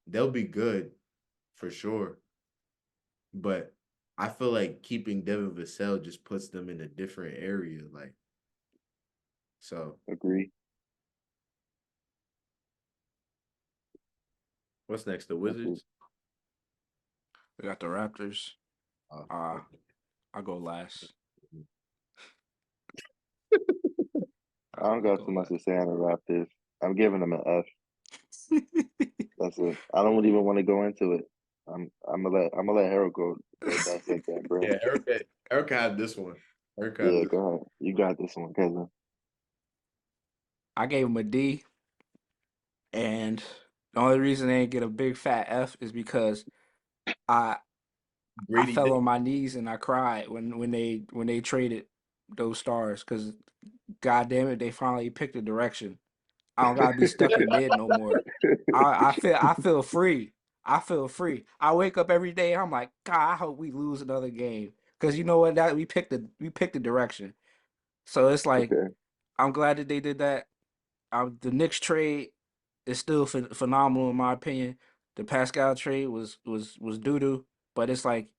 They'll be good for sure. But I feel like keeping Devin Vassell just puts them in a different area. Like so Agree. what's next? The Agree. Wizards? We got the Raptors. Uh, Okay. I'll go last. I don't I'll got go too much to last. say on the Raptors. I'm giving them an F. That's it. I don't even want to go into it. I'm gonna let Harold go dissect that, bro. Yeah, Erica had this one. Erica had Yeah, this go ahead. You got this one, cousin. I gave him a D, and the only reason they didn't get a big fat F is because I I Grady fell Dick. on my knees and I cried when they traded those stars because God damn it, they finally picked a direction. I don't gotta be stuck in mid no more. I feel free. I feel free. I wake up every day and I'm like, God, I hope we lose another game. Cause you know what? That we picked the direction. So it's like Okay, I'm glad that they did that. The Knicks trade is still phenomenal in my opinion. The Pascal trade was doo doo, but it's like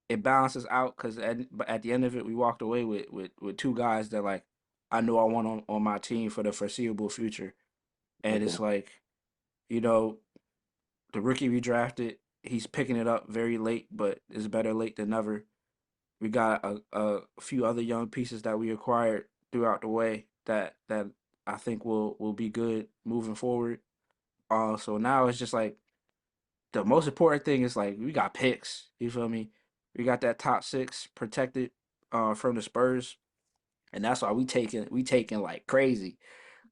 it balances out because at the end of it, we walked away with two guys that like I know I want on my team for the foreseeable future, and okay, it's like you know the rookie we drafted, he's picking it up very late, but it's better late than never. We got a few other young pieces that we acquired throughout the way that I think will be good moving forward. So now it's just like the most important thing is like we got picks. You feel me? We got that top six protected from the Spurs, and that's why we taking like crazy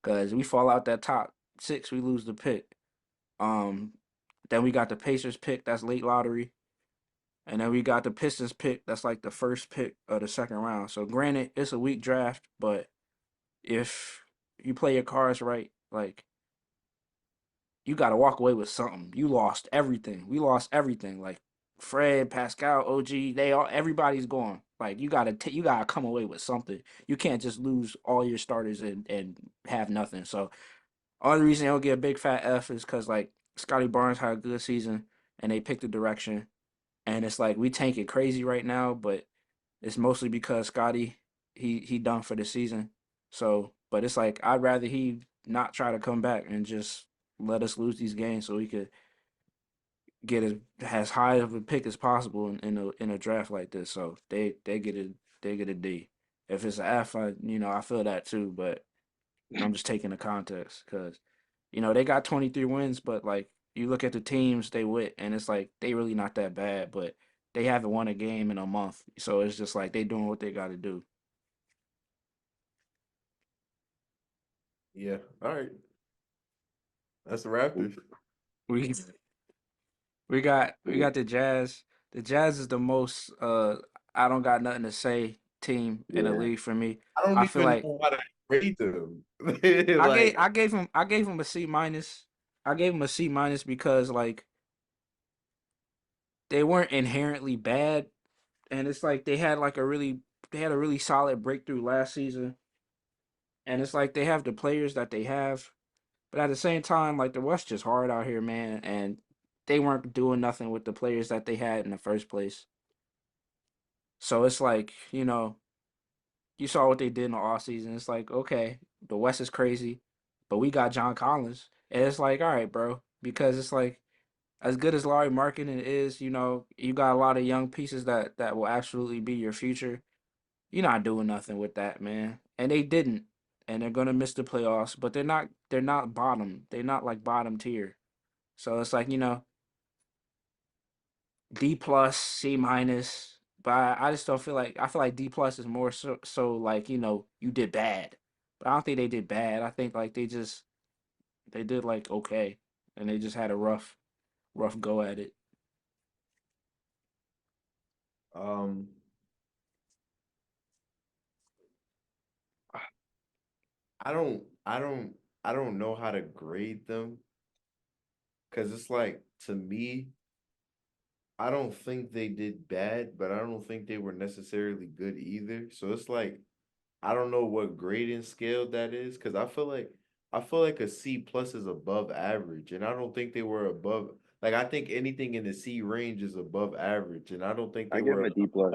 because we fall out that top six, we lose the pick. Um, then we got the Pacers pick, that's late lottery. And then we got the Pistons pick, that's like the first pick of the second round. So granted, it's a weak draft, but if you play your cards right, like you got to walk away with something. You lost everything. We lost everything. Like Fred, Pascal, OG, everybody's gone. Like you gotta come away with something. You can't just lose all your starters and have nothing. So only reason they don't get a big fat F is because like Scotty Barnes had a good season and they picked the direction. And it's like we tanking crazy right now, but it's mostly because Scotty he done for the season. So, but it's like I'd rather he not try to come back and just let us lose these games so we could get as high of a pick as possible in a draft like this. So they get it. they get a D. If it's an F, I feel that too, but I'm just taking the context because they got 23 wins, but like you look at the teams they with, and it's like they really not that bad, but they haven't won a game in a month, so it's just like they doing what they got to do. Yeah. All right. That's the Raptors. We we got the Jazz. The Jazz is the most I don't got nothing to say team in the Yeah. league for me. I don't I feel even like know how to rate them. I gave Like, I gave him I gave him a C minus. I gave him a C minus because like they weren't inherently bad, and it's like they had a really solid breakthrough last season, and it's like they have the players that they have, but at the same time, like the West just hard out here, man, and they weren't doing nothing with the players that they had in the first place. So it's like you saw what they did in the off season. It's like okay, the West is crazy, but we got John Collins, and it's like all right, bro, because it's like as good as Larry Marketing is, you got a lot of young pieces that will absolutely be your future. You're not doing nothing with that, man. And they didn't. And they're gonna miss the playoffs, but they're not bottom. They're not like bottom tier. So it's like, D plus, C minus. But I just don't feel like I feel like D plus is more so like, you did bad. But I don't think they did bad. I think like they did like okay. And they just had a rough go at it. um, I don't know how to grade them because it's like to me, I don't think they did bad, but I don't think they were necessarily good either. So it's like I don't know what grading scale that is because I feel like a C plus is above average, and I don't think they were above. Like I think anything in the C range is above average, and I don't think I they give him were. a D plus.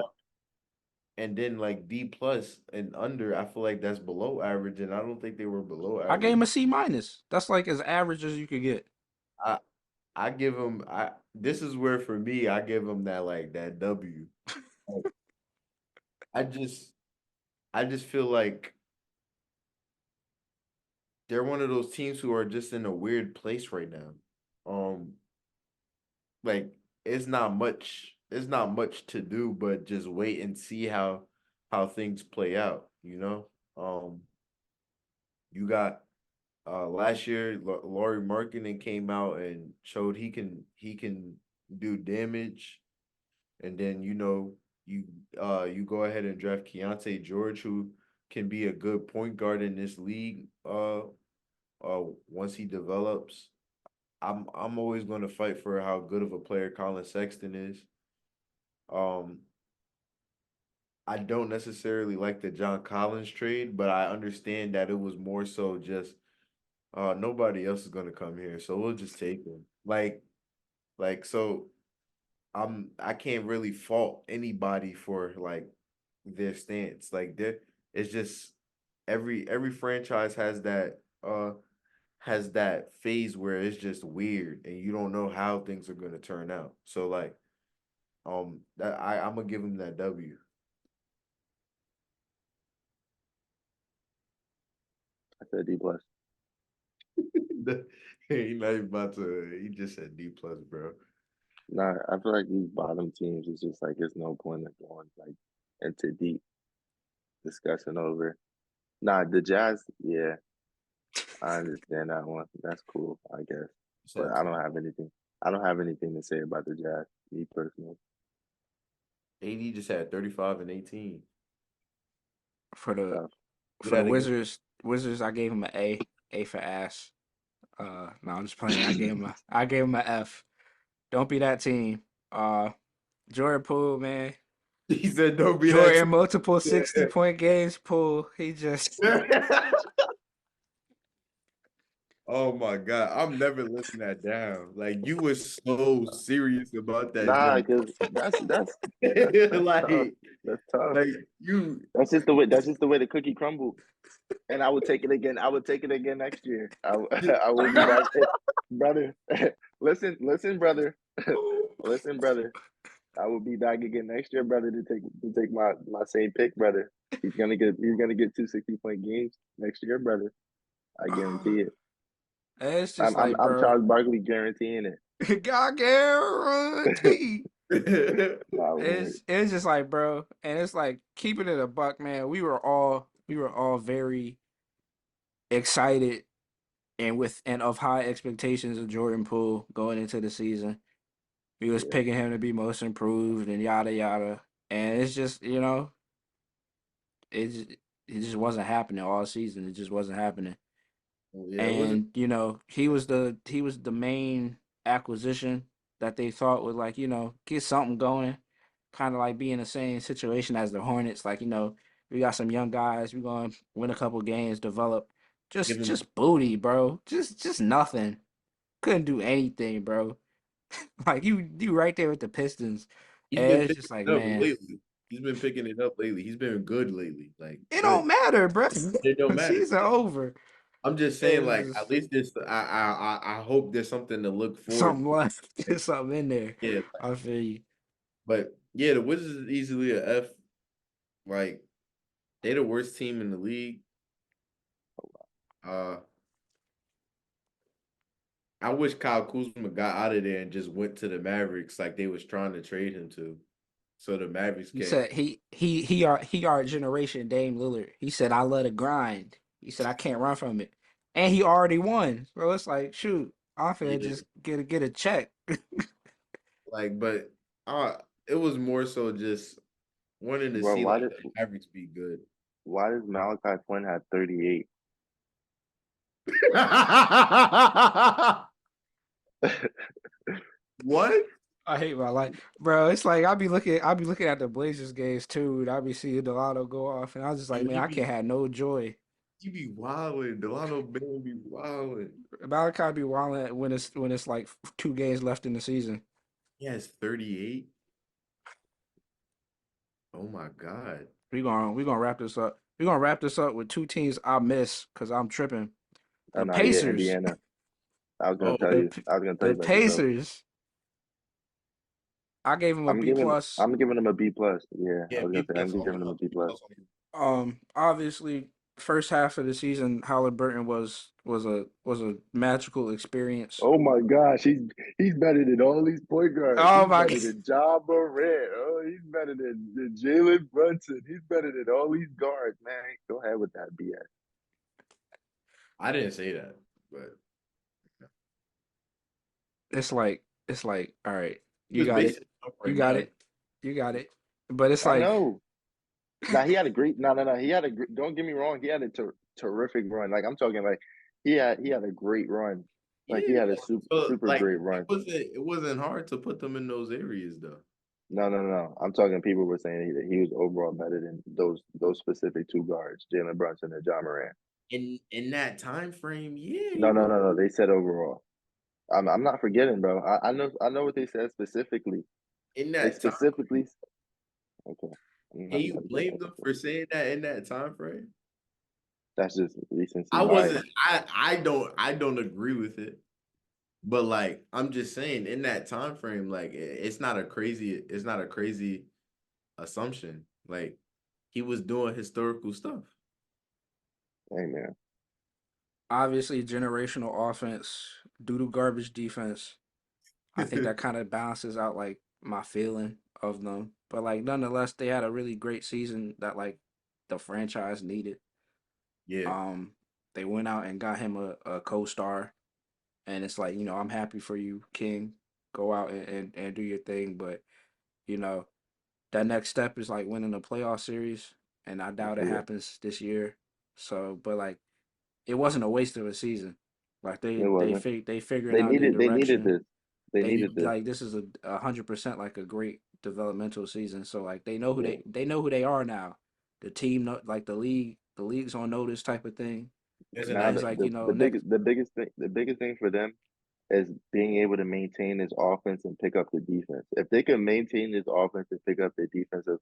And then like D plus and under, I feel like that's below average, and I don't think they were below I gave average. him a C minus. That's like as average as you could get. I I give them I this is where for me I give them that like that W. Like, I just I just feel like they're one of those teams who are just in a weird place right now. Um, like it's not much to do but just wait and see how things play out, you know? You got last year Laurie Markkinen came out and showed he can do damage, and then you you go ahead and draft Keontae George, who can be a good point guard in this league once he develops. I'm always going to fight for how good of a player Colin Sexton is. Um, I don't necessarily like the John Collins trade, but I understand that it was more so just nobody else is going to come here, so we'll just take him. So I can't really fault anybody for like their stance. Like there it's just every franchise has that phase where it's just weird and you don't know how things are gonna turn out. So like that I'm gonna give him that W. I said D plus. He not even about to he just said D plus, bro. Nah, I feel like these bottom teams is just like it's no point in going like into deep discussion over. Nah, the Jazz, yeah, I understand that one. That's cool, I guess. But Said to I don't have anything to say about the Jazz, me personally. AD just had 35 and 18. For That's the tough. Do for the that again. Wizards, I gave him an A for ass. No, I'm just playing. I gave him a F. Don't be that team. Uh, Jordan Poole, man. He said don't be that Jordan multiple 60-point games. Poole, he just Oh my God. I'm never living that down. Like you were so serious about that Nah, jump. because that's tough. like That's tough. like you That's just the way. That's just the way the cookie crumbled. And I would take it again. I would take it again next year. I will be back, brother. Listen, brother. Listen, brother. I will be back again next year, brother, to take my same pick, brother. He's gonna get 260-point games next year, brother. I guarantee it. It's I'm just I'm like, I'm bro, Charles Barkley guaranteeing God guarantee. it. Nah, word. It's just like, bro, and it's like keeping it a buck, man. We were all very excited and of high expectations of Jordan Poole going into the season. We was Yeah, picking him to be most improved and yada yada. And it's just, it just wasn't happening all season. It just wasn't happening. Yeah, it wasn't. And he was the main acquisition that they thought would, like, get something going, kind of like be in the same situation as the Hornets. Like, we got some young guys, we're gonna win a couple games, develop. Give Just him. just booty, bro. Just nothing. Couldn't do anything, bro. Like, you right there with the Pistons, He's and been it's picking just like, it up man, lately. He's been picking it up lately. He's been good lately. Like it don't good. matter, bro. It don't matter. Season over. I'm just saying, It's like, at just least this. I hope there's something to look forward something to. left. Like, There's something in there. yeah, I feel you. but yeah, the Wizards is easily a F. Like, they the worst team in the league. Uh, I wish Kyle Kuzma got out of there and just went to the Mavericks like they was trying to trade him to. So the Mavericks He can. said he our generation Dame Lillard. He said I love to grind. He said I can't run from it, and he already won. Bro, it's like, shoot, I'm finna Yeah, just get a check. like, but it was more so just wanting to Bro, see like the Mavericks be good. why does Malachi Flynn have 38? What? I hate my life, bro. It's like I be looking at the Blazers games too, and I be seeing Delano go off, and I was just like, Yo, man, I can't have no joy. he be wilding. Delano Bain be wilding. Malachi be wilding when it's like 2 games left in the season. He has 38. Oh my God. We gonna wrap this up. We're gonna wrap this up with two teams I miss because I'm tripping. Oh The no, yeah, Pacers. Indiana. I was gonna Oh, tell The you. I was gonna tell the you about this though. Pacers. I gave them a B plus. I'm giving them a B plus. Yeah, I yeah, was gonna B say I'm plus giving all them a up. B B plus. plus all up. Obviously, first half of the season, Halliburton was a magical experience. Oh my gosh, he's better than all these point guards. Oh He's my better God. than Ja Morant. Oh, he's better than Jalen Brunson. He's better than all these guards, man. Go ahead with that BS. I didn't say that, but It's like, all right, he you was got it, basically up you right got now. it, you got it. But it's I like, know. Now he had a great no. He had a don't get me wrong. He had a terrific run. Like I'm talking like he had a great run. Like he Yeah, had a like, so super like great run. it wasn't hard to put them in those areas though. No. I'm talking. People were saying that he was overall better than those specific two guards, Jalen Brunson and John Moran. In that time frame, yeah, he was No. They said overall. I'm not forgetting, bro. I know what they said specifically. in They that time. specifically okay. Can you blame them for saying that in that time frame? That's just recency I bias. wasn't. I don't agree with it. But like I'm just saying, in that time frame, like it's not a crazy assumption. Like he was doing historical stuff. Hey man, obviously, generational offense due to garbage defense. I think that kind of balances out like my feeling of them. But like, nonetheless, they had a really great season that, like, the franchise needed. Yeah, Um, they went out and got him a co-star, and it's like, I'm happy for you, King. Go out and do your thing, but you know that next step is like winning a playoff series, and I doubt it yeah, happens this year. So, but like, it wasn't a waste of a season. Like, it they wasn't. fig they figuring out their They needed direction. this. They They needed this. like this is 100% like a great developmental season. So like they know who Yeah. they know who they are now. The team like the league's on notice type of thing. isn't And Now that it's like, next the biggest thing for them is being able to maintain this offense and pick up the defense. If they can maintain this offense and pick up the defensive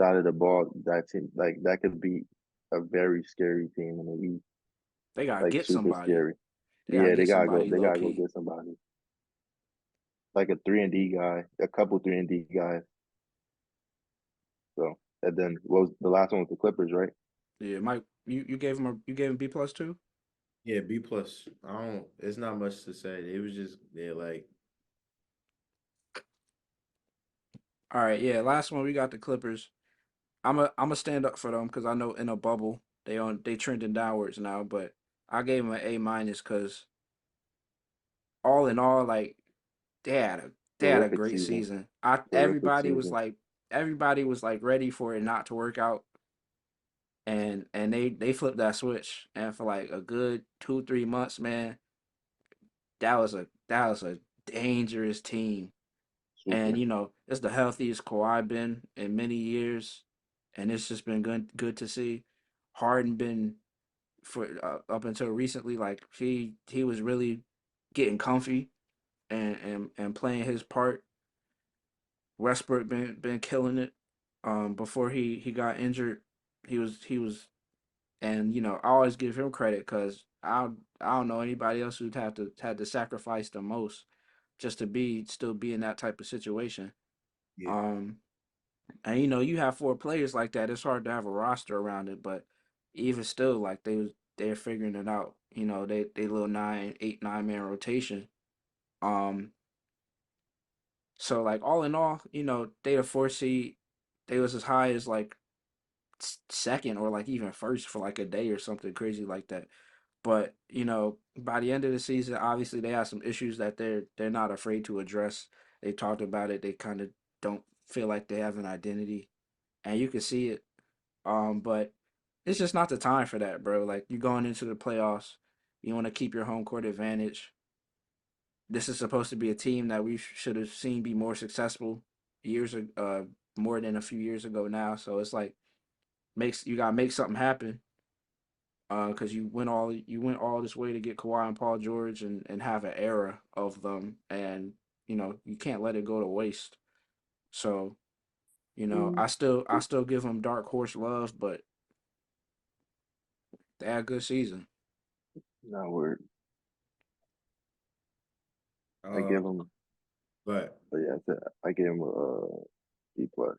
side of the ball, that team like that could be a very scary team in the East. they gotta Like get super somebody. scary. They gotta Yeah, get somebody they low gotta go key. get somebody. like a 3-and-D guy, a couple 3-and-D guys. So and then what was the last one with the Clippers, right? Yeah, Mike, you gave him B plus too. Yeah, B plus. I don't. It's not much to say. It was just like All right, yeah. Last one we got the Clippers. I'm a stand up for them because I know in a bubble they trending downwards now, but I gave them an A minus because all in all, like they had a they had a Terrific great season. season. Terrific season. Everybody was like ready for it not to work out, and they flipped that switch, and for like a good 2 3 months, man, that was a dangerous team. And Super. it's the healthiest Kawhi been in many years, and it's just been good to see. Harden been for up until recently, like he was really getting comfy and playing his part. Westbrook been killing it. Before he got injured, he was, and I always give him credit because I don't know anybody else who'd have to had to sacrifice the most just to still be in that type of situation. yeah, Um, and you have four players like that. It's hard to have a roster around it, but even still, like they're figuring it out. They little 9 8 9 man rotation. Um, so like all in all, they the 4 seed. They was as high as like second or like even first for like a day or something crazy like that. But by the end of the season, obviously they have some issues that they're not afraid to address. They talked about it. They kind of don't feel like they have an identity, and you can see it. But it's just not the time for that, bro. Like you're going into the playoffs, you want to keep your home court advantage. This is supposed to be a team that we should have seen be more successful more than a few years ago now. So it's like makes you gotta make something happen. Because you went all this way to get Kawhi and Paul George and have an era of them, and you can't let it go to waste. So I still give them dark horse love, but they had a good season. No word. I uh, give him, but but yeah, I give him a B plus,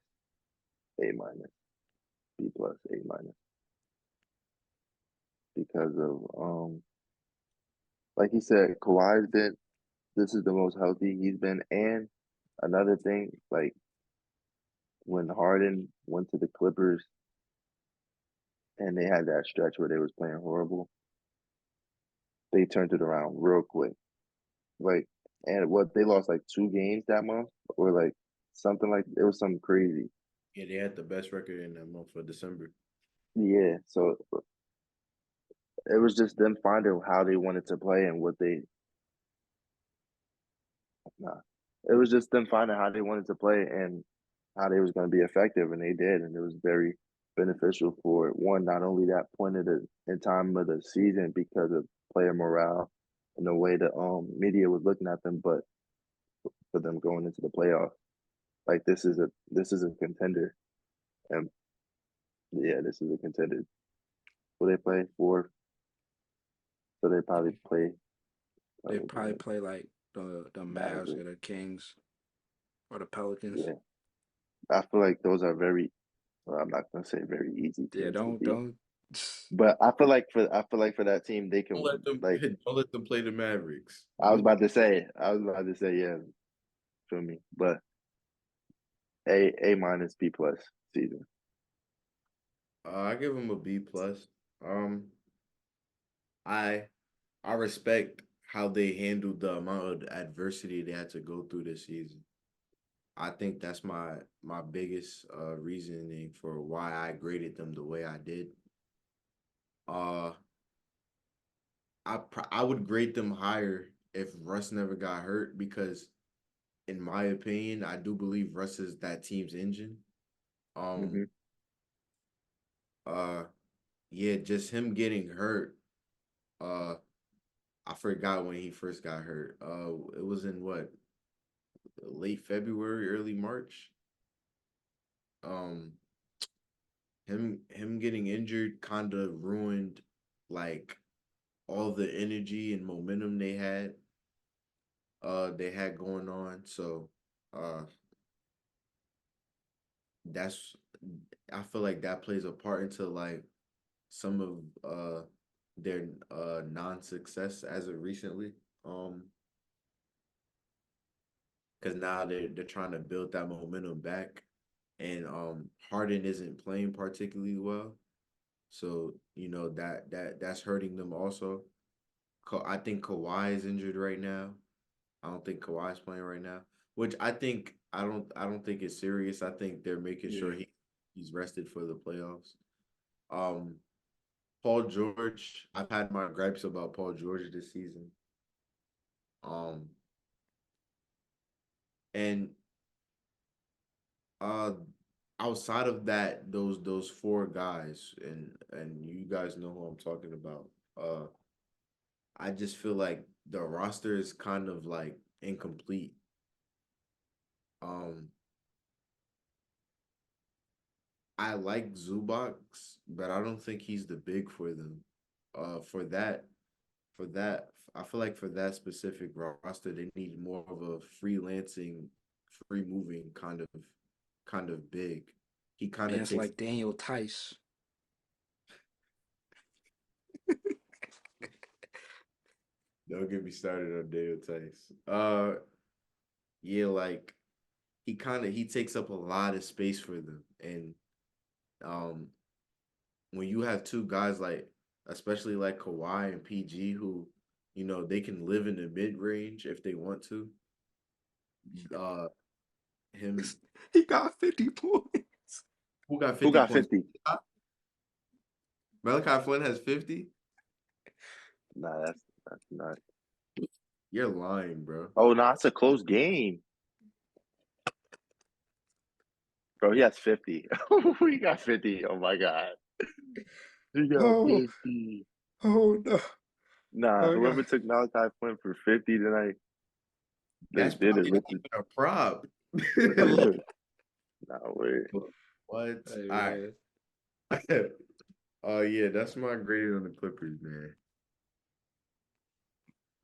A minus, B plus, A minus because of like he said, Kawhi's been. This is the most healthy he's been, and another thing, like when Harden went to the Clippers and they had that stretch where they was playing horrible, they turned it around real quick. Like, and what they lost like 2 games that month, or like something like it was something crazy. yeah, they had the best record in that month for December. Yeah, so it was just them finding how they wanted to play and what they nah. It was just them finding how they wanted to play and how they was going to be effective, and they did, and it was very beneficial for one, not only that point of the in time of the season because of player morale and the way the media was looking at them, but for them going into the playoffs. Like this is a contender, and yeah, this is a contender. Will they play four? So they probably play. Let They me probably think. play like the Mavs Maverick. or the Kings or the Pelicans. Yeah, I feel like those are very. Well, I'm not gonna say very easy Yeah, teams to don't beat, don't. but I feel like for that team they Don't can let them like. don't let them play the Mavericks. I was about to say yeah, feel me, but A minus B plus season. I give them a B plus. Um, I I respect how they handled the amount of adversity they had to go through this season. I think that's my biggest reasoning for why I graded them the way I did. Uh, I would grade them higher if Russ never got hurt because, in my opinion, I do believe Russ is that team's engine. Um, Mm-hmm. uh, yeah, just him getting hurt. Uh, I forgot when he first got hurt. It was in what, late February, early March. Um, him getting injured kind of ruined like all the energy and momentum they had. they had going on. So uh that's I feel like that plays a part into like some of their non-success as of recently. Because now they're trying to build that momentum back, and Harden isn't playing particularly well, so that's hurting them also. I think Kawhi is injured right now. I don't think Kawhi's playing right now, which I don't think it's serious. I think they're making sure Yeah. he's rested for the playoffs. Um, Paul George, I've had my gripes about Paul George this season. Um, and uh, outside of that, those four guys, and you guys know who I'm talking about. Uh, I just feel like the roster is kind of like incomplete. Um, I like Zubac, but I don't think he's the big for them. For that, I feel like for that specific roster, they need more of a freelancing, free moving kind of big. He kind Man, of it's takes. like Daniel Tice. Don't get me started on Daniel Tice. Yeah, like he takes up a lot of space for them, and um, when you have two guys like, especially like Kawhi and PG, who they can live in the mid range if they want to. Uh, him He got 50 points. who got Who 50 got points? 50? Malachi Flynn has 50. Nah, that's not. You're lying, bro. Oh no, it's a close game, bro. He has 50. He got 50. Oh my god, he got Oh, 50. oh no. Nah, Oh whoever god. took Malachi Flynn for 50 tonight, they That's did it probably with not even a prop. the. Nah, wait. What? Hey All man. right. Oh yeah, that's my grade on the Clippers, man.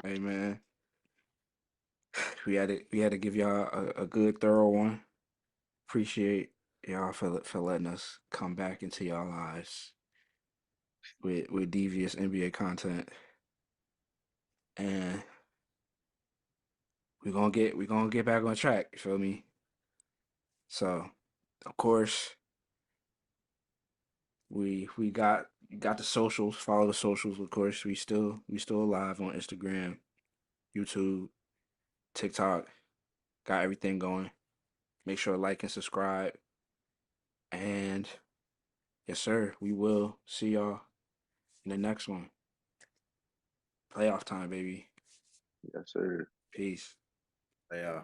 Hey man. We had to give y'all a good thorough one. Appreciate y'all for letting us come back into y'all lives with devious NBA content. And we're gonna get back on track, you feel me? So of course we got the socials, follow the socials, of course. We still alive on Instagram, YouTube, TikTok, got everything going. Make sure to like and subscribe. And yes, sir, we will see y'all in the next one. Playoff time, baby. Yes, sir. Peace. Yeah.